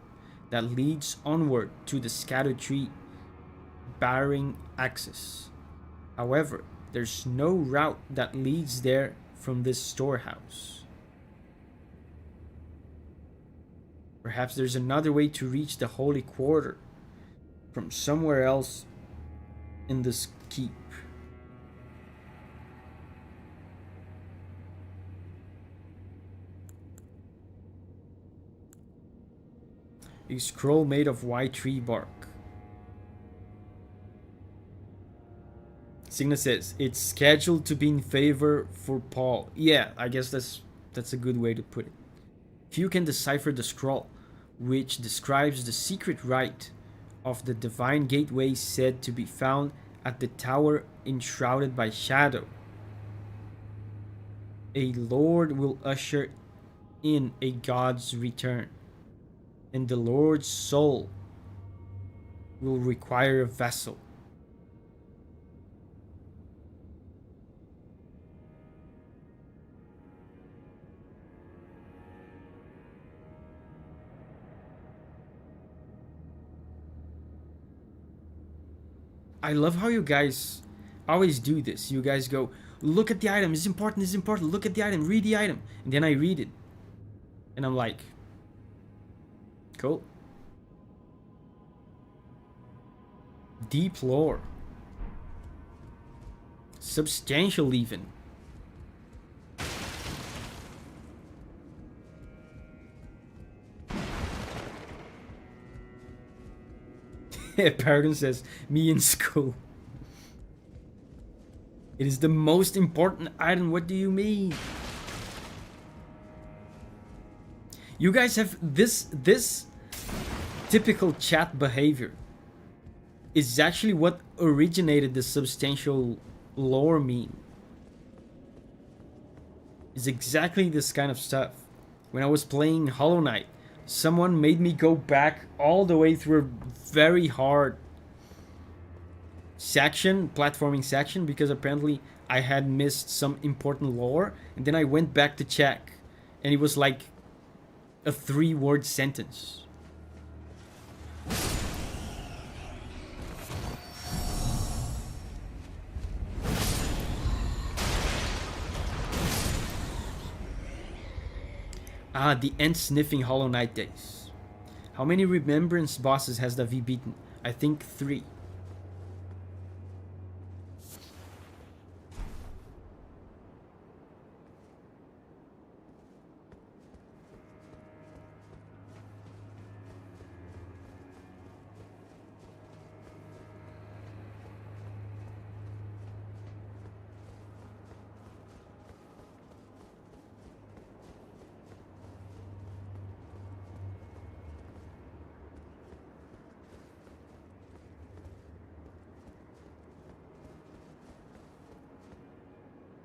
that leads onward to the scattered tree, barring access. However, there's no route that leads there from this storehouse. Perhaps there's another way to reach the holy quarter from somewhere else in this keep. A scroll made of white tree bark. Signa says it's scheduled to be in favor for Paul. Yeah, I guess that's a good way to put it. Few can decipher the scroll, which describes the secret rite of the divine gateway said to be found at the tower enshrouded by shadow. A lord will usher in a god's return, and the lord's soul will require a vessel. I love how you guys always do this. You guys go, look at the item, it's important, look at the item, read the item. And then I read it. And I'm like, cool. Deep lore. Substantial even. Paradon says, me in school. It is the most important item. What do you mean? You guys have this typical chat behavior is actually what originated the substantial lore meme. It's exactly this kind of stuff. When I was playing Hollow Knight, someone made me go back all the way through a very hard section, platforming section, because apparently I had missed some important lore, and then I went back to check, and it was like a 3-word sentence. Ah, the ant-sniffing Hollow Knight days. How many remembrance bosses has Davi beaten? I think 3.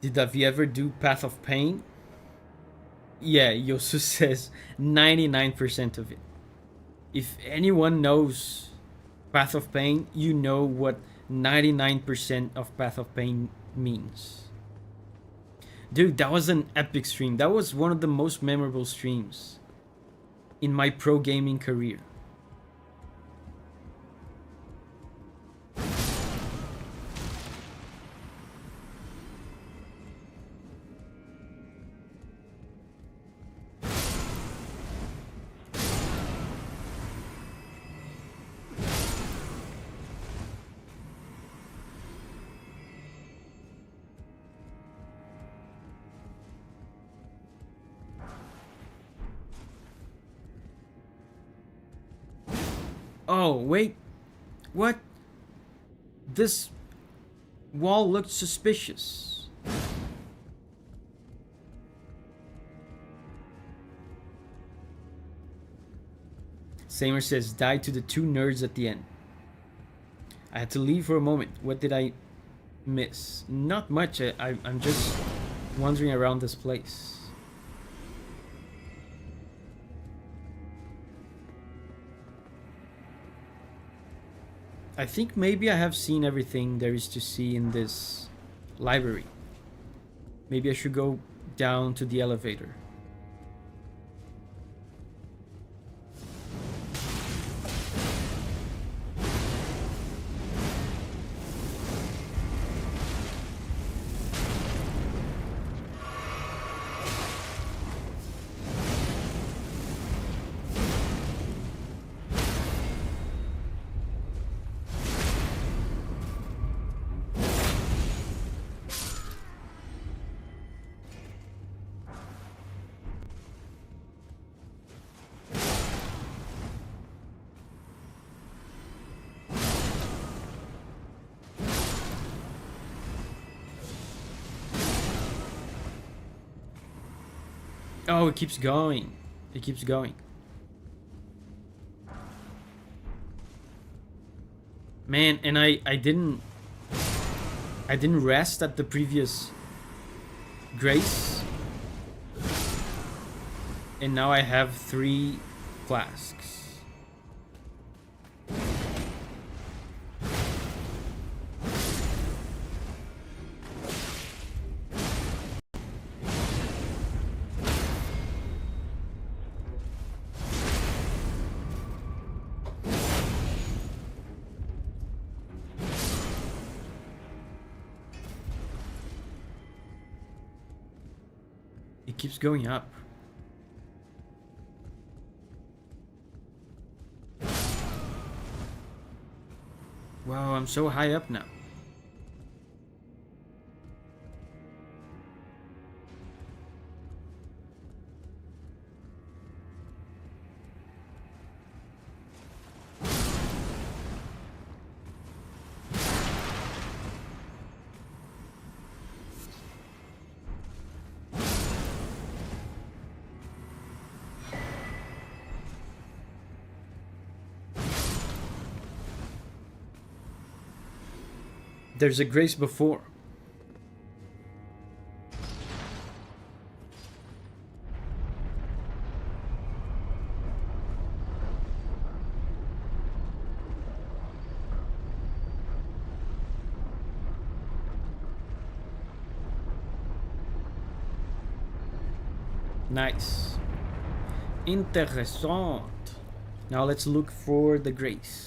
Did Davi ever do Path of Pain? Yeah, Yosu says 99% of it. If anyone knows Path of Pain, you know what 99% of Path of Pain means. Dude, that was an epic stream. That was one of the most memorable streams in my pro gaming career. Oh, wait. What? This wall looked suspicious. Samer says, die to the two nerds at the end. I had to leave for a moment. What did I miss? Not much. I'm just wandering around this place. I think maybe I have seen everything there is to see in this library. Maybe I should go down to the elevator. Oh, it keeps going. It keeps going. Man, and I didn't rest at the previous grace. And now I have 3 flasks. Keeps going up. Wow, I'm so high up now. There's a grace before. Nice. Interessant. Now let's look for the grace.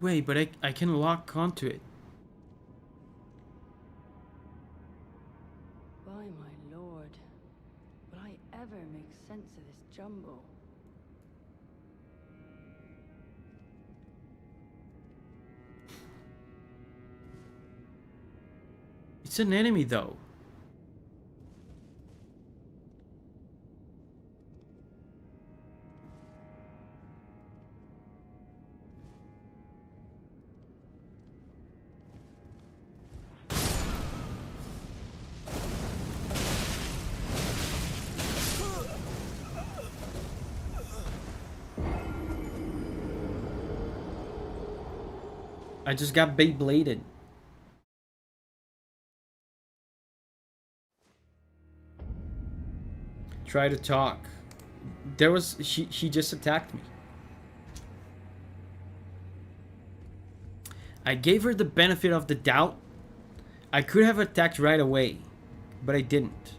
Wait, but I can lock onto it. By my lord, will I ever make sense of this jumble? It's an enemy though. I just got Beybladed. Try to talk. There was she just attacked me. I gave her the benefit of the doubt. I could have attacked right away, but I didn't.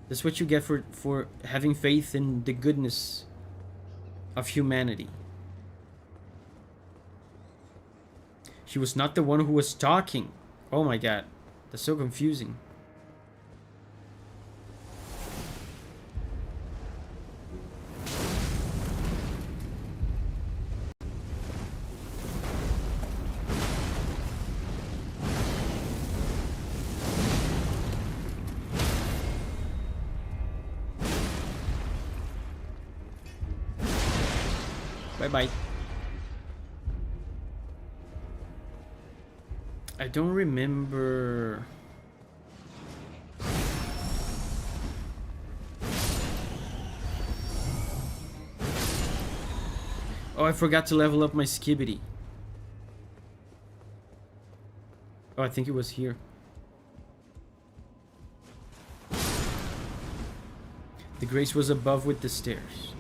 That's what you get for having faith in the goodness of humanity. She was not the one who was talking. Oh my god. That's so confusing. Bye-bye. I don't remember. Oh, I forgot to level up my Skibbity. Oh, I think it was here. The Grace was above with the stairs.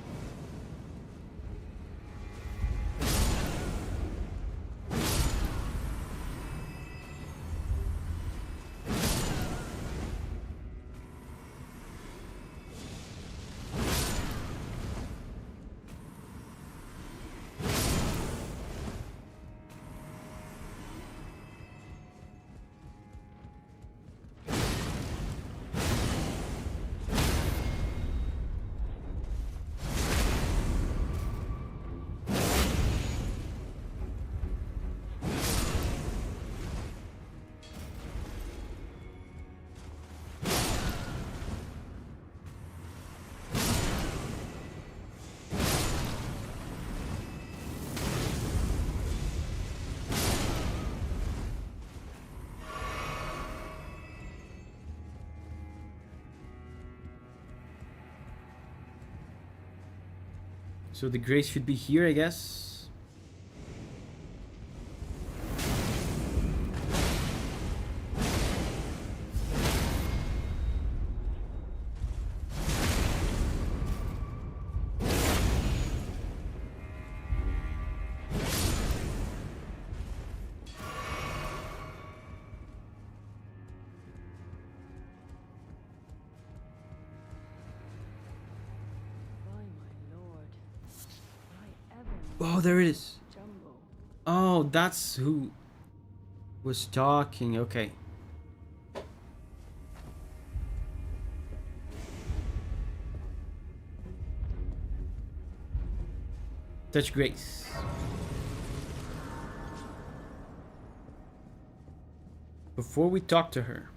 So the Grace should be here, I guess. Oh, there it is. Oh, that's who was talking. Okay. Touch Grace. Before we talk to her.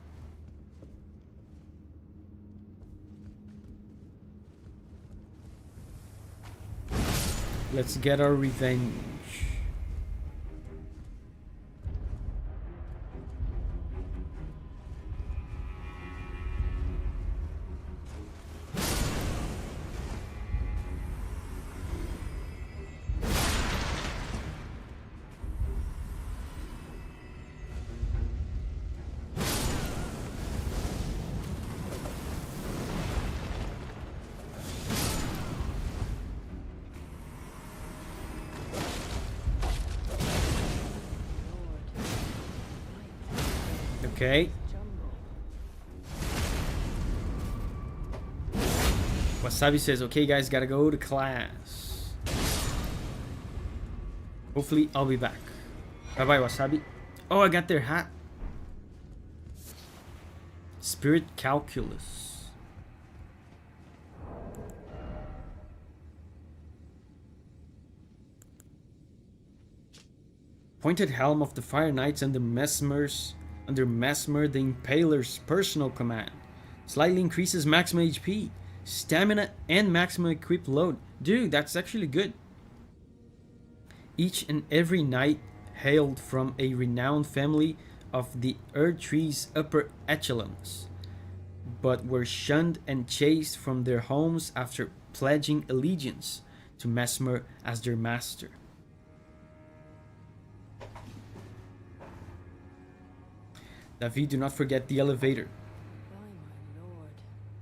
Let's get our revenge. Okay. Wasabi says, okay guys, gotta go to class. Hopefully I'll be back. Bye bye, Wasabi. Oh, I got their hat. Spirit Calculus. Pointed helm of the Fire Knights under Mesmer the Impaler's personal command. Slightly increases maximum HP, stamina, and maximum equip load. Dude, that's actually good. Each and every knight hailed from a renowned family of the Erdtree's upper echelons, but were shunned and chased from their homes after pledging allegiance to Mesmer as their master. Davi, do not forget the elevator. By my lord.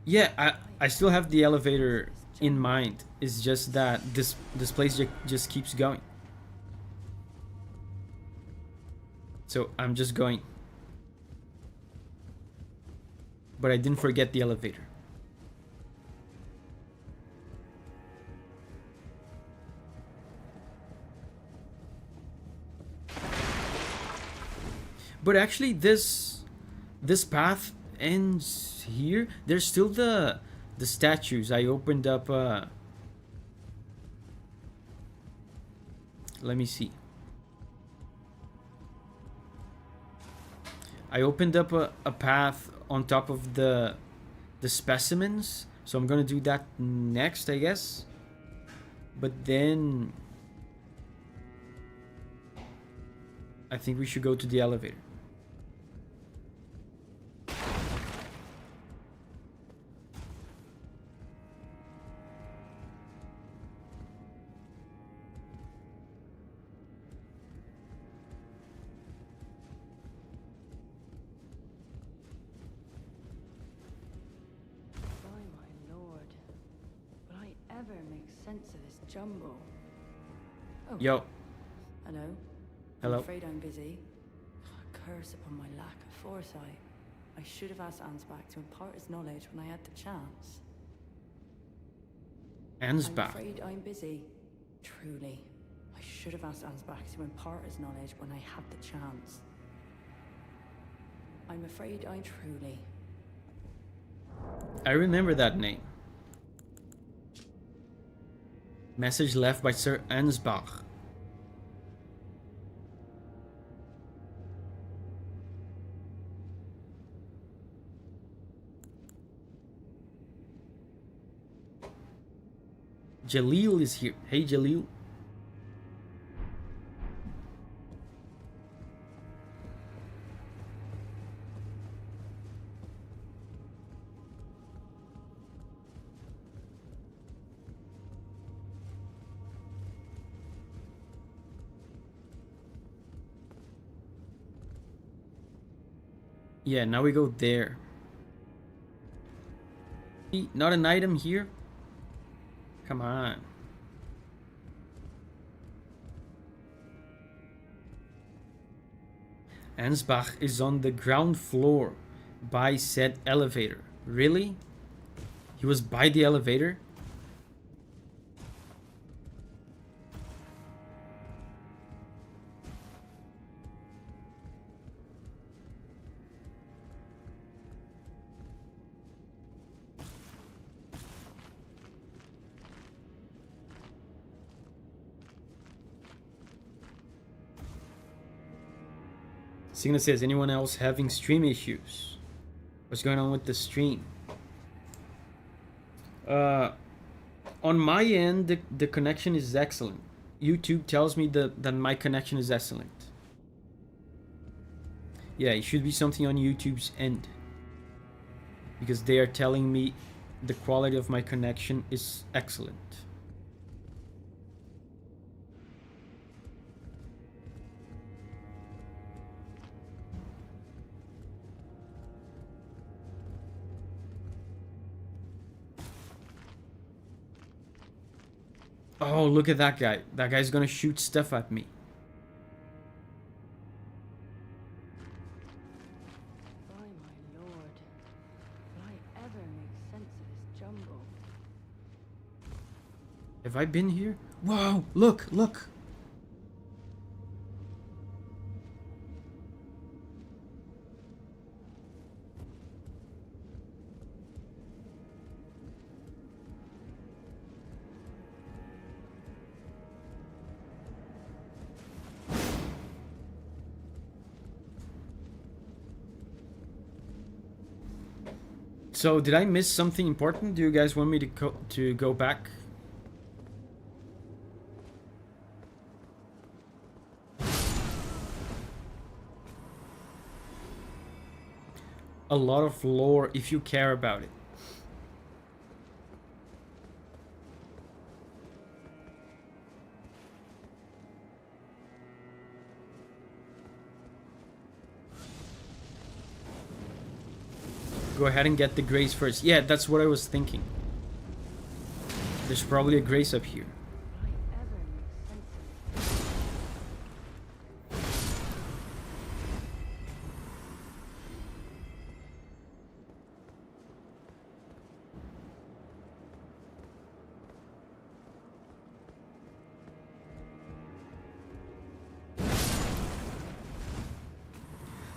Yeah, I still have the elevator in mind. It's just that this place just keeps going. So I'm just going. But I didn't forget the elevator. But actually this path ends here. There's still the statues. I opened up let me see. I opened up a path on top of the specimens, so I'm gonna do that next, I guess. But then I think we should go to the elevator. Jumble. Oh. Yo. Hello. Hello. I'm afraid I'm busy. A curse upon my lack of foresight. I should have asked Ansbach to impart his knowledge when I had the chance. Ansbach. I'm afraid I'm busy. Truly. I should have asked Ansbach to impart his knowledge when I had the chance. I'm afraid I truly. I remember that name. Message left by Sir Ansbach. Jalil is here. Hey, Jalil. Yeah, now we go there. Not an item here? Come on. Ansbach is on the ground floor by said elevator. Really? He was by the elevator? Signa says, anyone else having stream issues? What's going on with the stream? On my end, the connection is excellent. YouTube tells me that my connection is excellent. Yeah, it should be something on YouTube's end. Because they are telling me the quality of my connection is excellent. Oh, look at that guy. That guy's gonna shoot stuff at me. By my lord, will I ever make sense of this jumble? Have I been here? Whoa, look, look. So, did I miss something important? Do you guys want me to go back? A lot of lore if you care about it. go ahead and get the grace first. Yeah, that's what I was thinking. There's probably a grace up here.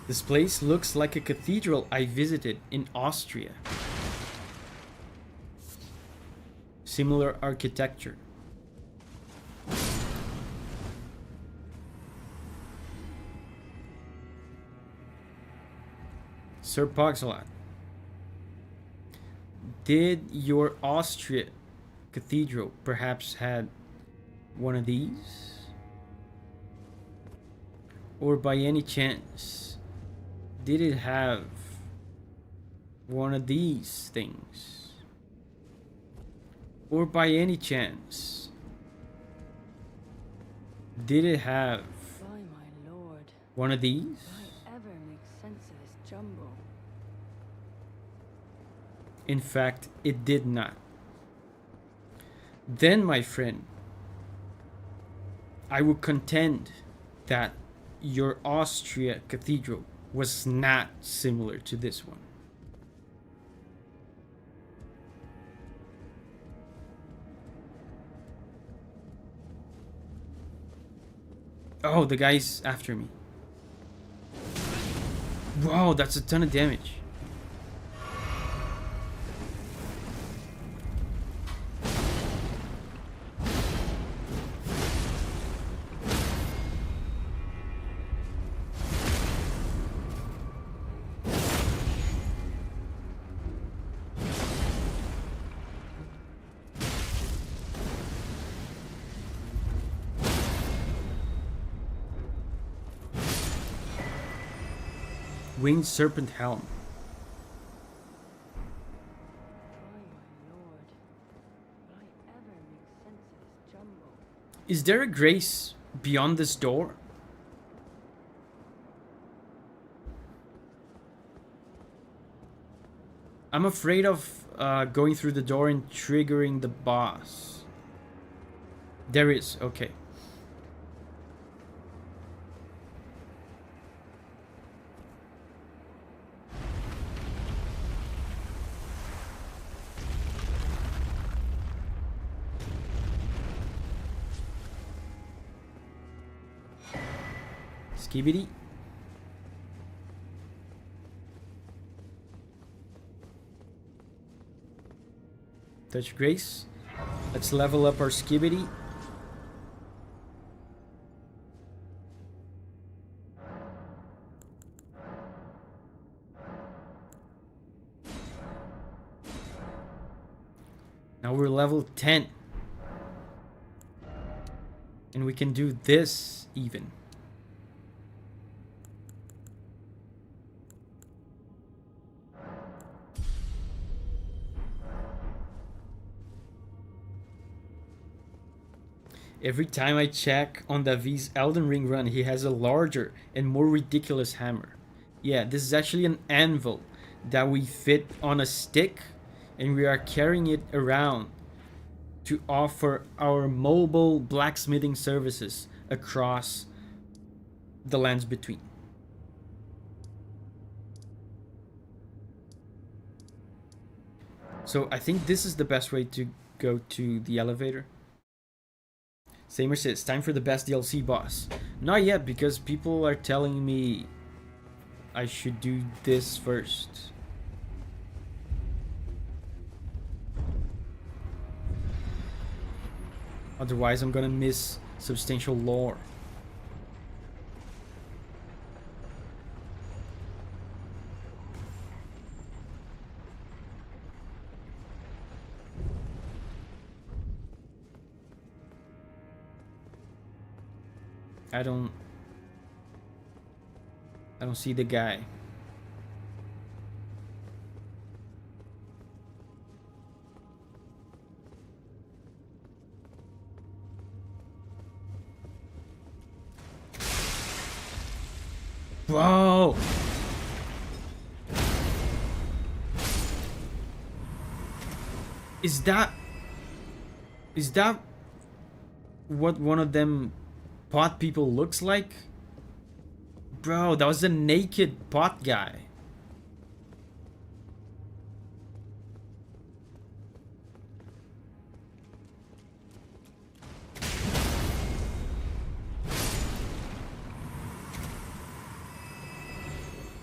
This place looks like a cathedral I visited in Austria. Similar architecture. Sir Poxelot, did your Austria cathedral perhaps had one of these? Or by any chance, did it have one of these things? Or by any chance, did it have By my lord, one of these? I ever make sense of this jumble? In fact, it did not. Then, my friend, I would contend that your Austria cathedral was not similar to this one. Oh, the guy's after me. Wow, that's a ton of damage. Winged Serpent Helm. By my lord, will I ever make sense of this jumble? Is there a grace beyond this door? I'm afraid of going through the door and triggering the boss. There is, okay. Skibidi. Touch Grace. Let's level up our Skibidi. Now we're level 10. And we can do this even. Every time I check on Davi's Elden Ring run, he has a larger and more ridiculous hammer. Yeah, this is actually an anvil that we fit on a stick, and we are carrying it around to offer our mobile blacksmithing services across the lands between. So I think this is the best way to go to the elevator. Samer says, time for the best DLC boss. Not yet, because people are telling me I should do this first. Otherwise, I'm gonna miss substantial lore. I don't see the guy. Whoa! Is that what one of them pot people looks like? Bro, that was a naked pot guy.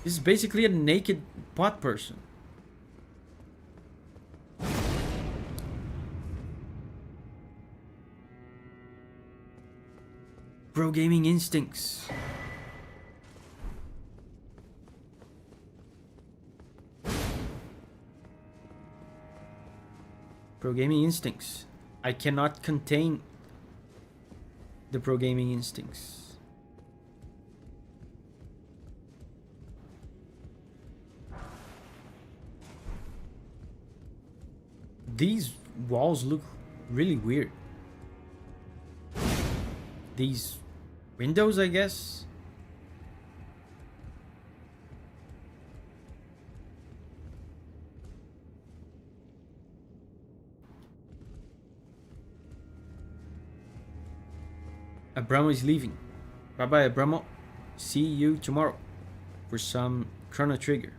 This is basically a naked pot person. Bro, gaming instincts. Pro gaming instincts. I cannot contain the pro gaming instincts. These walls look really weird. These windows, I guess. Abramo is leaving. Bye bye, Abramo. See you tomorrow for some Chrono Trigger.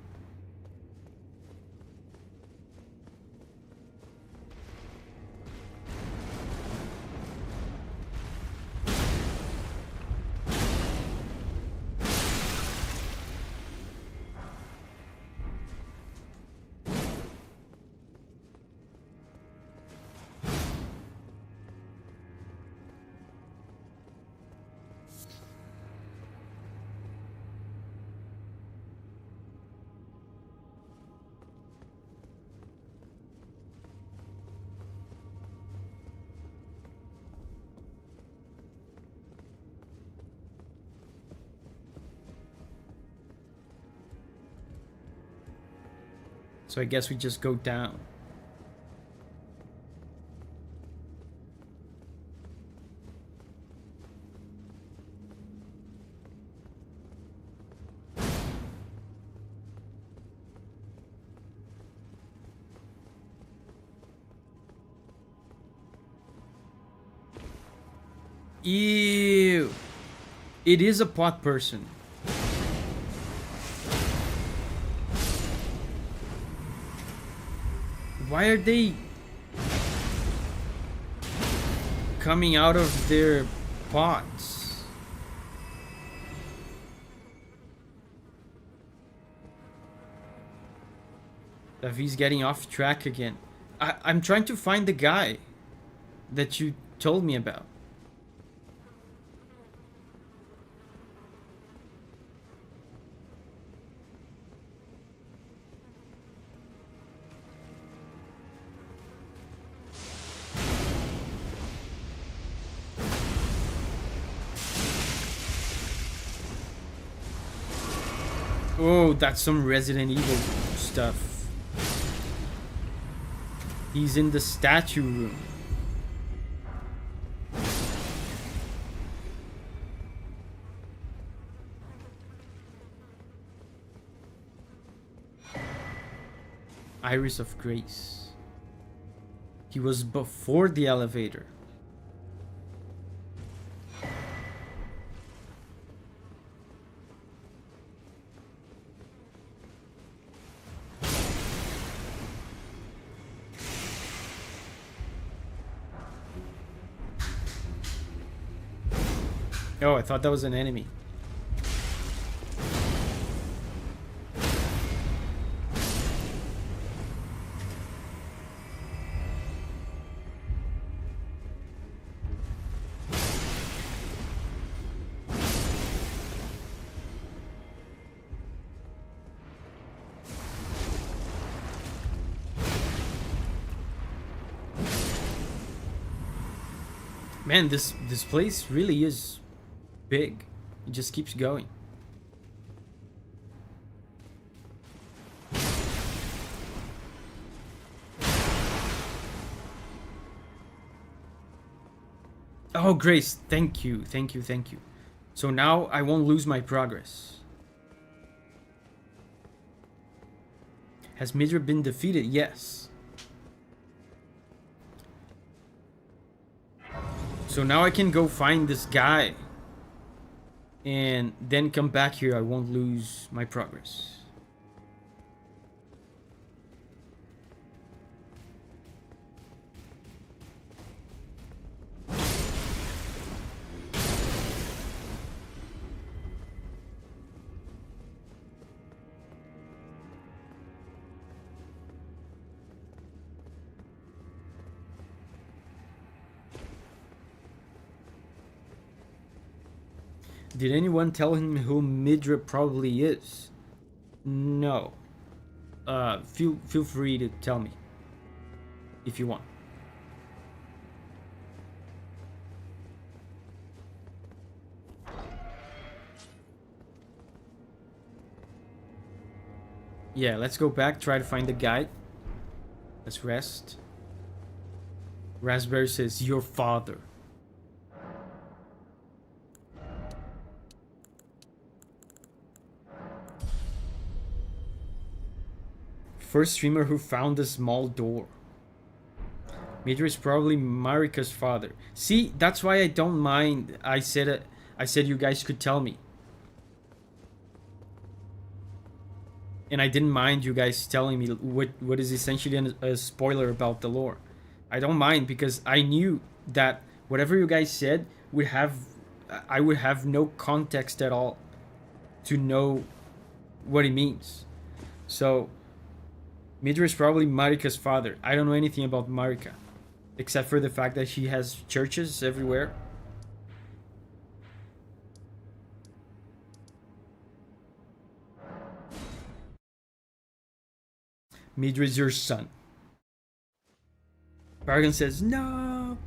So I guess we just go down. Ew. It is a pot person. Why are they coming out of their pots? Davi's getting off track again. I'm trying to find the guy that you told me about. Oh, that's some Resident Evil stuff. He's in the statue room. Iris of Grace. He was before the elevator. Oh, I thought that was an enemy. Man, this place really is big. It just keeps going. Oh, Grace, thank you, thank you, thank you. So now I won't lose my progress. Has Midra been defeated? Yes. So now I can go find this guy. And then come back here. I won't lose my progress. Did anyone tell him who Midra probably is? No. Feel free to tell me if you want. Yeah, let's go back, try to find the guide. Let's rest. Raspberry says, your father. First streamer who found a small door. Midra is probably Marika's father. See, that's why I don't mind. I said you guys could tell me. And I didn't mind you guys telling me what is essentially a spoiler about the lore. I don't mind because I knew that whatever you guys said I would have no context at all to know what it means. So Midra is probably Marika's father. I don't know anything about Marika, except for the fact that she has churches everywhere. Midra is your son. Bargain says, no.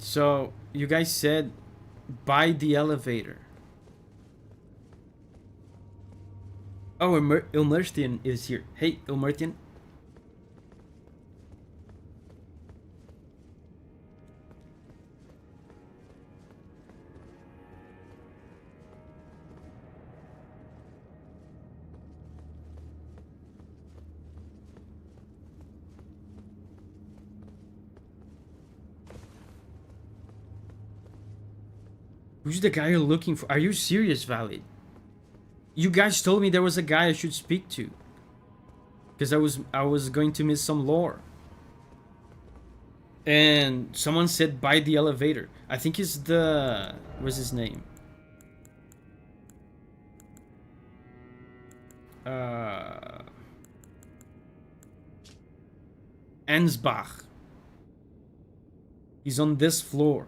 So, you guys said by the elevator. Oh, Ilmertian is here. Hey, Ilmertian. Who's the guy you're looking for? Are you serious, Valid? You guys told me there was a guy I should speak to. Because I was going to miss some lore. And someone said by the elevator. I think it's the... What's his name? Ansbach. He's on this floor.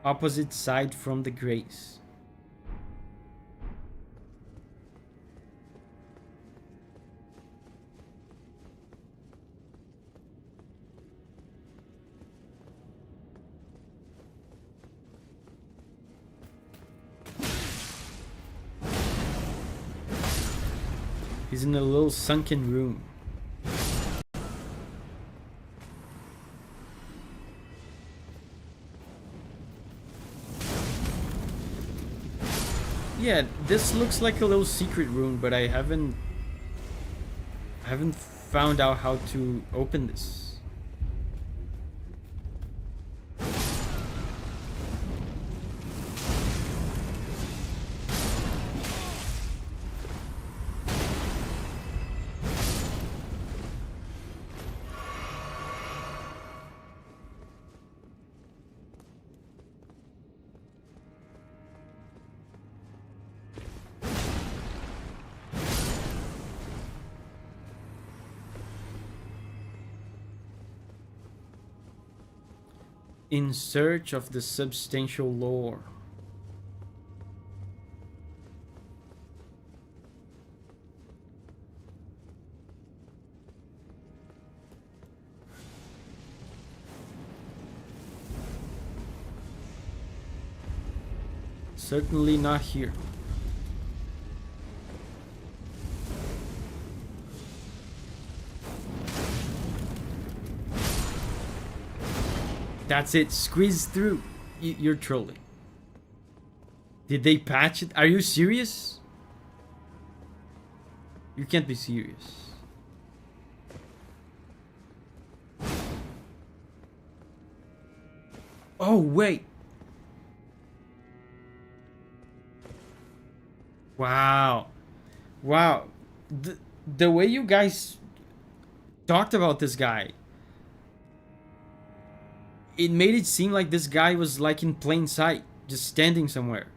Opposite side from the grace. He's in a little sunken room. Yeah, this looks like a little secret room, but I haven't found out how to open this. In search of the substantial lore. Certainly not here. That's it. Squeeze through. You're trolling. Did they patch it? Are you serious? You can't be serious. Oh, wait. Wow. Wow. The way you guys talked about this guy, it made it seem like this guy was like in plain sight, just standing somewhere.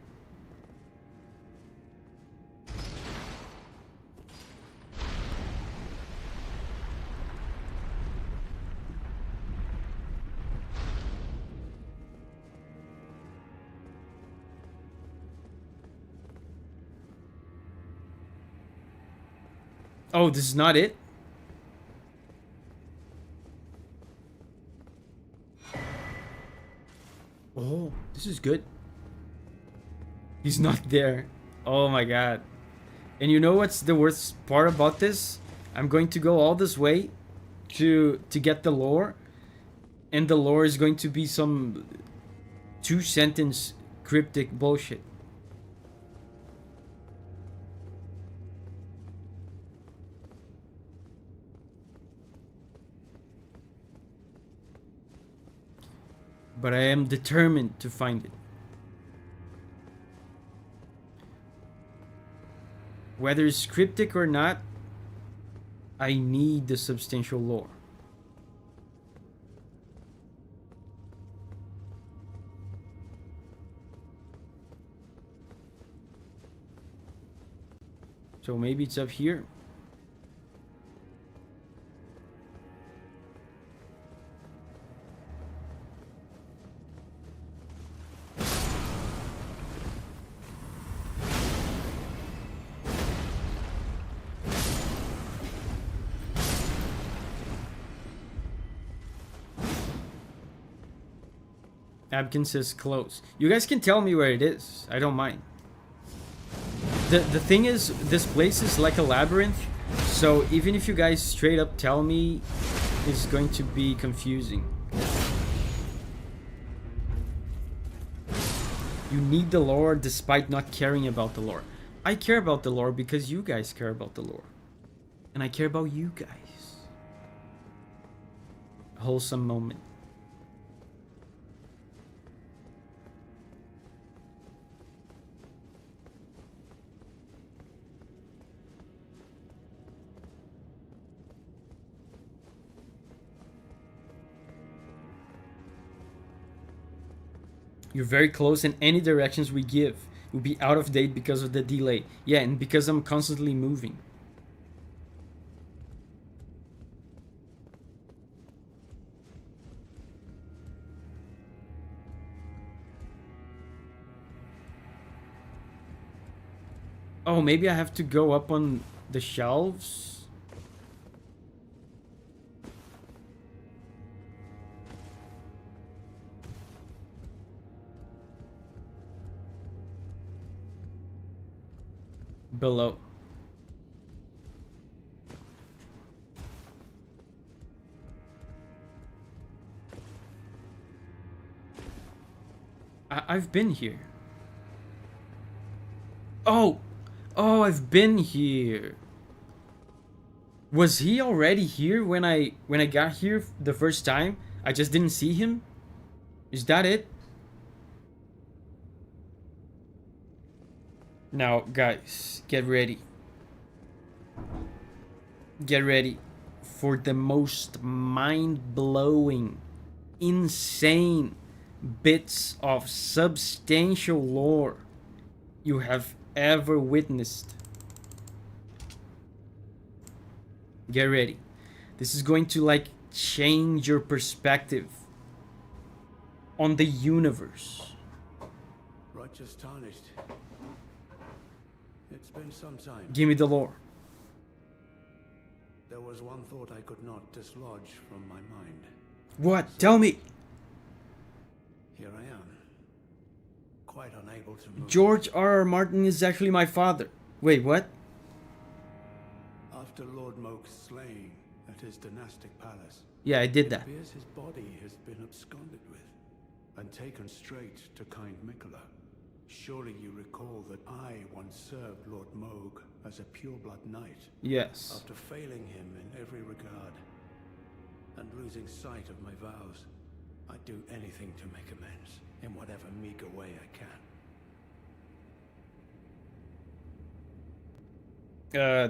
Oh, this is not it? Oh, this is good. He's not there. Oh my god. And you know what's the worst part about this? I'm going to go all this way to get the lore, and the lore is going to be some 2-sentence cryptic bullshit. But I am determined to find it. Whether it's cryptic or not, I need the substantial lore. So maybe it's up here. Abkin says close. You guys can tell me where it is. I don't mind. The thing is, this place is like a labyrinth, so even if you guys straight up tell me, it's going to be confusing. You need the lore despite not caring about the lore. I care about the lore because you guys care about the lore. And I care about you guys. A wholesome moment. You're very close, and any directions we give will be out of date because of the delay. Yeah, and because I'm constantly moving. Oh, maybe I have to go up on the shelves? Below. I've been here. Oh, I've been here. Was he already here when I got here the first time? I just didn't see him? Is that it? Now, guys, get ready. Get ready for the most mind-blowing, insane bits of substantial lore you have ever witnessed. Get ready. This is going to, like, change your perspective on the universe. Righteous tarnished. It's been some time. Give me the lore. There was one thought I could not dislodge from my mind. What? Tell me. Here I am, quite unable to move. George R. R. Martin is actually my father. Wait, what? After Lord Moke's slaying at his dynastic palace, Yeah, I did it that. appears his body has been absconded with and taken straight to kind Mikola. Surely you recall that I once served Lord Moog as a pureblood knight. Yes. After failing him in every regard and losing sight of my vows, I'd do anything to make amends in whatever meager way I can.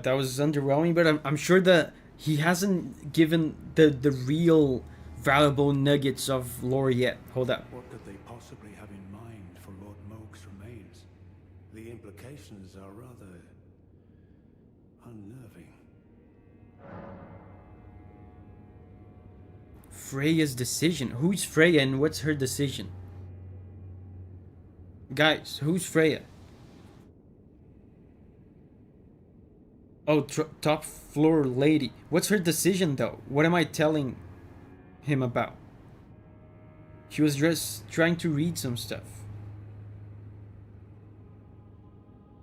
That was underwhelming, but I'm sure that he hasn't given the real valuable nuggets of lore yet. Hold up. What could they possibly have in mind for Lord Moog's remains? The implications are rather unnerving. Freya's decision. Who's Freya and what's her decision? Guys, who's Freya? Oh, top floor lady. What's her decision though? What am I telling him about? She was just trying to read some stuff.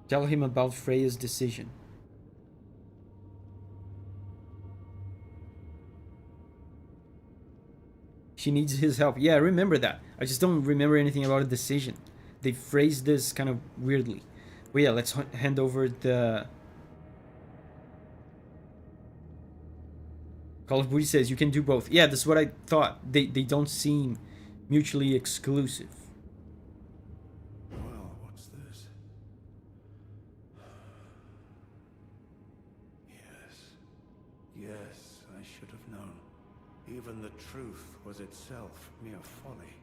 Tell him about Freya's decision. She needs his help. Yeah, I remember that. I just don't remember anything about a decision. They phrased this kind of weirdly. But yeah, let's hand over the... Call of Duty says you can do both. Yeah, that's what I thought. They don't seem mutually exclusive. Well, what's this? Yes, I should have known. Even the truth was itself mere folly.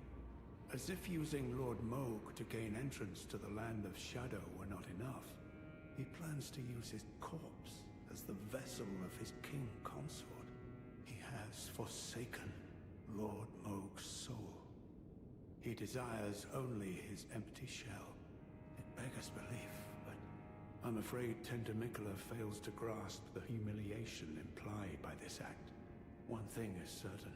As if using Lord Moog to gain entrance to the Land of Shadow were not enough, he plans to use his corpse as the vessel of his king consort. He has forsaken Lord Moog's soul. He desires only his empty shell. It beggars belief, but I'm afraid Tender Mikola fails to grasp the humiliation implied by this act. One thing is certain.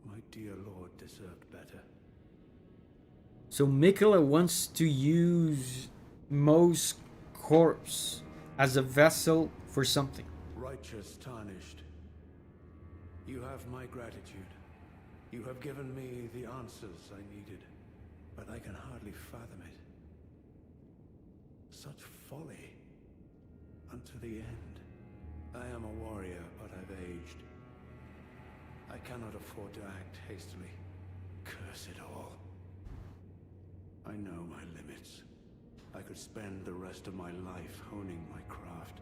My dear lord deserved better. So Mikola wants to use Mo's corpse as a vessel for something. Righteous tarnished. You have my gratitude. You have given me the answers I needed, but I can hardly fathom it. Such folly. Unto the end. I am a warrior, but I've aged. I cannot afford to act hastily. Curse it all. I know my limits. I could spend the rest of my life honing my craft,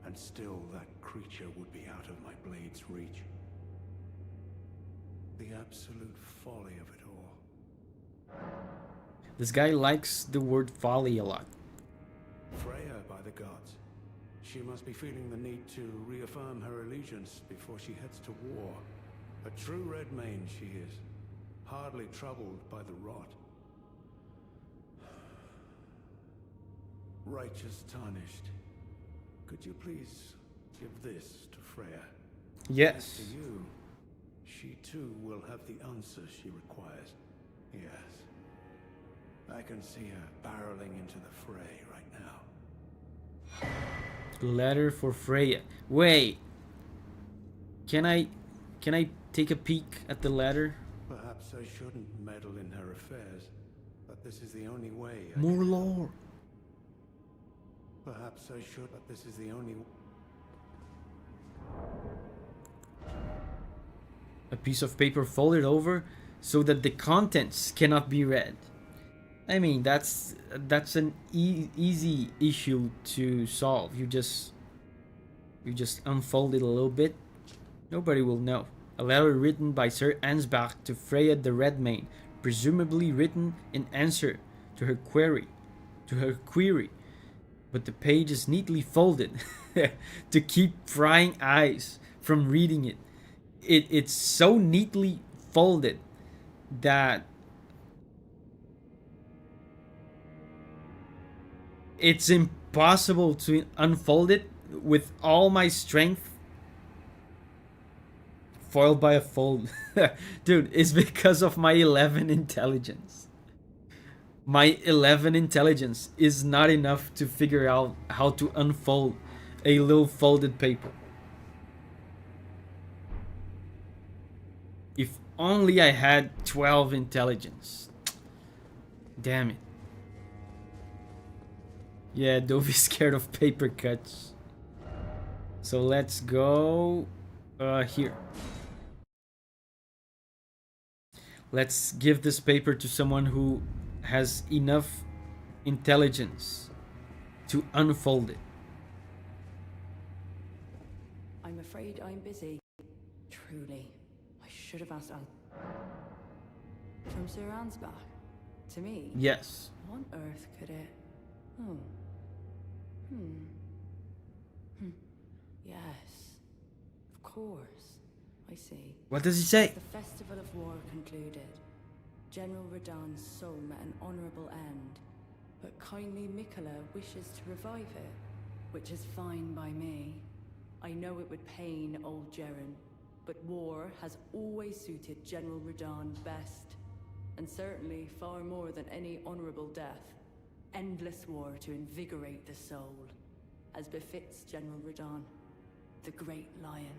and still that creature would be out of my blade's reach. The absolute folly of it all. This guy likes the word folly a lot. Freya, by the gods. She must be feeling the need to reaffirm her allegiance before she heads to war. A true Redmane she is, hardly troubled by the rot. Righteous tarnished. Could you please give this to Freya? Yes. To you, she too will have the answers she requires. Yes. I can see her barreling into the fray right now. Letter for Freya. Wait. Can I take a peek at the letter? Perhaps I shouldn't meddle in her affairs, but this is the only way. More lore. Perhaps I should, but this is the only. A piece of paper folded over so that the contents cannot be read. I mean, that's an easy issue to solve. You just unfold it a little bit. Nobody will know. A letter written by Sir Ansbach to Freya the Redmane, presumably written in answer to her query. But the page is neatly folded to keep prying eyes from reading it. It's so neatly folded that it's impossible to unfold it with all my strength. Foiled by a fold. Dude, it's because of my 11 intelligence. My 11 intelligence is not enough to figure out how to unfold a little folded paper. If only I had 12 intelligence. Damn it. Yeah, Davi's scared of paper cuts. So let's go here. Let's give this paper to someone who has enough intelligence to unfold it. I'm afraid I'm busy. Truly. I should have asked From Sir Ansbach? To me? Yes. What on earth could it... Oh. Yes. Of course. I see. What does he say? The Festival of War concluded. General Radahn's soul met an honorable end, but kindly Mikola wishes to revive it, which is fine by me. I know it would pain old Jeren, but war has always suited General Radahn best, and certainly far more than any honorable death. Endless war to invigorate the soul, as befits General Radahn, the Great Lion.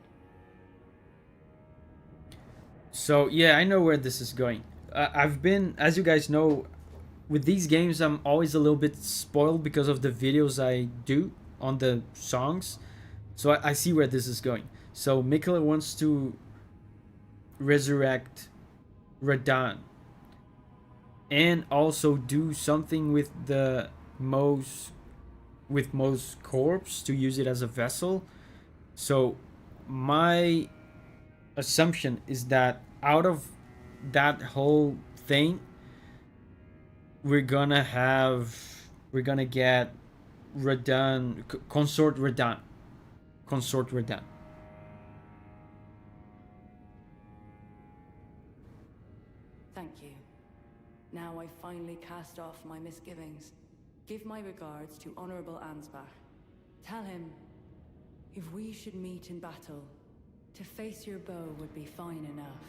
So yeah, I know where this is going. I've been, as you guys know, with these games I'm always a little bit spoiled because of the videos I do on the songs. So I see where this is going. So Mikola wants to resurrect Radahn and also do something with the Mo's corpse to use it as a vessel. So my assumption is that out of that whole thing, we're gonna get Radahn, consort Radahn. Thank you. Now I finally cast off my misgivings. Give my regards to Honorable Ansbach. Tell him, if we should meet in battle, to face your bow would be fine enough,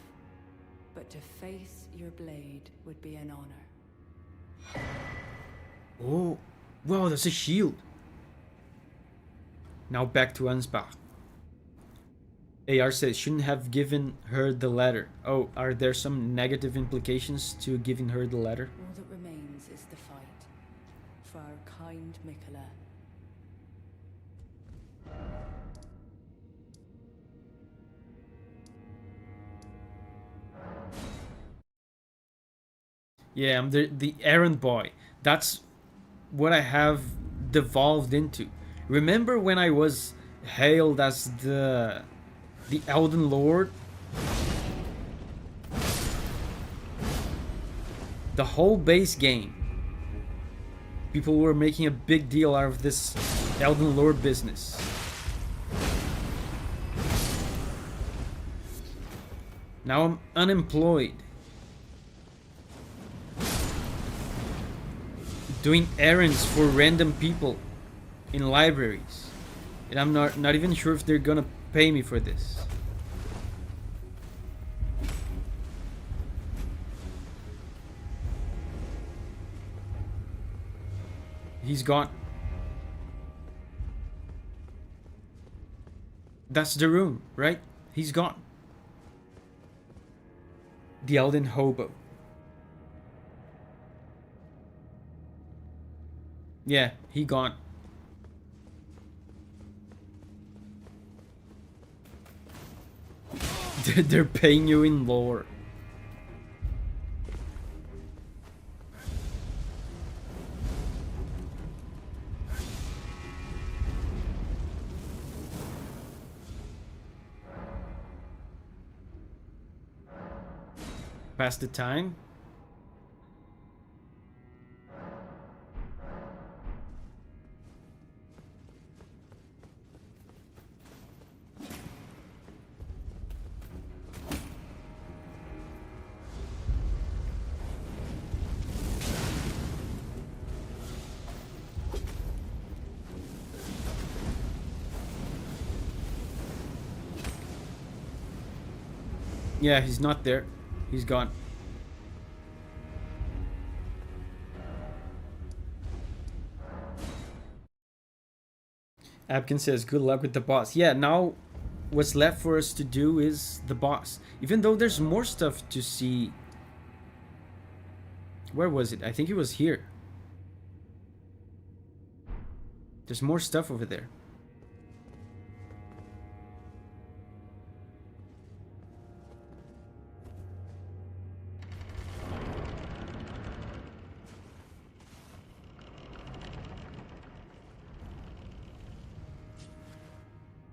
but to face your blade would be an honor. Oh, wow, that's a shield. Now back to Ansbach. AR says, shouldn't have given her the letter. Oh, are there some negative implications to giving her the letter? All that remains is the fight. For our kind Mikola. Yeah, I'm the errand boy. That's what I have devolved into. Remember when I was hailed as the Elden Lord? The whole base game, people were making a big deal out of this Elden Lord business. Now I'm unemployed, doing errands for random people in libraries, and I'm not even sure if they're gonna pay me for this. He's gone. That's the room, right? He's gone. The Elden Hobo. Yeah, he gone. They're paying you in lore. Pass the time. Yeah, he's not there. He's gone. Abkin says, good luck with the boss. Yeah, now what's left for us to do is the boss. Even though there's more stuff to see. Where was it? I think it was here. There's more stuff over there.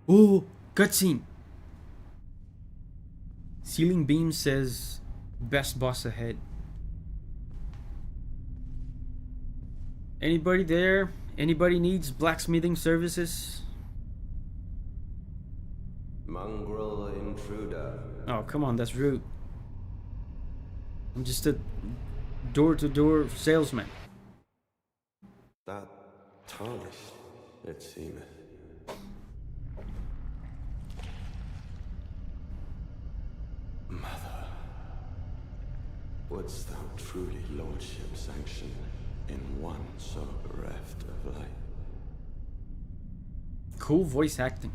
Oh, cutscene. Ceiling Beam says, best boss ahead. Anybody there? Anybody needs blacksmithing services? Mongrel intruder. Oh, come on, that's rude. I'm just a door-to-door salesman. That tarnished, it seemeth. Mother, wouldst thou truly lordship sanction in one so bereft of life? Cool voice acting.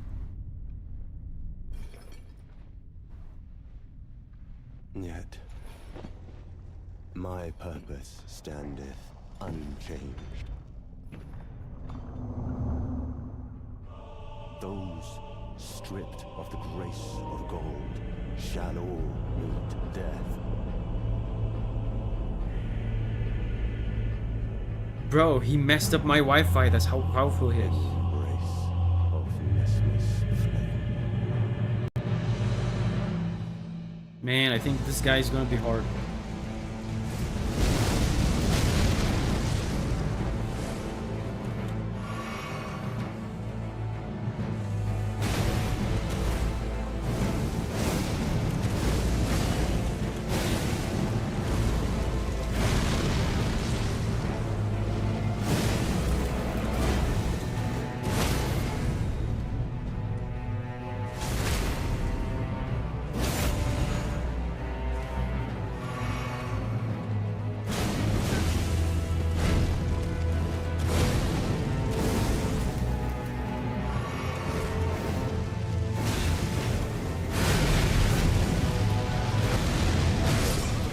Yet, my purpose standeth unchanged. Those stripped of the grace of gold shall all meet death. Bro, he messed up my Wi-Fi. That's how powerful he is. Embrace of Mesmer's flame. Man, I think this guy is gonna be hard.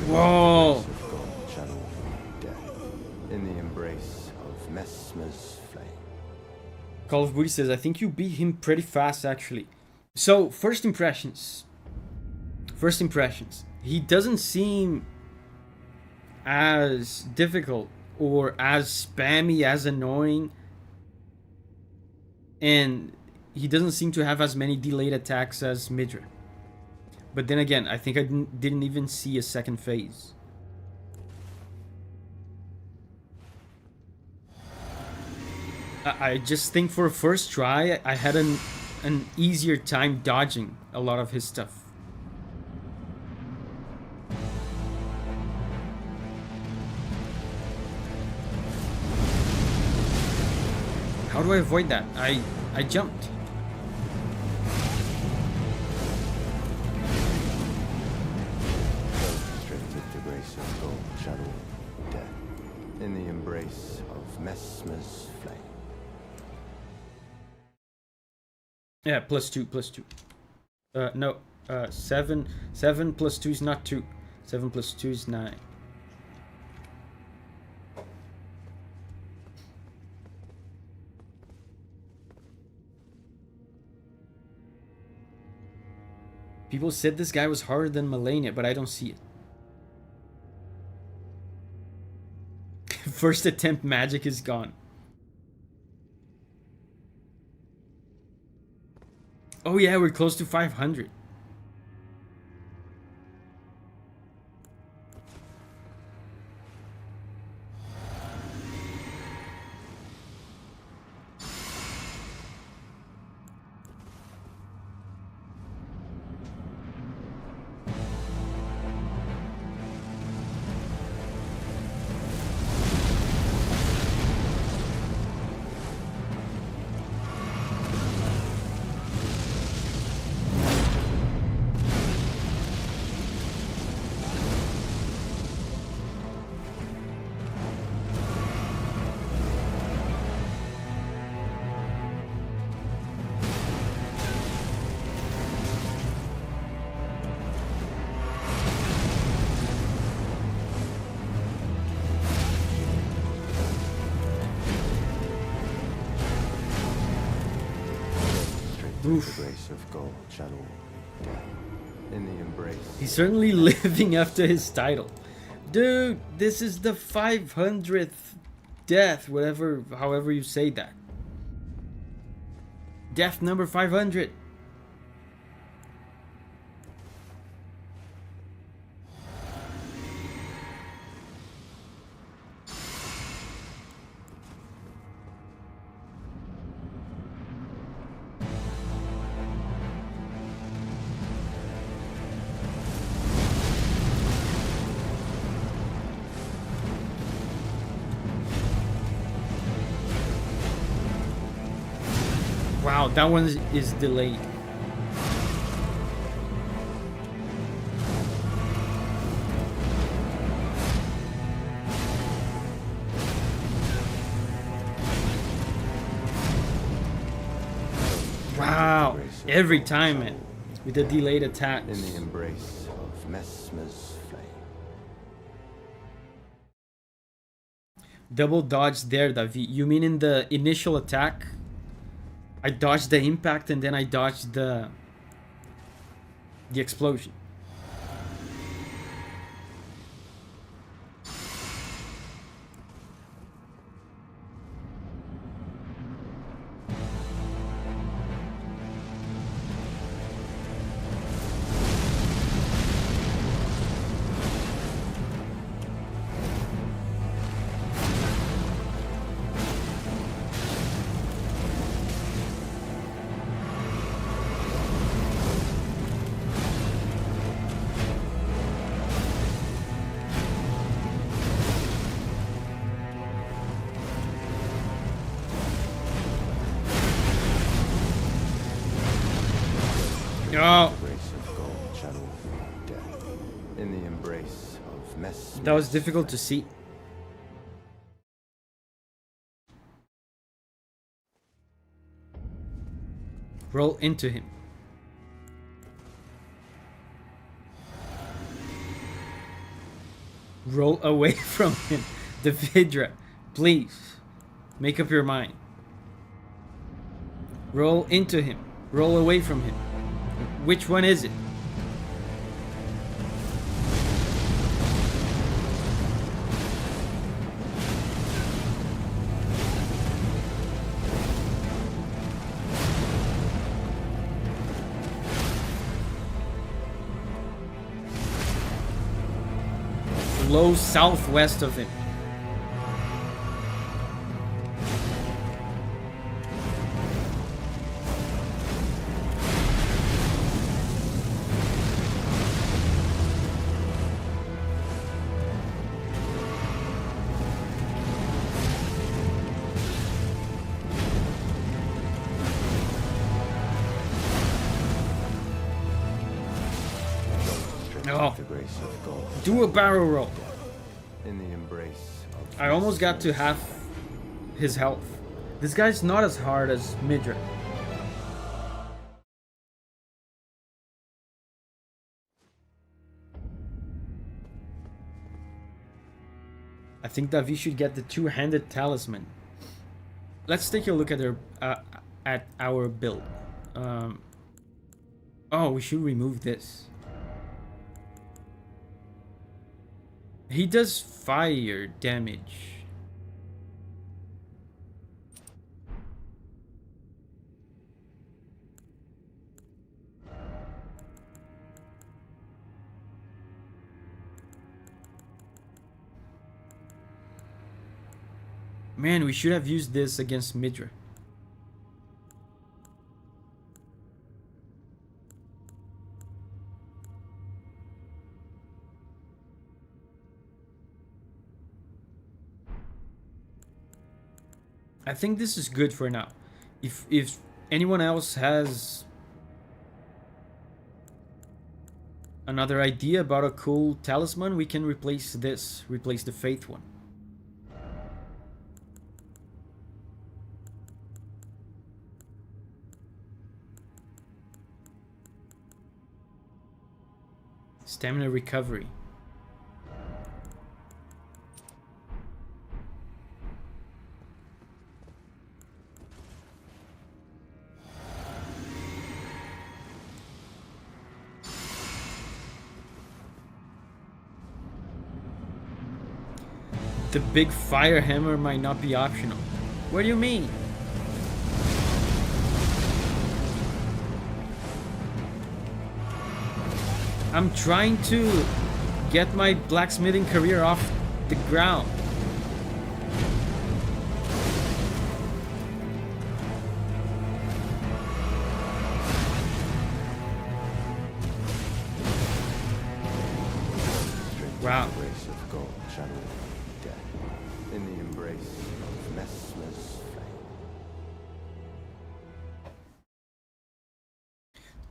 Whoa! Shall all meet death in the embrace of Mesmer's flame. Call of Booty says, I think you beat him pretty fast, actually. So, first impressions. First impressions. He doesn't seem as difficult or as spammy, as annoying. And he doesn't seem to have as many delayed attacks as Midra. But then again, I think I didn't even see a second phase. I just think for a first try, I had an easier time dodging a lot of his stuff. How do I avoid that? I jumped. Of gold shadow death in the embrace of Mesmer's flame. Yeah, +2. No, 7 plus 2 is not 2. 7 plus 2 is 9. People said this guy was harder than Melania, but I don't see it. First attempt magic is gone. Oh yeah, we're close to 500. Oof. The grace of gold, shadow, death. In the embrace. He's certainly living up to his title. Dude, this is the 500th death, whatever, however you say that. Death number 500. Wow, that one is delayed. Wow, every time, man, with the delayed attacks. In the embrace of Mesmer's flame. Double dodge there, Davi. You mean in the initial attack? I dodged the impact and then I dodged the explosion. Oh, In the embrace of Mesmer. that was difficult to see. Roll into him. Roll away from him. The Midra. Please. Make up your mind. Roll into him. Roll away from him. Which one is it? Low southwest of him. Oh, do a barrel roll. In the embrace of I almost got to half his health. This guy's not as hard as Midra. I think Davi should get the two-handed talisman. Let's take a look at our build. Oh, we should remove this. He does fire damage. Man, we should have used this against Midra. I think this is good for now. If anyone else has another idea about a cool talisman, we can replace this, replace the Faith one. Stamina recovery. The big fire hammer might not be optional. What do you mean? I'm trying to get my blacksmithing career off the ground. Wow. Embrace of gold, shadow, death. In the embrace of Mesmer's flame.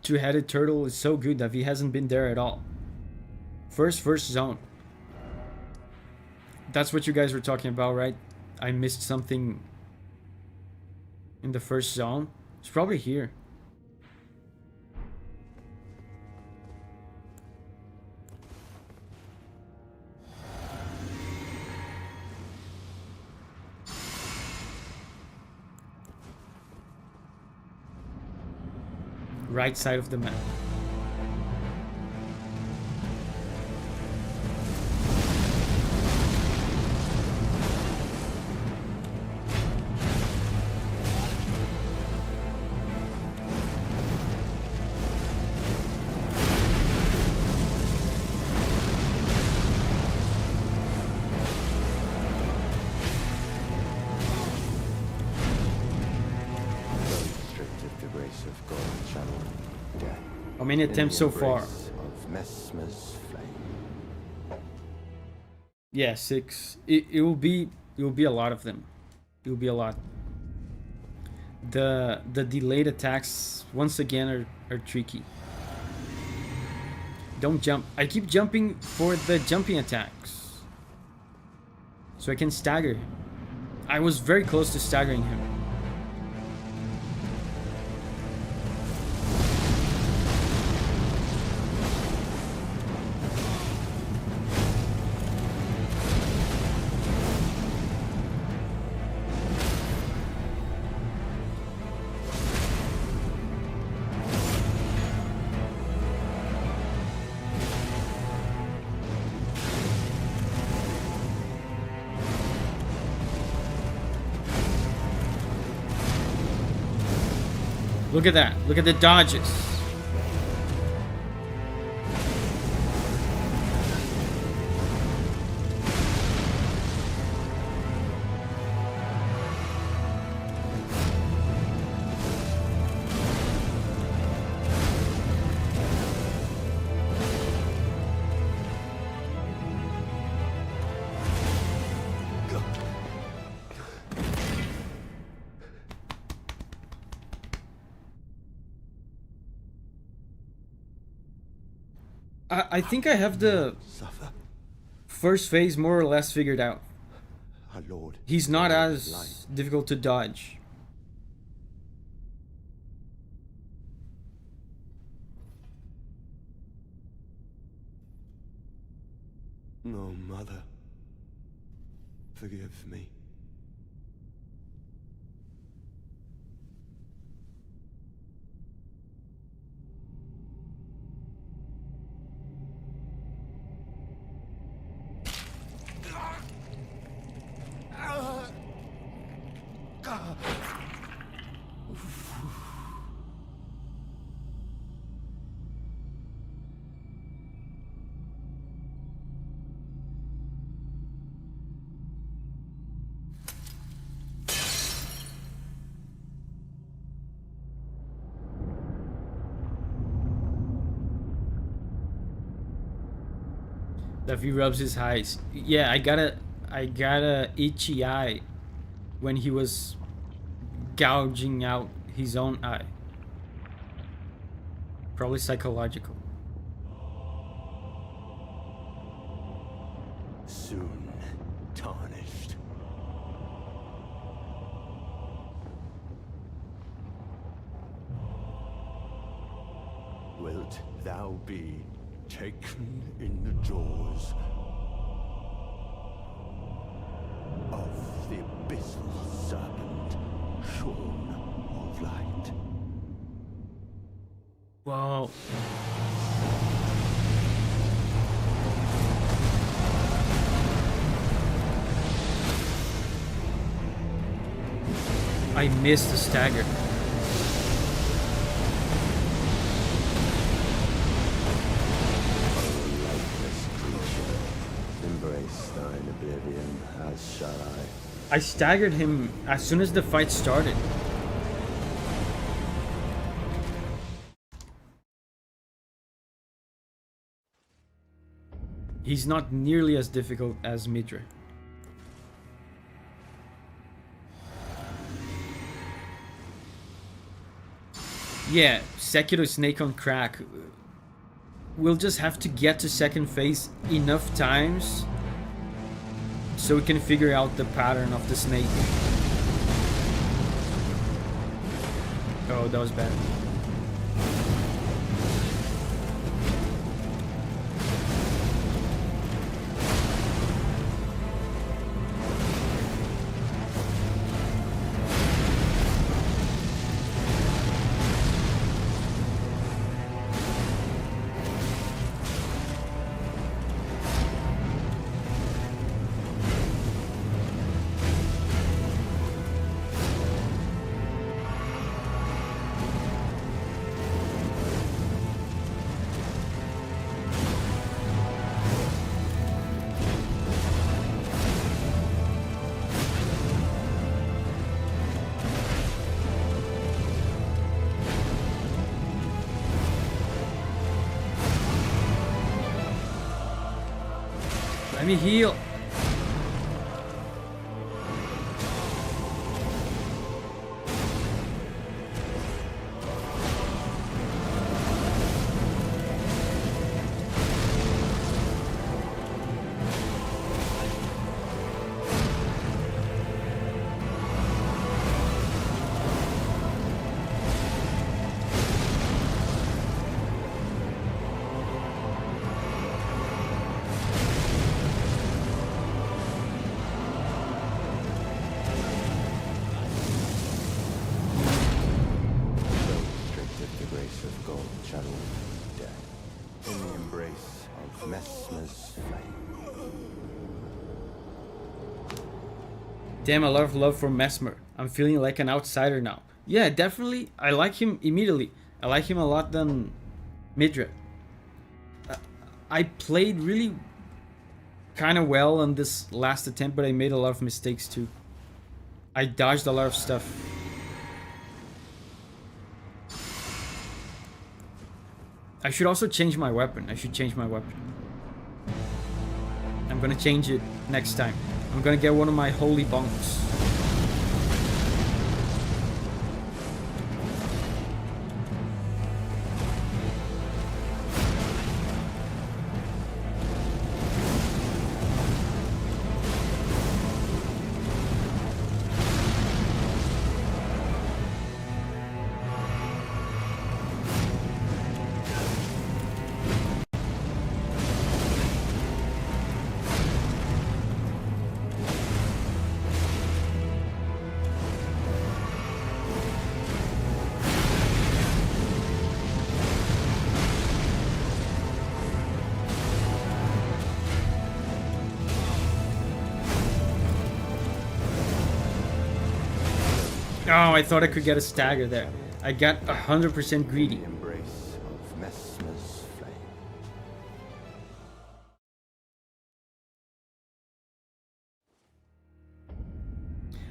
Two-headed turtle is so good that he hasn't been there at all. First zone. That's what you guys were talking about, right? I missed something in the first zone. It's probably here. Right side of the map. How many attempts so far? Of Mesmer's flame. Yeah, 6. It will be a lot of them. It will be a lot. The delayed attacks once again are tricky. Don't jump. I keep jumping for the jumping attacks, so I can stagger him. I was very close to staggering him. Look at that. Look at the dodges. I think I have the first phase more or less figured out. Our Lord. He's not as difficult to dodge. No, Mother. Forgive me. Davi rubs his eyes. Yeah, I got a itchy eye when he was gouging out his own eye. Probably psychological. Soon tarnished. Wilt thou be taken in the jaws of the abyssal serpent, shorn of light? Whoa. I missed the stagger. Lifeless creature, embrace thine oblivion, as shall I. I staggered him as soon as the fight started. He's not nearly as difficult as Midra. Yeah, Sekiro Snake on crack. We'll just have to get to second phase enough times so we can figure out the pattern of the snake. Oh, that was bad. Let me heal. Damn, a lot of love for Mesmer. I'm feeling like an outsider now. Yeah, definitely. I like him immediately. I like him a lot than Midra. I played really kind of well on this last attempt, but I made a lot of mistakes too. I dodged a lot of stuff. I should also change my weapon. I should change my weapon. I'm gonna change it next time. I'm gonna get one of my holy bonks. Oh, I thought I could get a stagger there. I got 100% greedy. The embrace of Mesmer's flame.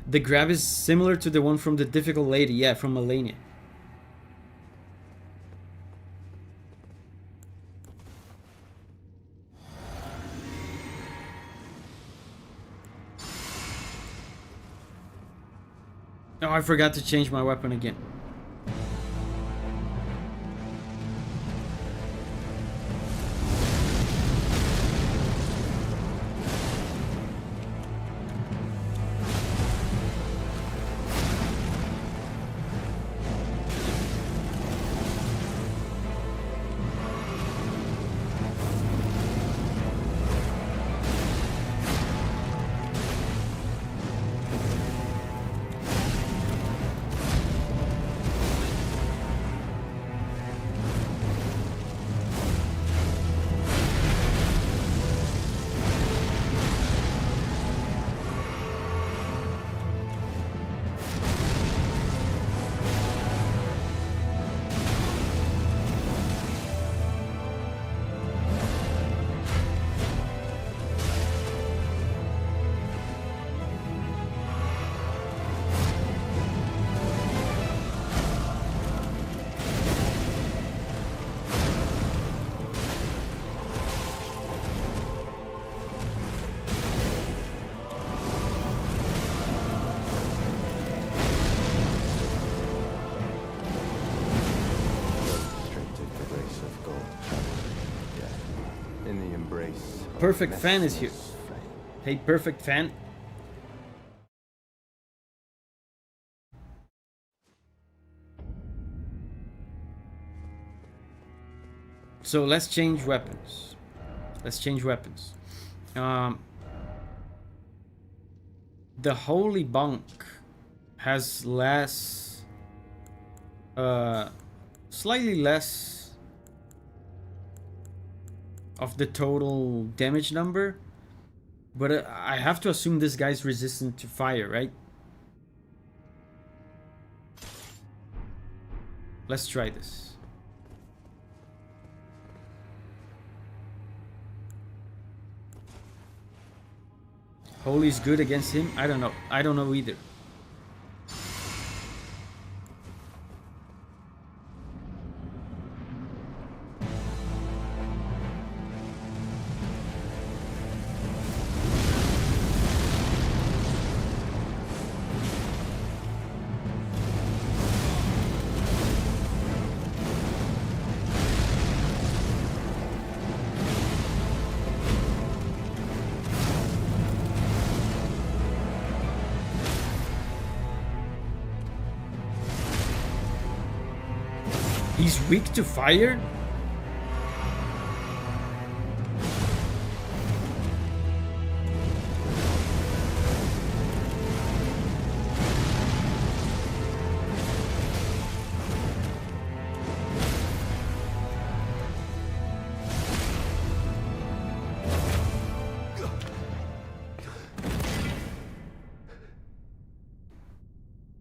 The grab is similar to the one from the difficult lady, yeah, from Melania. Oh, I forgot to change my weapon again. embrace of Perfect Fan is here. Mesmer's flame. Hey, Perfect Fan. So let's change weapons. Let's change weapons. The Holy Bunk has less, slightly less of the total damage number, but I have to assume this guy's resistant to fire, right? Let's try this. Holy is good against him? I don't know. I don't know either. He's weak to fire?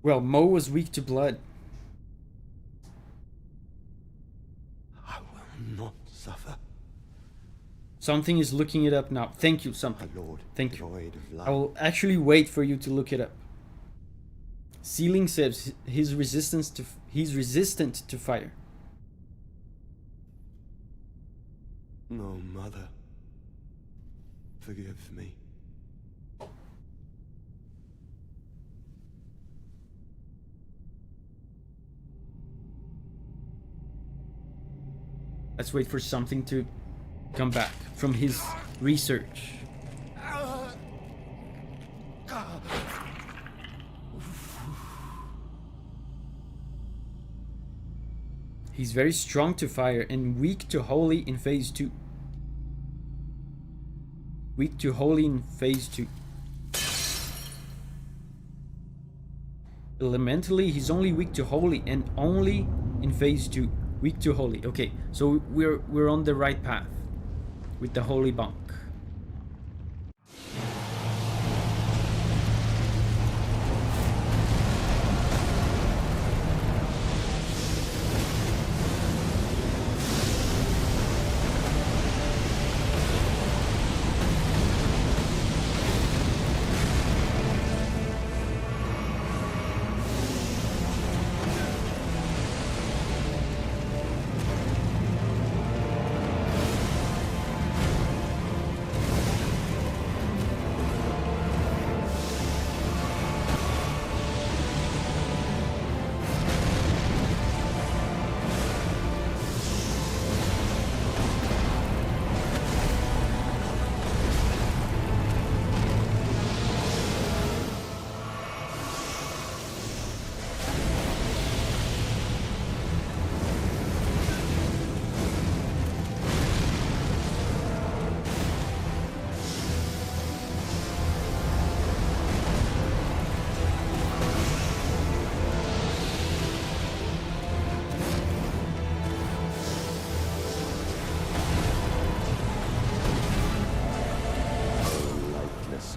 Well, Mo was weak to blood. I will not suffer. Something is looking it up now. Thank you, My something. lord, Thank you. devoid of life. I will actually wait for you to look it up. Sealing says he's resistant to fire. No, mother. Forgive me. Let's wait for something to come back from his research. He's very strong to fire and weak to holy in phase 2. Weak to holy in phase 2. Elementally, he's only weak to holy and only in phase 2. Weak to holy. Okay, so we're on the right path with the holy bunk.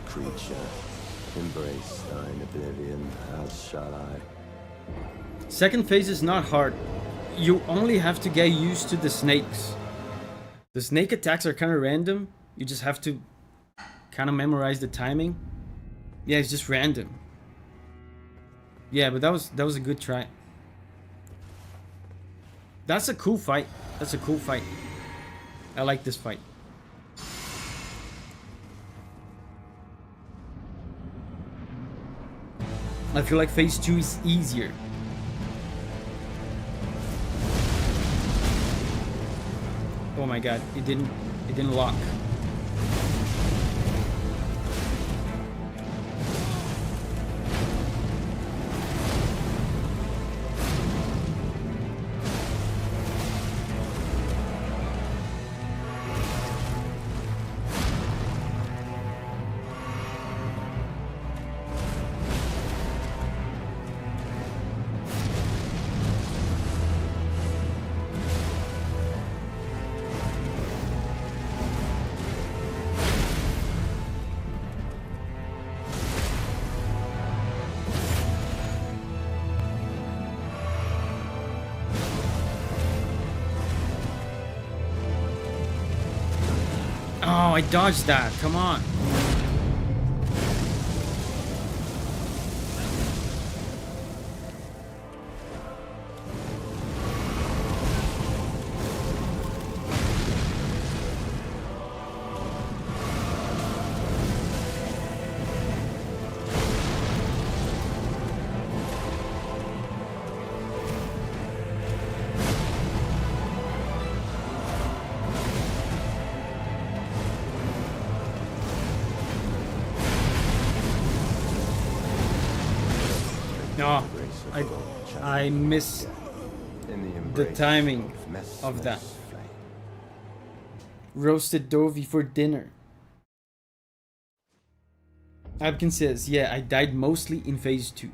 Creature, embrace thine oblivion, as shall I. Second phase is not hard. You only have to get used to the snakes. The snake attacks are kind of random. You just have to kind of memorize the timing. Yeah, it's just random. Yeah, but that was a good try. That's a cool fight. That's a cool fight. I like this fight. I feel like phase 2 is easier. Oh my god, it didn't lock. Oh, I dodged that. Come on. No, I miss the timing of that. Roasted Davi for dinner. Abkin says, yeah, I died mostly in phase 2.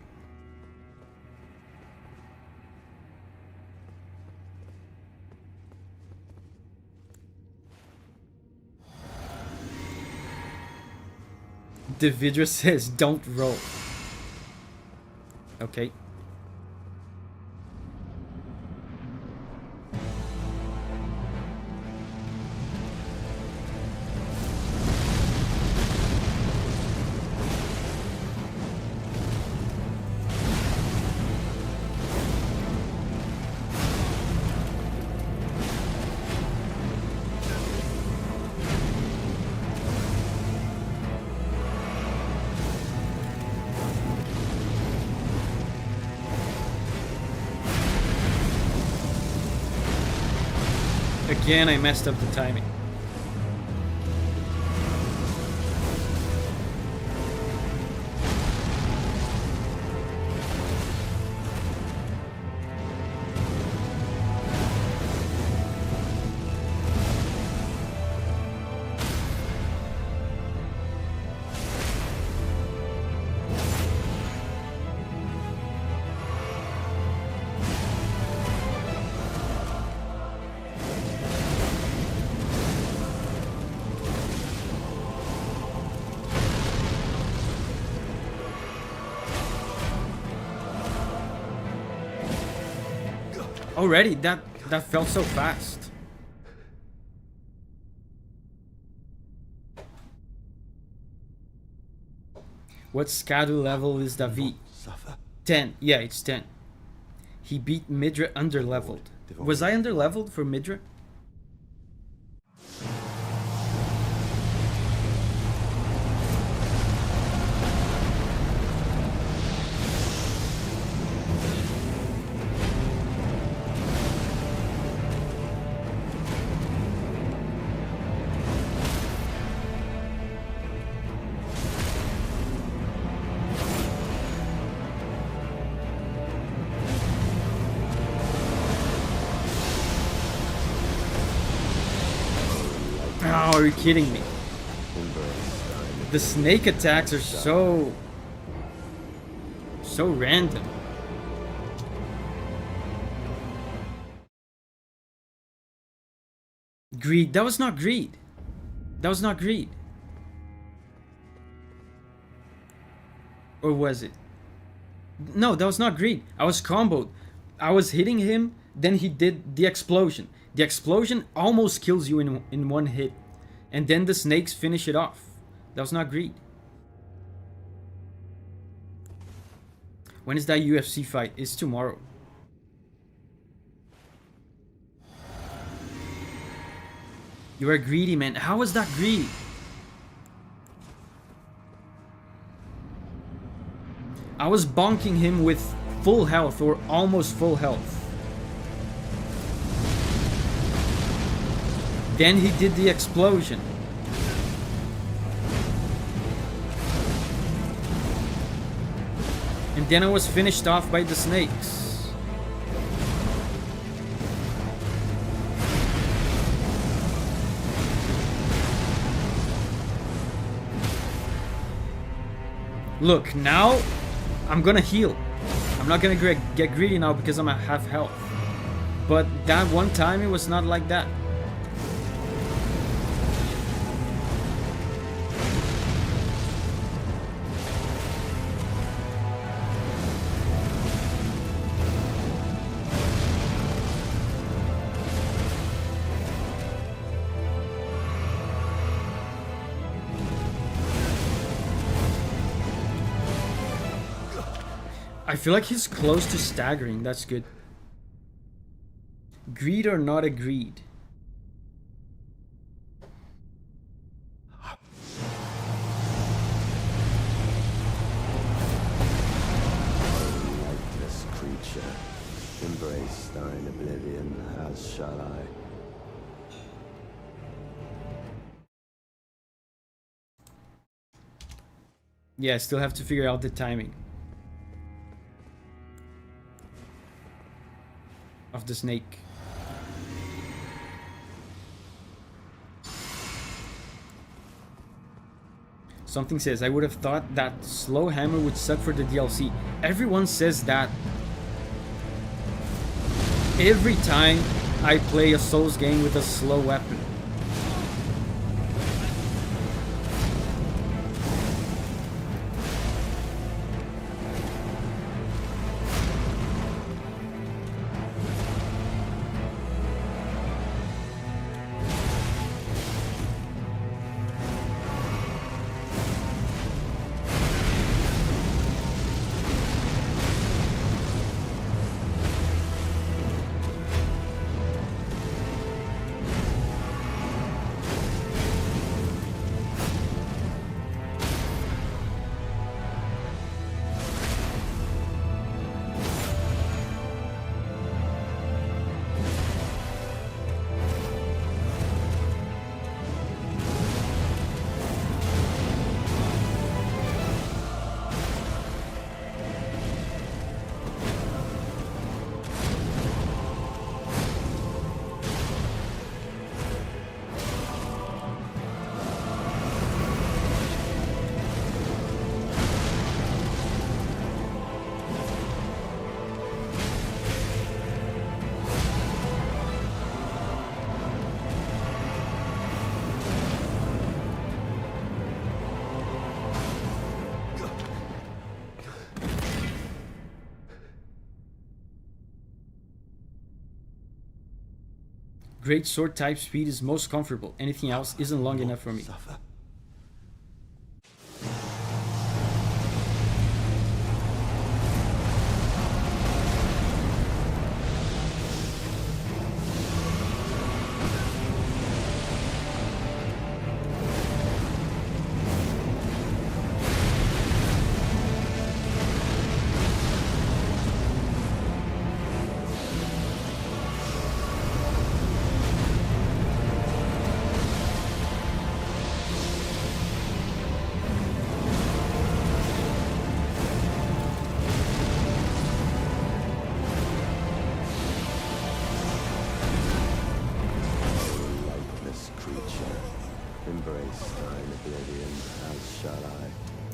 The Vidra says, don't roll. Okay. Again, I messed up the timing. Already, that felt so fast. What Skadu level is Davi? 10. Yeah, it's 10. He beat Midra underleveled. Was I underleveled for Midra? Oh, are you kidding me? The snake attacks are so random. Greed. That was not greed. That was not greed. Or was it? No, that was not greed. I was comboed. I was hitting him, then he did the explosion. The explosion almost kills you in one hit. And then the snakes finish it off. That was not greed. When is that UFC fight? It's tomorrow. You are greedy, man. How was that greed? I was bonking him with full health or almost full health. Then he did the explosion. And then I was finished off by the snakes. Look, now I'm gonna heal. I'm not gonna get greedy now because I'm at half health. But that one time it was not like that. I feel like he's close to staggering. That's good. Greed or not agreed? Lightless creature, embrace thine oblivion, as shall I. Yeah, I still have to figure out the timing of the snake. Something says, I would have thought that slow hammer would suck for the DLC. Everyone says that. Every time I play a Souls game with a slow weapon. Great sword type speed is most comfortable. Anything else isn't long enough for me. Suffer.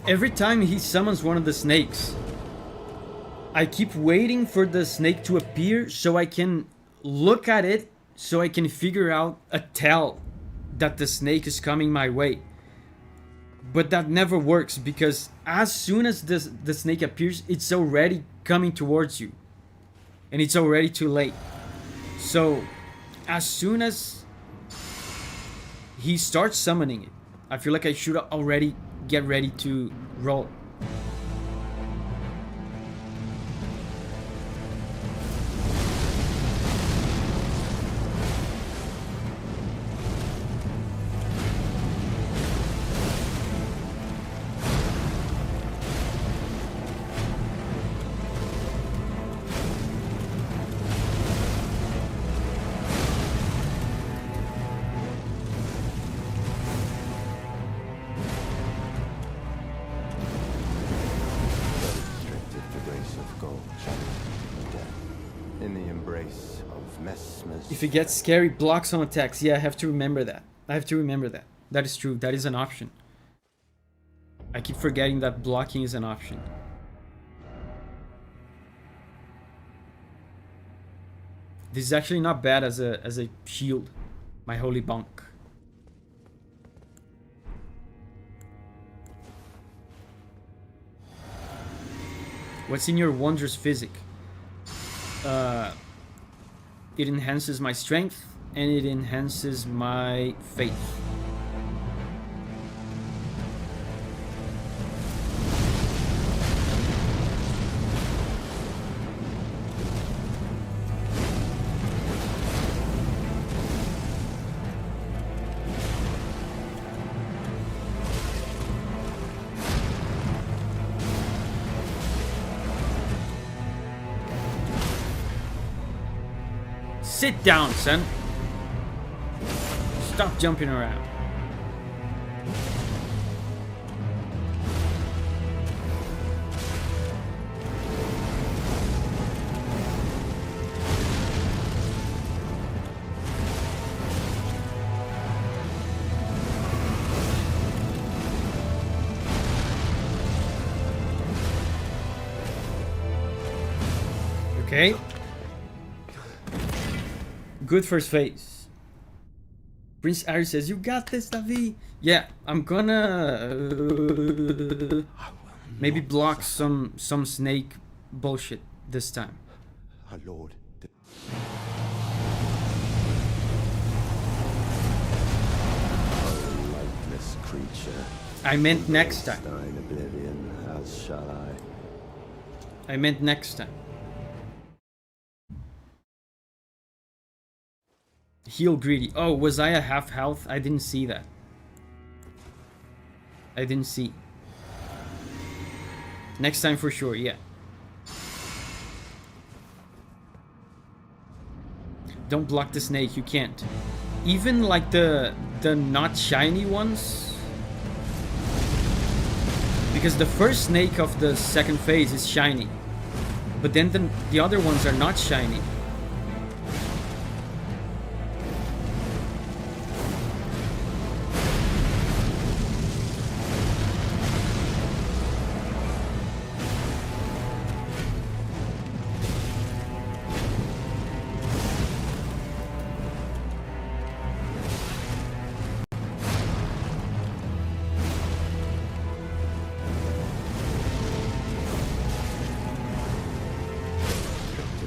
Every time he summons one of the snakes, I keep waiting for the snake to appear so I can look at it, so I can figure out a tell that the snake is coming my way. But that never works, because as soon as the snake appears, it's already coming towards you. And it's already too late. So, as soon as he starts summoning it, I feel like I should already get ready to roll. If it gets scary, blocks on attacks. Yeah, I have to remember that. I have to remember that. That is true. That is an option. I keep forgetting that blocking is an option. This is actually not bad as a shield. My holy bonk. What's in your wondrous physic? It enhances my strength, and it enhances my faith. Sit down, son. Stop jumping around. Okay. Good first phase. Prince Ari says, "You got this, Davi." Yeah, I'm gonna maybe block some snake bullshit this time. Our lord. Oh, lightless creature. I meant next time. Thine oblivion, as shall I meant next time. Heal greedy. Oh, was I a half health? I didn't see that. I didn't see. Next time for sure, yeah. Don't block the snake, you can't. Even like the not shiny ones. Because the first snake of the second phase is shiny. But then the other ones are not shiny.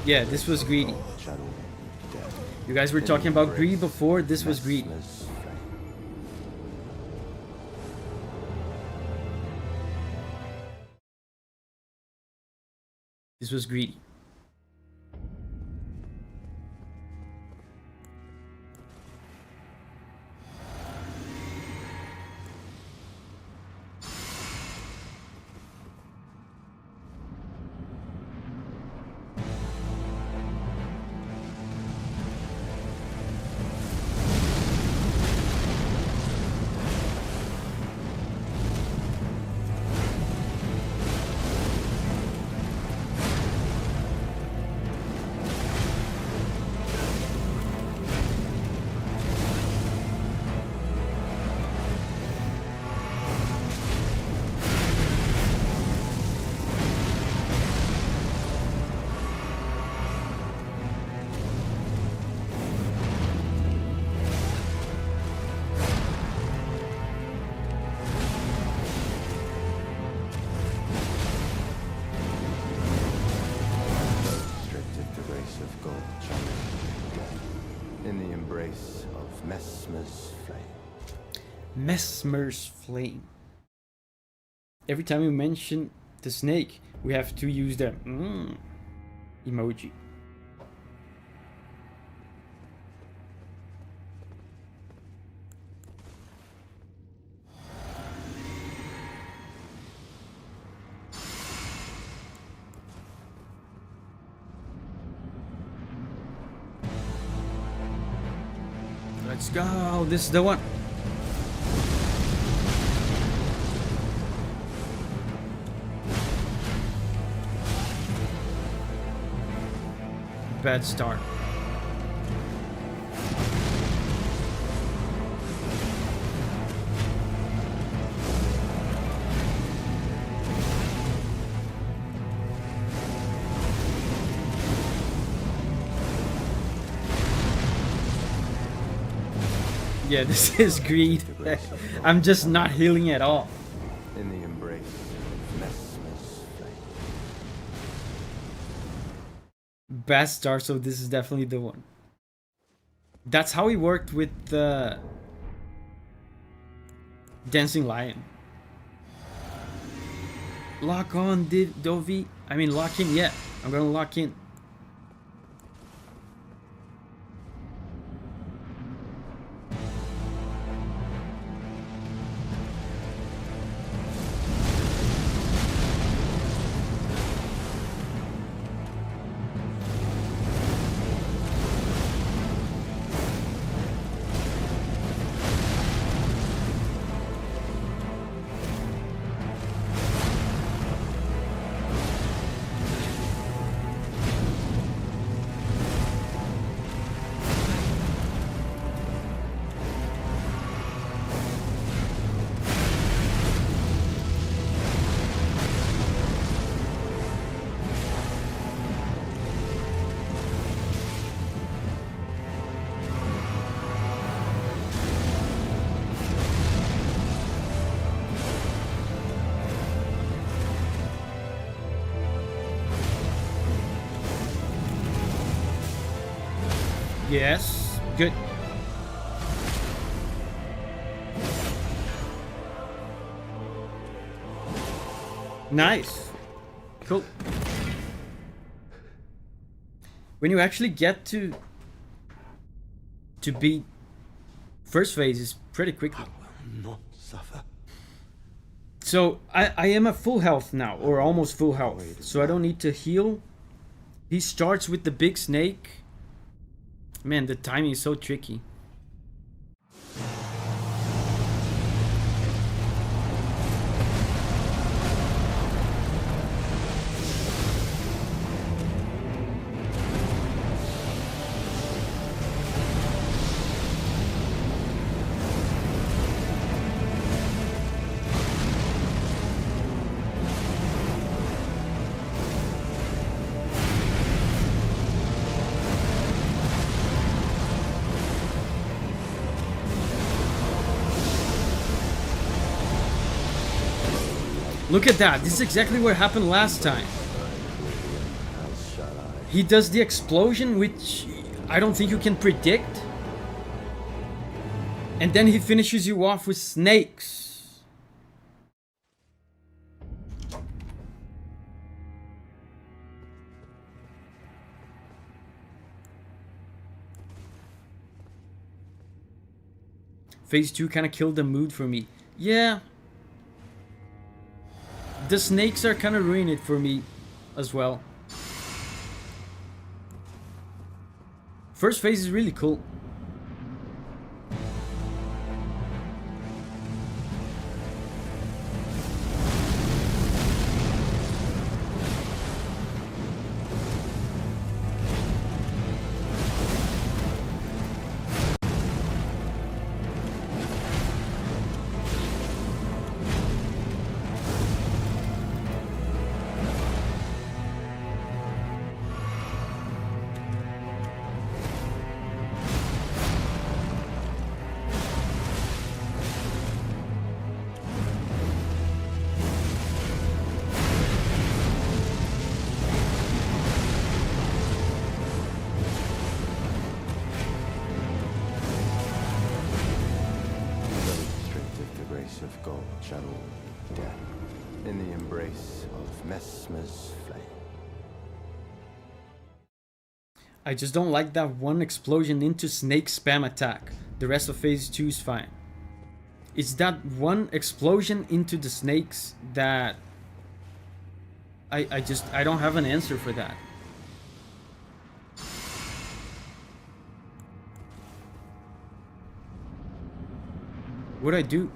Yeah, this was greedy. You guys were talking about greedy before, this was greedy. This was greedy. Mesmer's flame. Every time we mention the snake, we have to use the emoji. Let's go. This is the one. Bad start. Yeah, this is greed. I'm just not healing at all. In the embrace of Mesmer's flame. Bad start, so this is definitely the one. That's how he worked with the Dancing Lion. Lock on, Davi. I mean, lock in. Yeah, I'm gonna lock in. Yes. Good. Nice. Cool. When you actually get to beat first phase is pretty quickly. I will not suffer. So I am at full health now, or almost full health. So I don't need to heal. He starts with the big snake. Man, the timing is so tricky. Look at that. This is exactly what happened last time. He does the explosion, which I don't think you can predict. And then he finishes you off with snakes. Phase 2 kind of killed the mood for me. Yeah. The snakes are kind of ruining it for me as well. First phase is really cool. Of gold shadow death in the embrace of Mesmer's flame. I just don't like that one explosion into snake spam attack. The rest of phase 2 is fine. It's that one explosion into the snakes that I don't have an answer for that. What'd I do?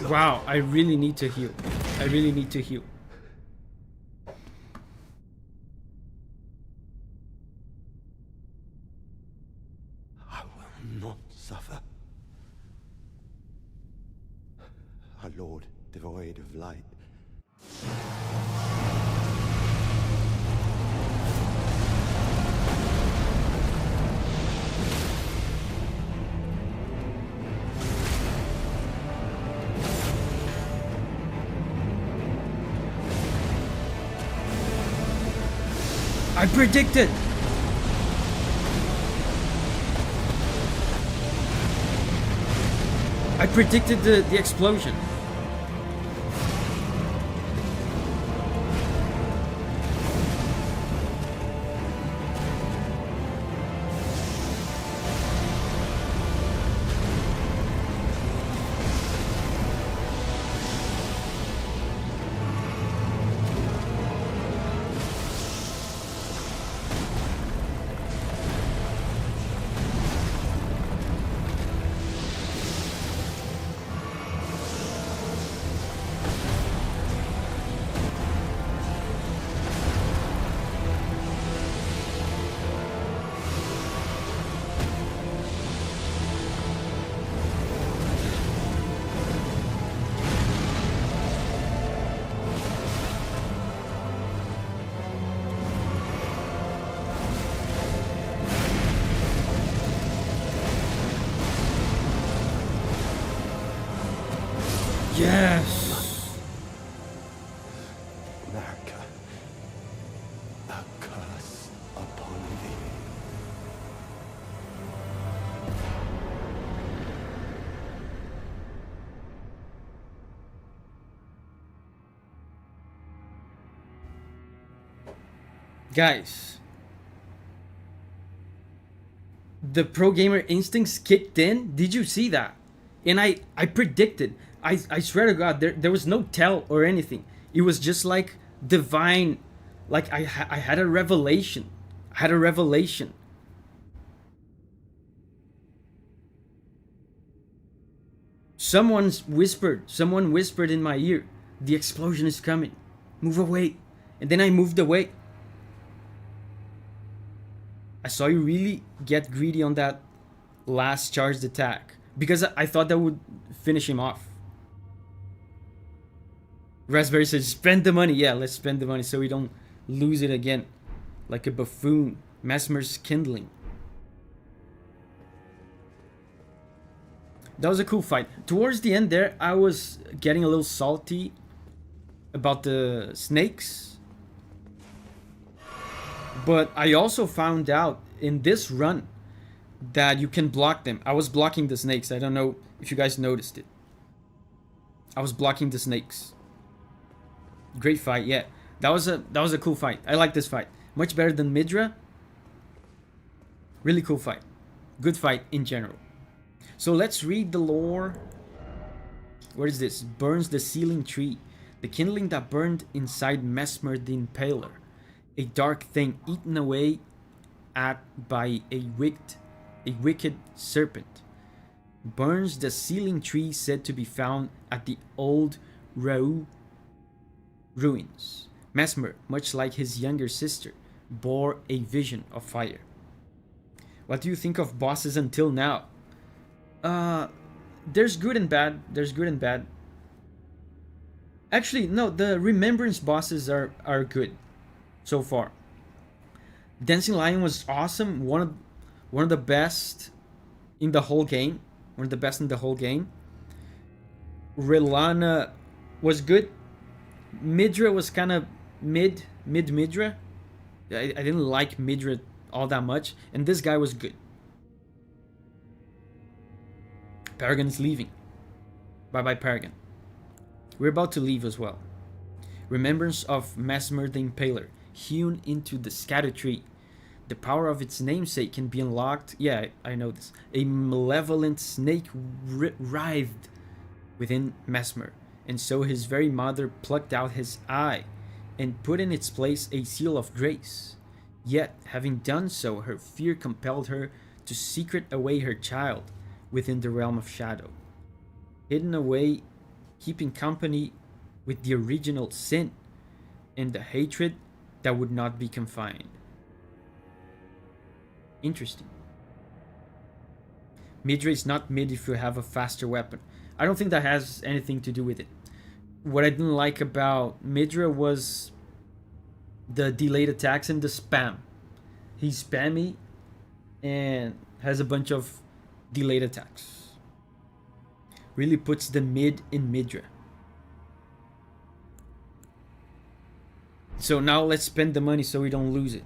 Wow, I really need to heal. I really need to heal. I will not suffer. Our Lord, devoid of light. I predicted! I predicted the explosion. Yes! America, a curse upon thee. Guys, the pro gamer instincts kicked in. Did you see that? And I predicted. I swear to God, there was no tell or anything. It was just like divine. Like I had a revelation. I had a revelation. Someone whispered in my ear, the explosion is coming. Move away. And then I moved away. I saw you really get greedy on that last charged attack. Because I thought that would finish him off. Raspberry says, spend the money. Yeah, let's spend the money so we don't lose it again. Like a buffoon. Mesmer's kindling. That was a cool fight. Towards the end there, I was getting a little salty about the snakes. But I also found out in this run that you can block them. I was blocking the snakes. I don't know if you guys noticed it. I was blocking the snakes. Great fight, yeah. That was a cool fight. I like this fight. Much better than Midra. Really cool fight. Good fight in general. So let's read the lore. What is this? Burns the sealing tree. The kindling that burned inside Mesmer the Impaler. A dark thing eaten away at by a wicked serpent. Burns the sealing tree said to be found at the old Rau ruins. Mesmer, much like his younger sister, bore a vision of fire. What do you think of bosses until now? There's good and bad. There's good and bad. Actually, no, the Remembrance bosses are good so far. Dancing Lion was awesome. One of the best in the whole game. One of the best in the whole game. Relana was good. Midra was kind of Midra. I didn't like Midra all that much. And this guy was good. Paragon's leaving. Bye-bye, Paragon. We're about to leave as well. Remembrance of Mesmer the Impaler, hewn into the scatter tree. The power of its namesake can be unlocked. Yeah, I know this. A malevolent snake writhed within Mesmer, and so his very mother plucked out his eye and put in its place a seal of grace. Yet, having done so, her fear compelled her to secret away her child within the realm of shadow. Hidden away, keeping company with the original sin and the hatred that would not be confined. Interesting. Midra is not mid if you have a faster weapon. I don't think that has anything to do with it. What I didn't like about Midra was the delayed attacks and the spam. He's spammy and has a bunch of delayed attacks. Really puts the mid in Midra. So now let's spend the money so we don't lose it.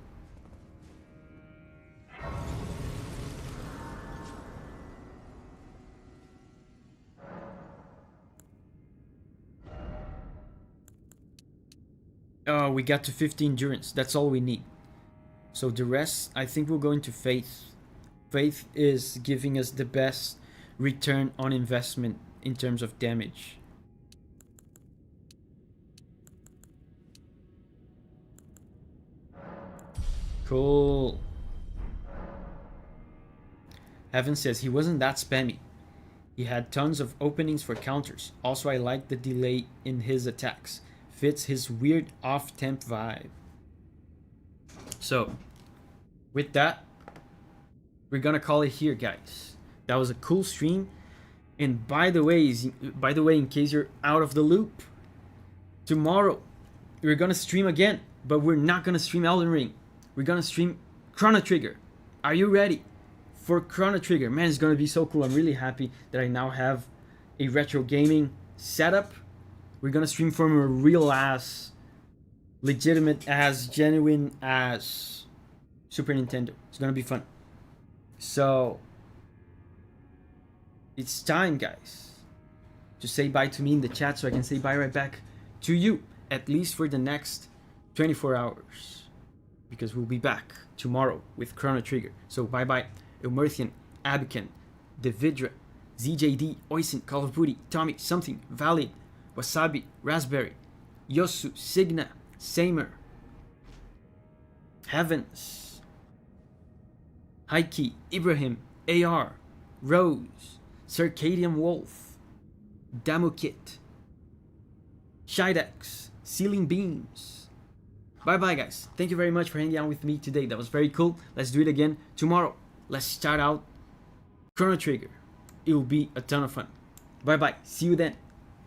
Oh, we got to 50 endurance. That's all we need. So the rest, I think we'll go into faith. Faith is giving us the best return on investment in terms of damage. Cool. Heaven says he wasn't that spammy. He had tons of openings for counters. Also, I like the delay in his attacks. Fits his weird off-temp vibe. So, with that, we're gonna call it here, guys. That was a cool stream. And by the way, in case you're out of the loop, tomorrow we're gonna stream again, but we're not gonna stream Elden Ring. We're gonna stream Chrono Trigger. Are you ready for Chrono Trigger? Man, it's gonna be so cool. I'm really happy that I now have a retro gaming setup. We're gonna stream from a real ass, legitimate ass, genuine ass Super Nintendo. It's gonna be fun. So it's time, guys, to say bye to me in the chat so I can say bye right back to you, at least for the next 24 hours, because we'll be back tomorrow with Chrono Trigger. So bye bye, Elmerthian, Abican, Devidra, ZJD, Oisin, Call of Booty, Tommy, Something, Valid, Wasabi, Raspberry, Yosu, Signa, Samer, Heavens, Heike, Ibrahim, AR, Rose, Circadian Wolf, Damukit, Shidex, Ceiling Beams. Bye bye, guys. Thank you very much for hanging out with me today. That was very cool. Let's do it again tomorrow. Let's start out Chrono Trigger. It will be a ton of fun. Bye bye. See you then.